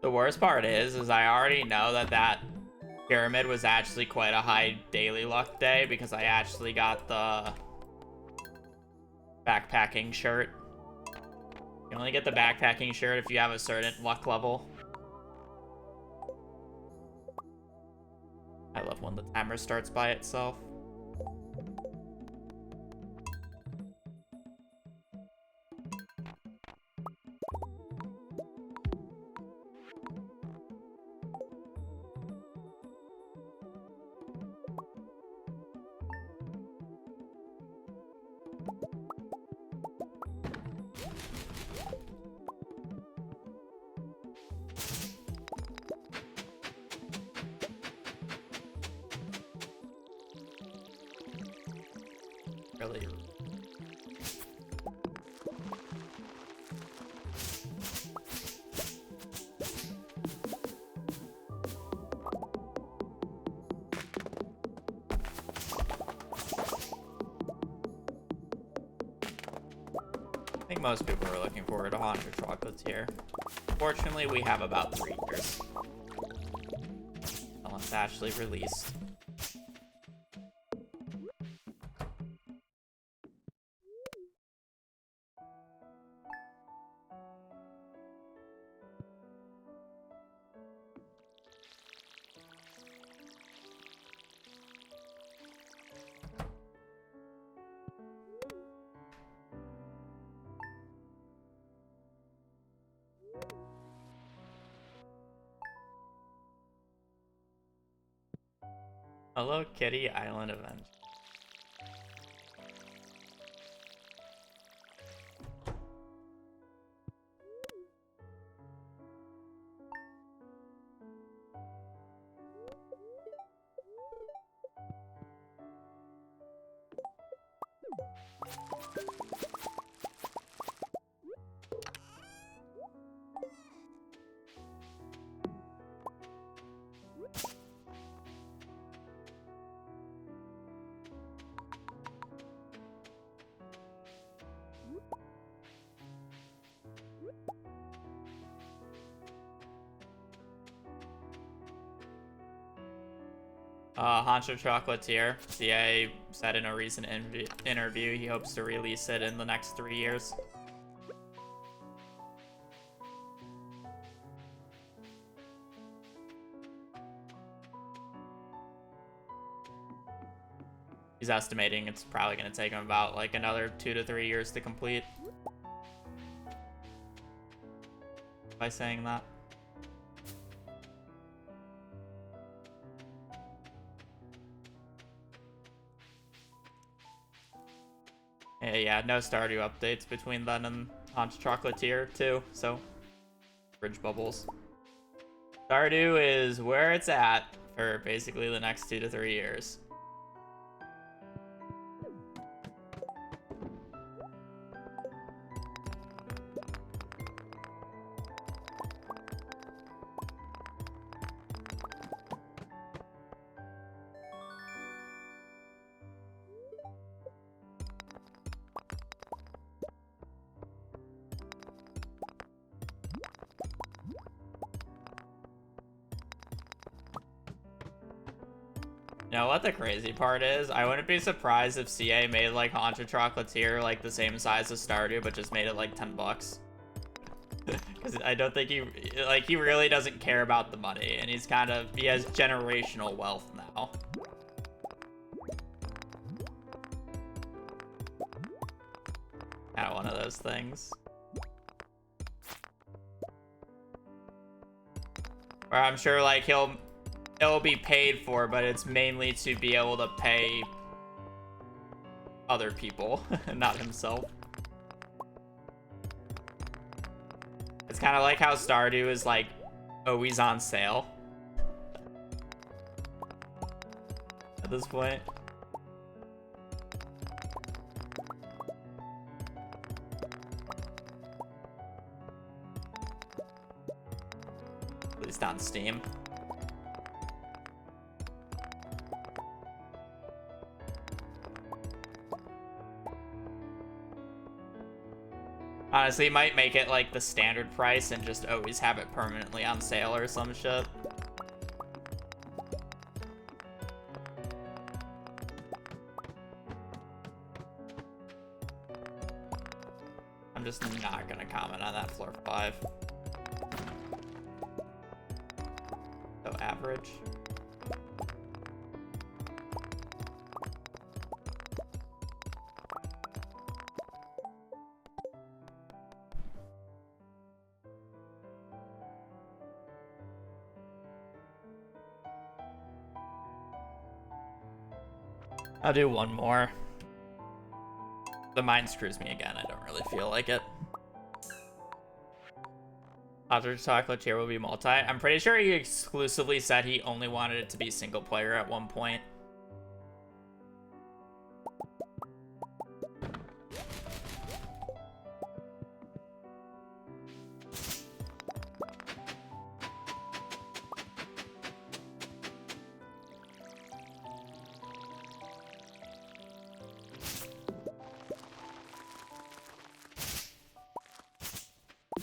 The worst part is I already know that pyramid was actually quite a high daily luck day because I actually got the backpacking shirt. You only get the backpacking shirt if you have a certain luck level. I love when the timer starts by itself. Really. I think most people are looking forward to Haunted Chocolates here. Fortunately, we have about 3 years. Until it's actually released. Hello Kitty Island event. Haunted Chocolatier. CA said in a recent interview he hopes to release it in the next 3 years. He's estimating it's probably going to take him about like another 2 to 3 years to complete. By saying that. Yeah, no Stardew updates between then and Haunted Chocolatier too, so bridge bubbles. Stardew is where it's at for basically the next 2 to 3 years. You know what the crazy part is? I wouldn't be surprised if CA made like Haunted Chocolatier like the same size as Stardew, but just made it like 10 bucks. Because I don't think he really doesn't care about the money, and he has generational wealth now. Kind of one of those things. Or I'm sure like it'll be paid for, but it's mainly to be able to pay other people, not himself. It's kind of like how Stardew is like always on sale at this point. At least on Steam. Honestly, might make it like the standard price and just always have it permanently on sale or some shit. I'm just not gonna comment on that floor 5. So average. I'll do one more. The mind screws me again. I don't really feel like it. Haunted Chocolatier will be multi. I'm pretty sure he exclusively said he only wanted it to be single player at one point.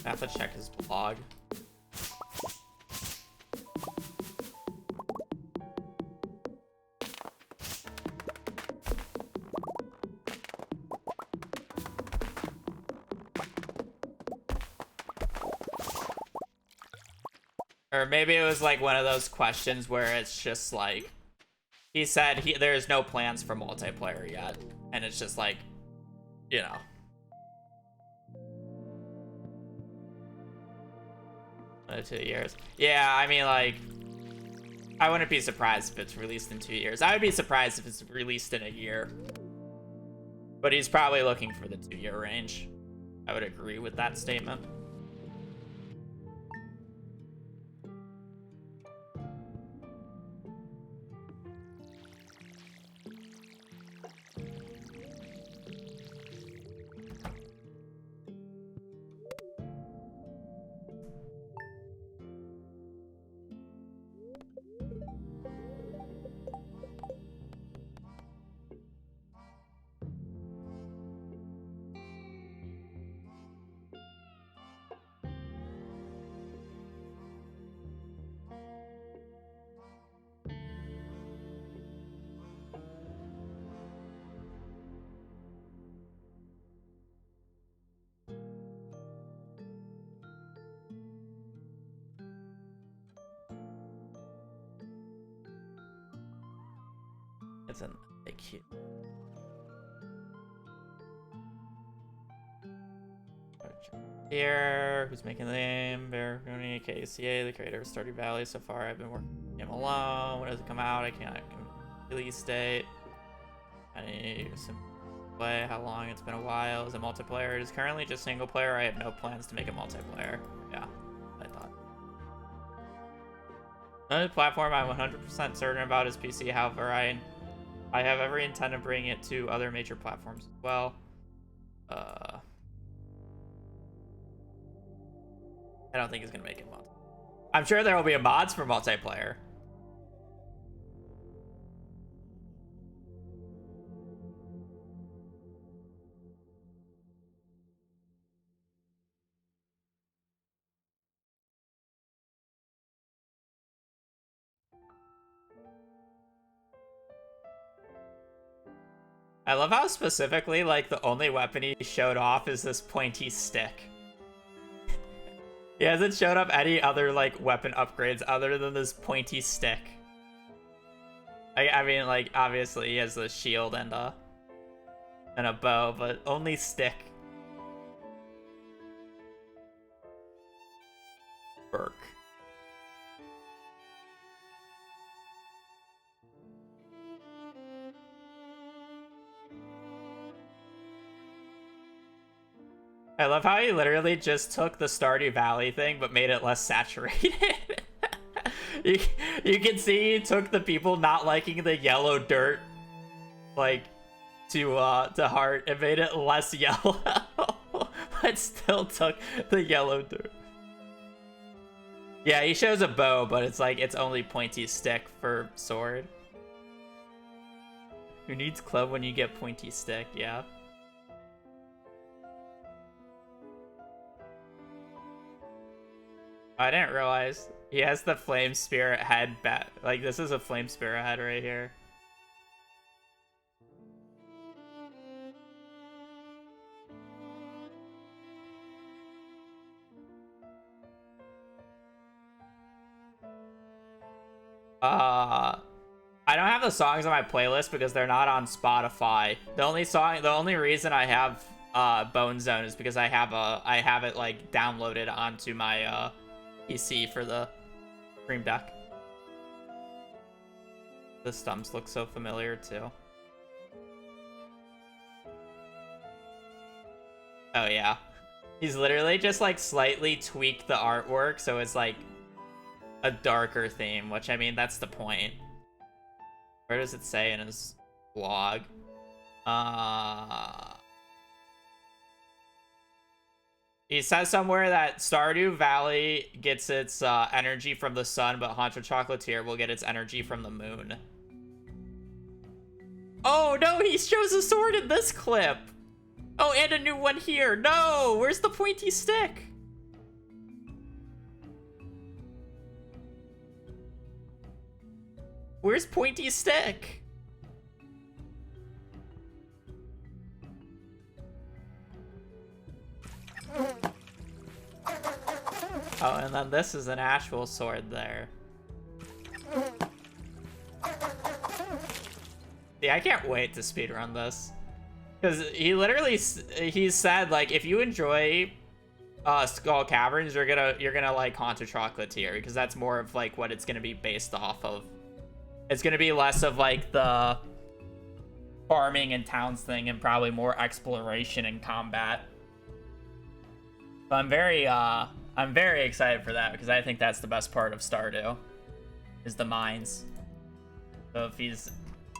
I have to check his blog. Or maybe it was like one of those questions where it's just like, he said there's no plans for multiplayer yet. And it's just like, you know. 2 years. Yeah, I mean, like, I wouldn't be surprised if it's released in 2 years. I would be surprised if it's released in a year. But he's probably looking for the 2-year range. I would agree with that statement. Isn't it cute? Here, who's making the game? Baroni, KCA, the creator of Stardew Valley. So far, I've been working on the game alone. When does it come out? I can't release date. I need some play. How long? It's been a while. Is it multiplayer? It is currently just single player. I have no plans to make it multiplayer. Yeah, I thought. Another platform I'm 100% certain about is PC. However, I have every intent of bringing it to other major platforms as well. I don't think he's gonna make it multi. I'm sure there will be mods for multiplayer. I love how specifically, like, the only weapon he showed off is this pointy stick. He hasn't showed up any other, like, weapon upgrades other than this pointy stick. I mean, like, obviously he has a shield and a bow, but only stick. Burk. I love how he literally just took the Stardew Valley thing but made it less saturated. you can see he took the people not liking the yellow dirt, like, to heart and made it less yellow, but still took the yellow dirt. Yeah, he shows a bow, but it's like it's only pointy stick for sword. Who needs club when you get pointy stick? Yeah. I didn't realize he has the flame spirit head bat. Like, this is a flame spirit head right here. I don't have the songs on my playlist because they're not on Spotify. The only reason I have Bone Zone is because I have it like downloaded onto my PC for the Stream Deck. The stumps look so familiar too. Oh yeah. He's literally just like slightly tweaked the artwork so it's like a darker theme, which I mean that's the point. Where does it say in his blog? He says somewhere that Stardew Valley gets its energy from the sun, but Haunted Chocolatier will get its energy from the moon. Oh no, he shows a sword in this clip! Oh, and a new one here! No! Where's the pointy stick? Where's pointy stick? Oh, and then this is an actual sword there. Yeah, I can't wait to speedrun this. Because he said, like, if you enjoy Skull Caverns, you're gonna like Haunted Chocolatier, because that's more of like what it's gonna be based off of. It's gonna be less of like the farming and towns thing and probably more exploration and combat. But I'm very excited for that because I think that's the best part of Stardew, is the mines. So if he's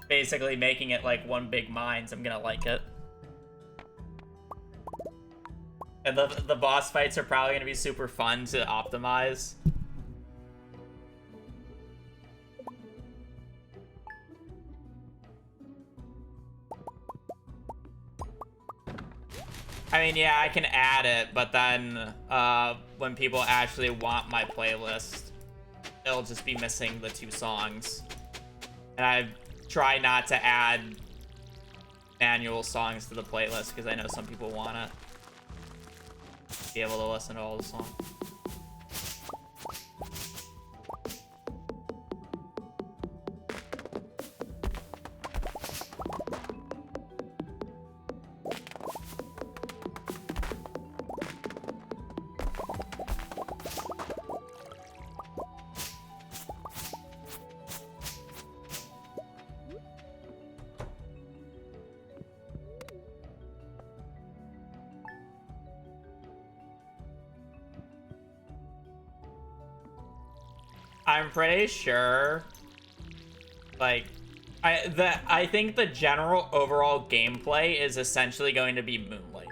basically making it like one big mines, I'm gonna like it. And the boss fights are probably gonna be super fun to optimize. I mean, yeah, I can add it, but then when people actually want my playlist, it'll just be missing the 2 songs. And I try not to add manual songs to the playlist because I know some people want it. Be able to listen to all the songs. I'm pretty sure, like, I think the general overall gameplay is essentially going to be Moonlight.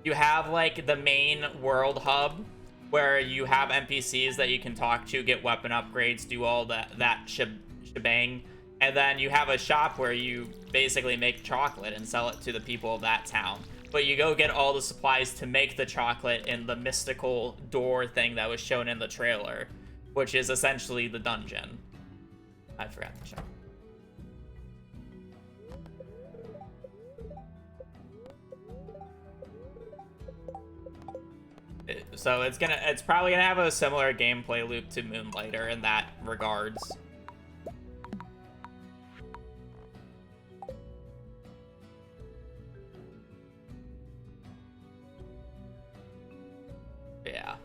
You have, like, the main world hub, where you have NPCs that you can talk to, get weapon upgrades, do all that shebang, and then you have a shop where you basically make chocolate and sell it to the people of that town. But you go get all the supplies to make the chocolate in the mystical door thing that was shown in the trailer, which is essentially the dungeon. I forgot to check. So it's probably gonna have a similar gameplay loop to Moonlighter in that regards. Yeah.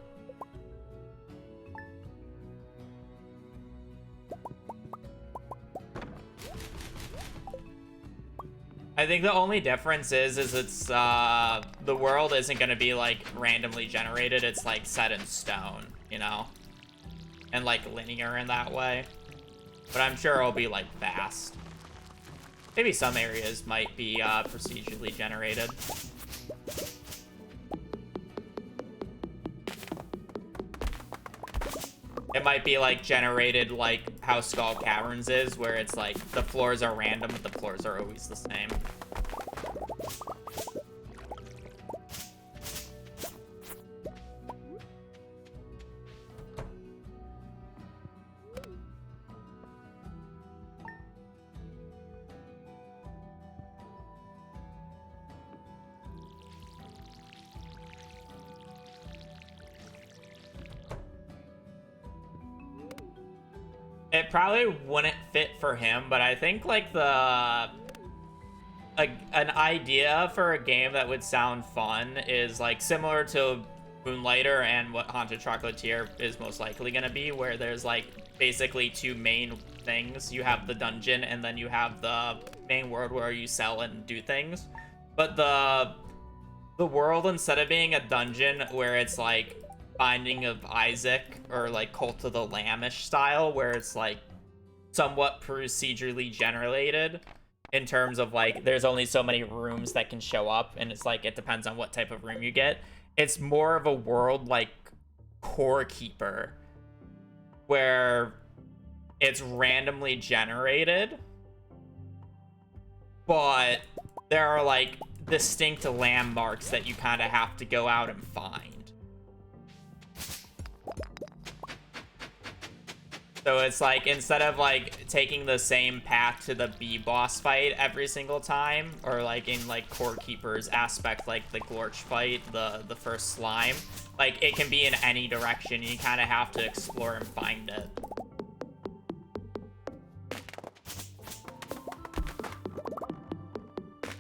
I think the only difference is it's the world isn't gonna be like randomly generated. It's like set in stone, you know, and like linear in that way. But I'm sure it'll be like vast. Maybe some areas might be procedurally generated. It might be like generated like how Skull Caverns is, where it's like the floors are random, but the floors are always the same. It probably wouldn't fit for him, but I think like an idea for a game that would sound fun is like similar to Moonlighter and what Haunted Chocolatier is most likely going to be, where there's like basically two main things. You have the dungeon and then you have the main world where you sell and do things. But the world, instead of being a dungeon where it's like Binding of Isaac or like Cult of the Lamb-ish style, where it's like somewhat procedurally generated in terms of like there's only so many rooms that can show up, and it's like it depends on what type of room you get. It's more of a world like Core Keeper, where it's randomly generated, but there are like distinct landmarks that you kind of have to go out and find. So it's like, instead of like taking the same path to the B boss fight every single time, or like in like Core Keeper's aspect, like the Glorch fight, the first slime, like it can be in any direction. You kind of have to explore and find it.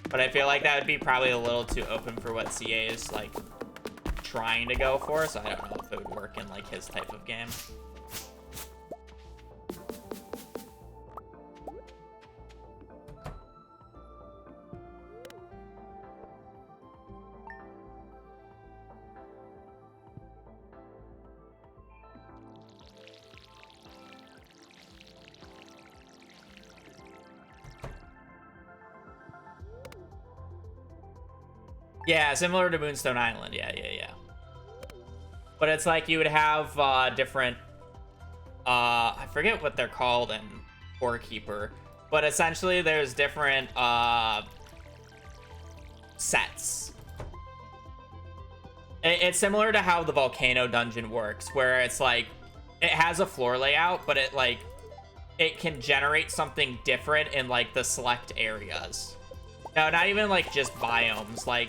But I feel like that would be probably a little too open for what CA is like trying to go for, so I don't know if it would work in like his type of game. Yeah, similar to Moonstone Island. Yeah. But it's like you would have different... I forget what they're called in Core Keeper. But essentially there's different sets. It's similar to how the Volcano Dungeon works, where it's like... It has a floor layout, but it can generate something different in like the select areas. No, not even like just biomes, like...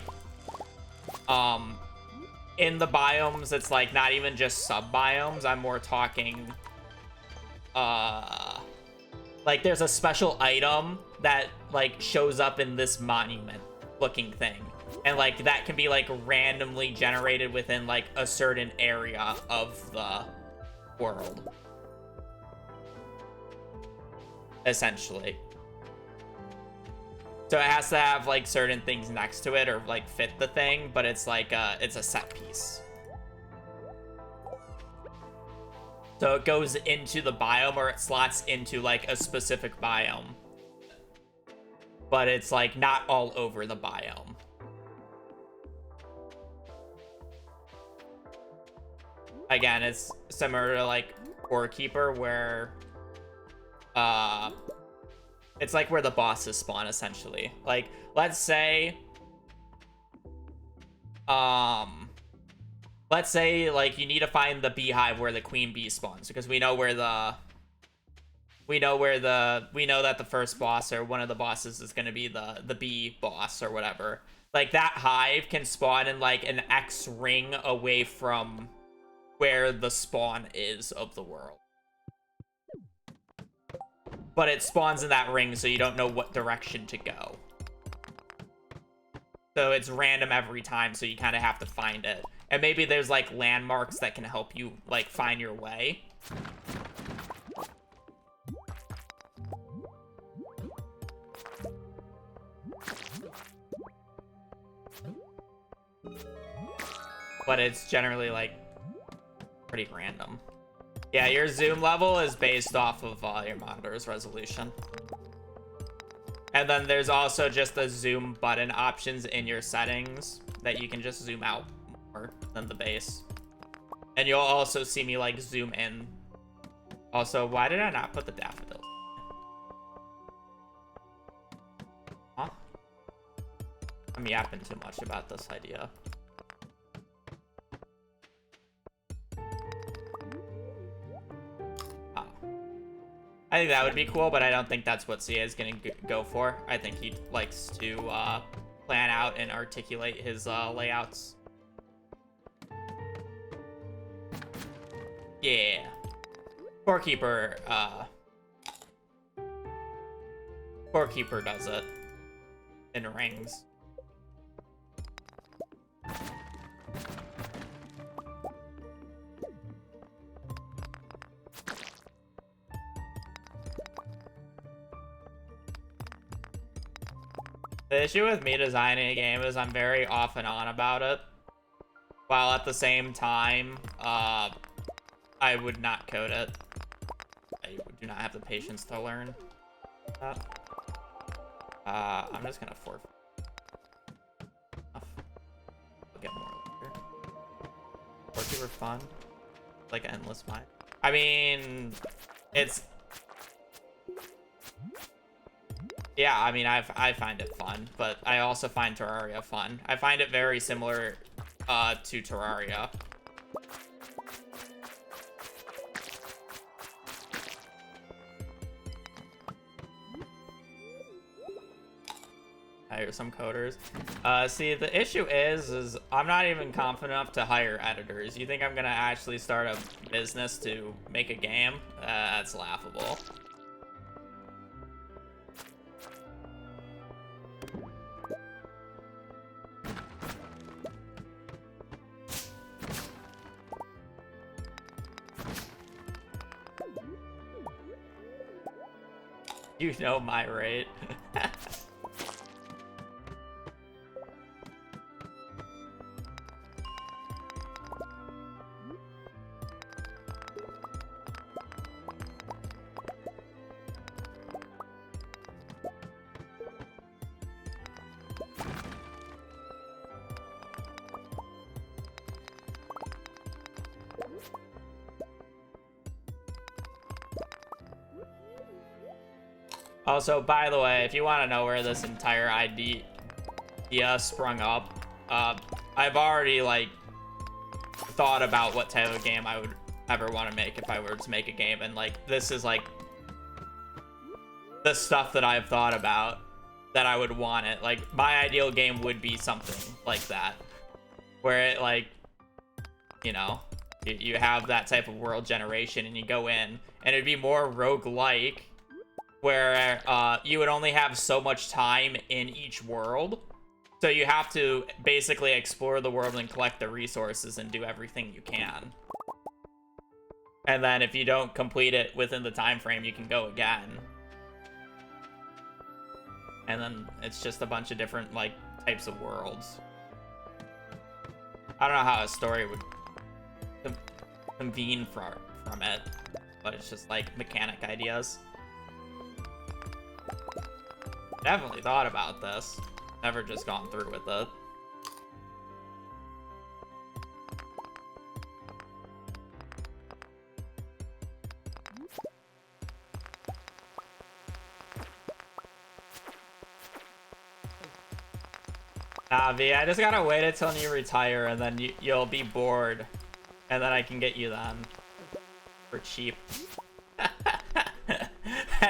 in the biomes, it's like not even just sub-biomes. I'm more talking, like there's a special item that like shows up in this monument looking thing. And like that can be like randomly generated within like a certain area of the world. Essentially. So it has to have like certain things next to it or like fit the thing, but it's like it's a set piece. So it goes into the biome, or it slots into like a specific biome. But it's like not all over the biome. Again, it's similar to like Core Keeper, where it's like where the bosses spawn, essentially. Like, let's say like you need to find the beehive where the queen bee spawns, because we know where the we know that the first boss or one of the bosses is going to be the bee boss or whatever. Like, that hive can spawn in like an X ring away from where the spawn is of the world. But it spawns in that ring, so you don't know what direction to go. So it's random every time, so you kind of have to find it. And maybe there's like landmarks that can help you like find your way. But it's generally like pretty random. Yeah, your zoom level is based off of your monitor's resolution. And then there's also just the zoom button options in your settings that you can just zoom out more than the base. And you'll also see me like zoom in. Also, why did I not put the daffodils? Huh? I'm yapping too much about this idea. I think that would be cool, but I don't think that's what CA is going to go for. I think he likes to plan out and articulate his layouts. Yeah. Corekeeper does it in rings. The issue with me designing a game is I'm very off and on about it, while at the same time, I would not code it. I do not have the patience to learn that. I'm just gonna forfeit. I'll get more later. Corekeeper fun, like endless mine. I mean, it's. Yeah, I mean, I find it fun, but I also find Terraria fun. I find it very similar to Terraria. Hire some coders. See, the issue is I'm not even confident enough to hire editors. You think I'm gonna actually start a business to make a game? That's laughable. You know my rate. Also, by the way, if you want to know where this entire idea sprung up, I've already like thought about what type of game I would ever want to make if I were to make a game, and like this is like the stuff that I've thought about that I would want it. Like, my ideal game would be something like that, where it like, you know, you have that type of world generation and you go in, and it'd be more roguelike, where you would only have so much time in each world, so you have to basically explore the world and collect the resources and do everything you can. And then if you don't complete it within the time frame, you can go again. And then it's just a bunch of different like types of worlds. I don't know how a story would convene from it, but it's just like mechanic ideas. Definitely thought about this. Never just gone through with it. Nah, V, I just gotta wait until you retire, and then you'll be bored. And then I can get you then. For cheap.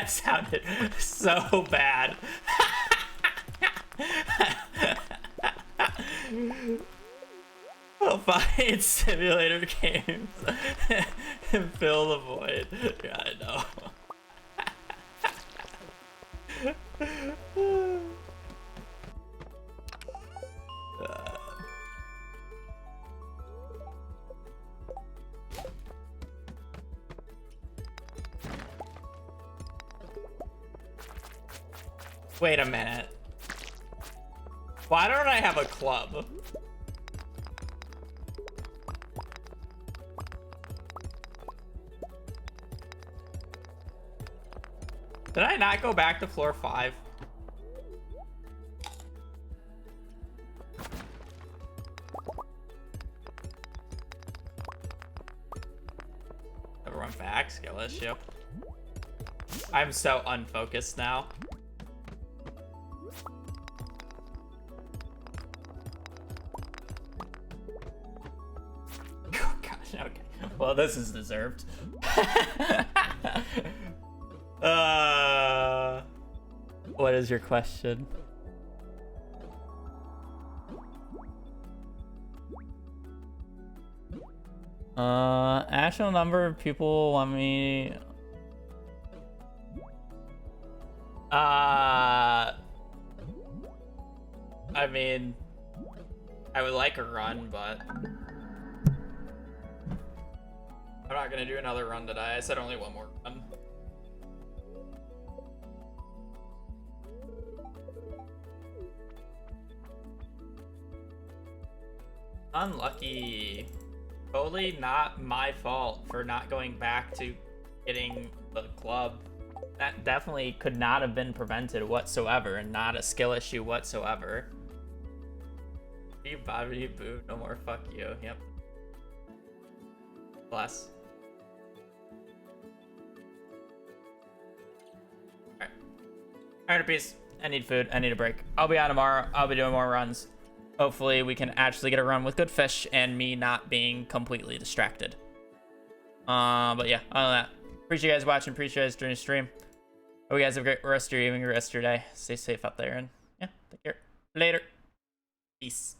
That sounded so bad. I'll find simulator games and fill the void. Yeah, I know. Wait a minute. Why don't I have a club? Did I not go back to floor 5? Everyone back, skill issue. I'm so unfocused now. Oh gosh, okay. Well, this is deserved. What is your question? Actual number of people want me. I mean, I would like a run, but I'm not gonna do another run today. I said only one more run. Unlucky. Totally not my fault for not going back to getting the club. That definitely could not have been prevented whatsoever, and not a skill issue whatsoever. Viability, boo, no more fuck you. Yep. Bless. Alright. Alright, peace. I need food. I need a break. I'll be on tomorrow. I'll be doing more runs. Hopefully we can actually get a run with good fish and me not being completely distracted. But yeah, other than that, appreciate you guys watching. Appreciate you guys during the stream. Hope you guys have a great rest of your evening, rest of your day. Stay safe out there, and yeah, take care. Later. Peace.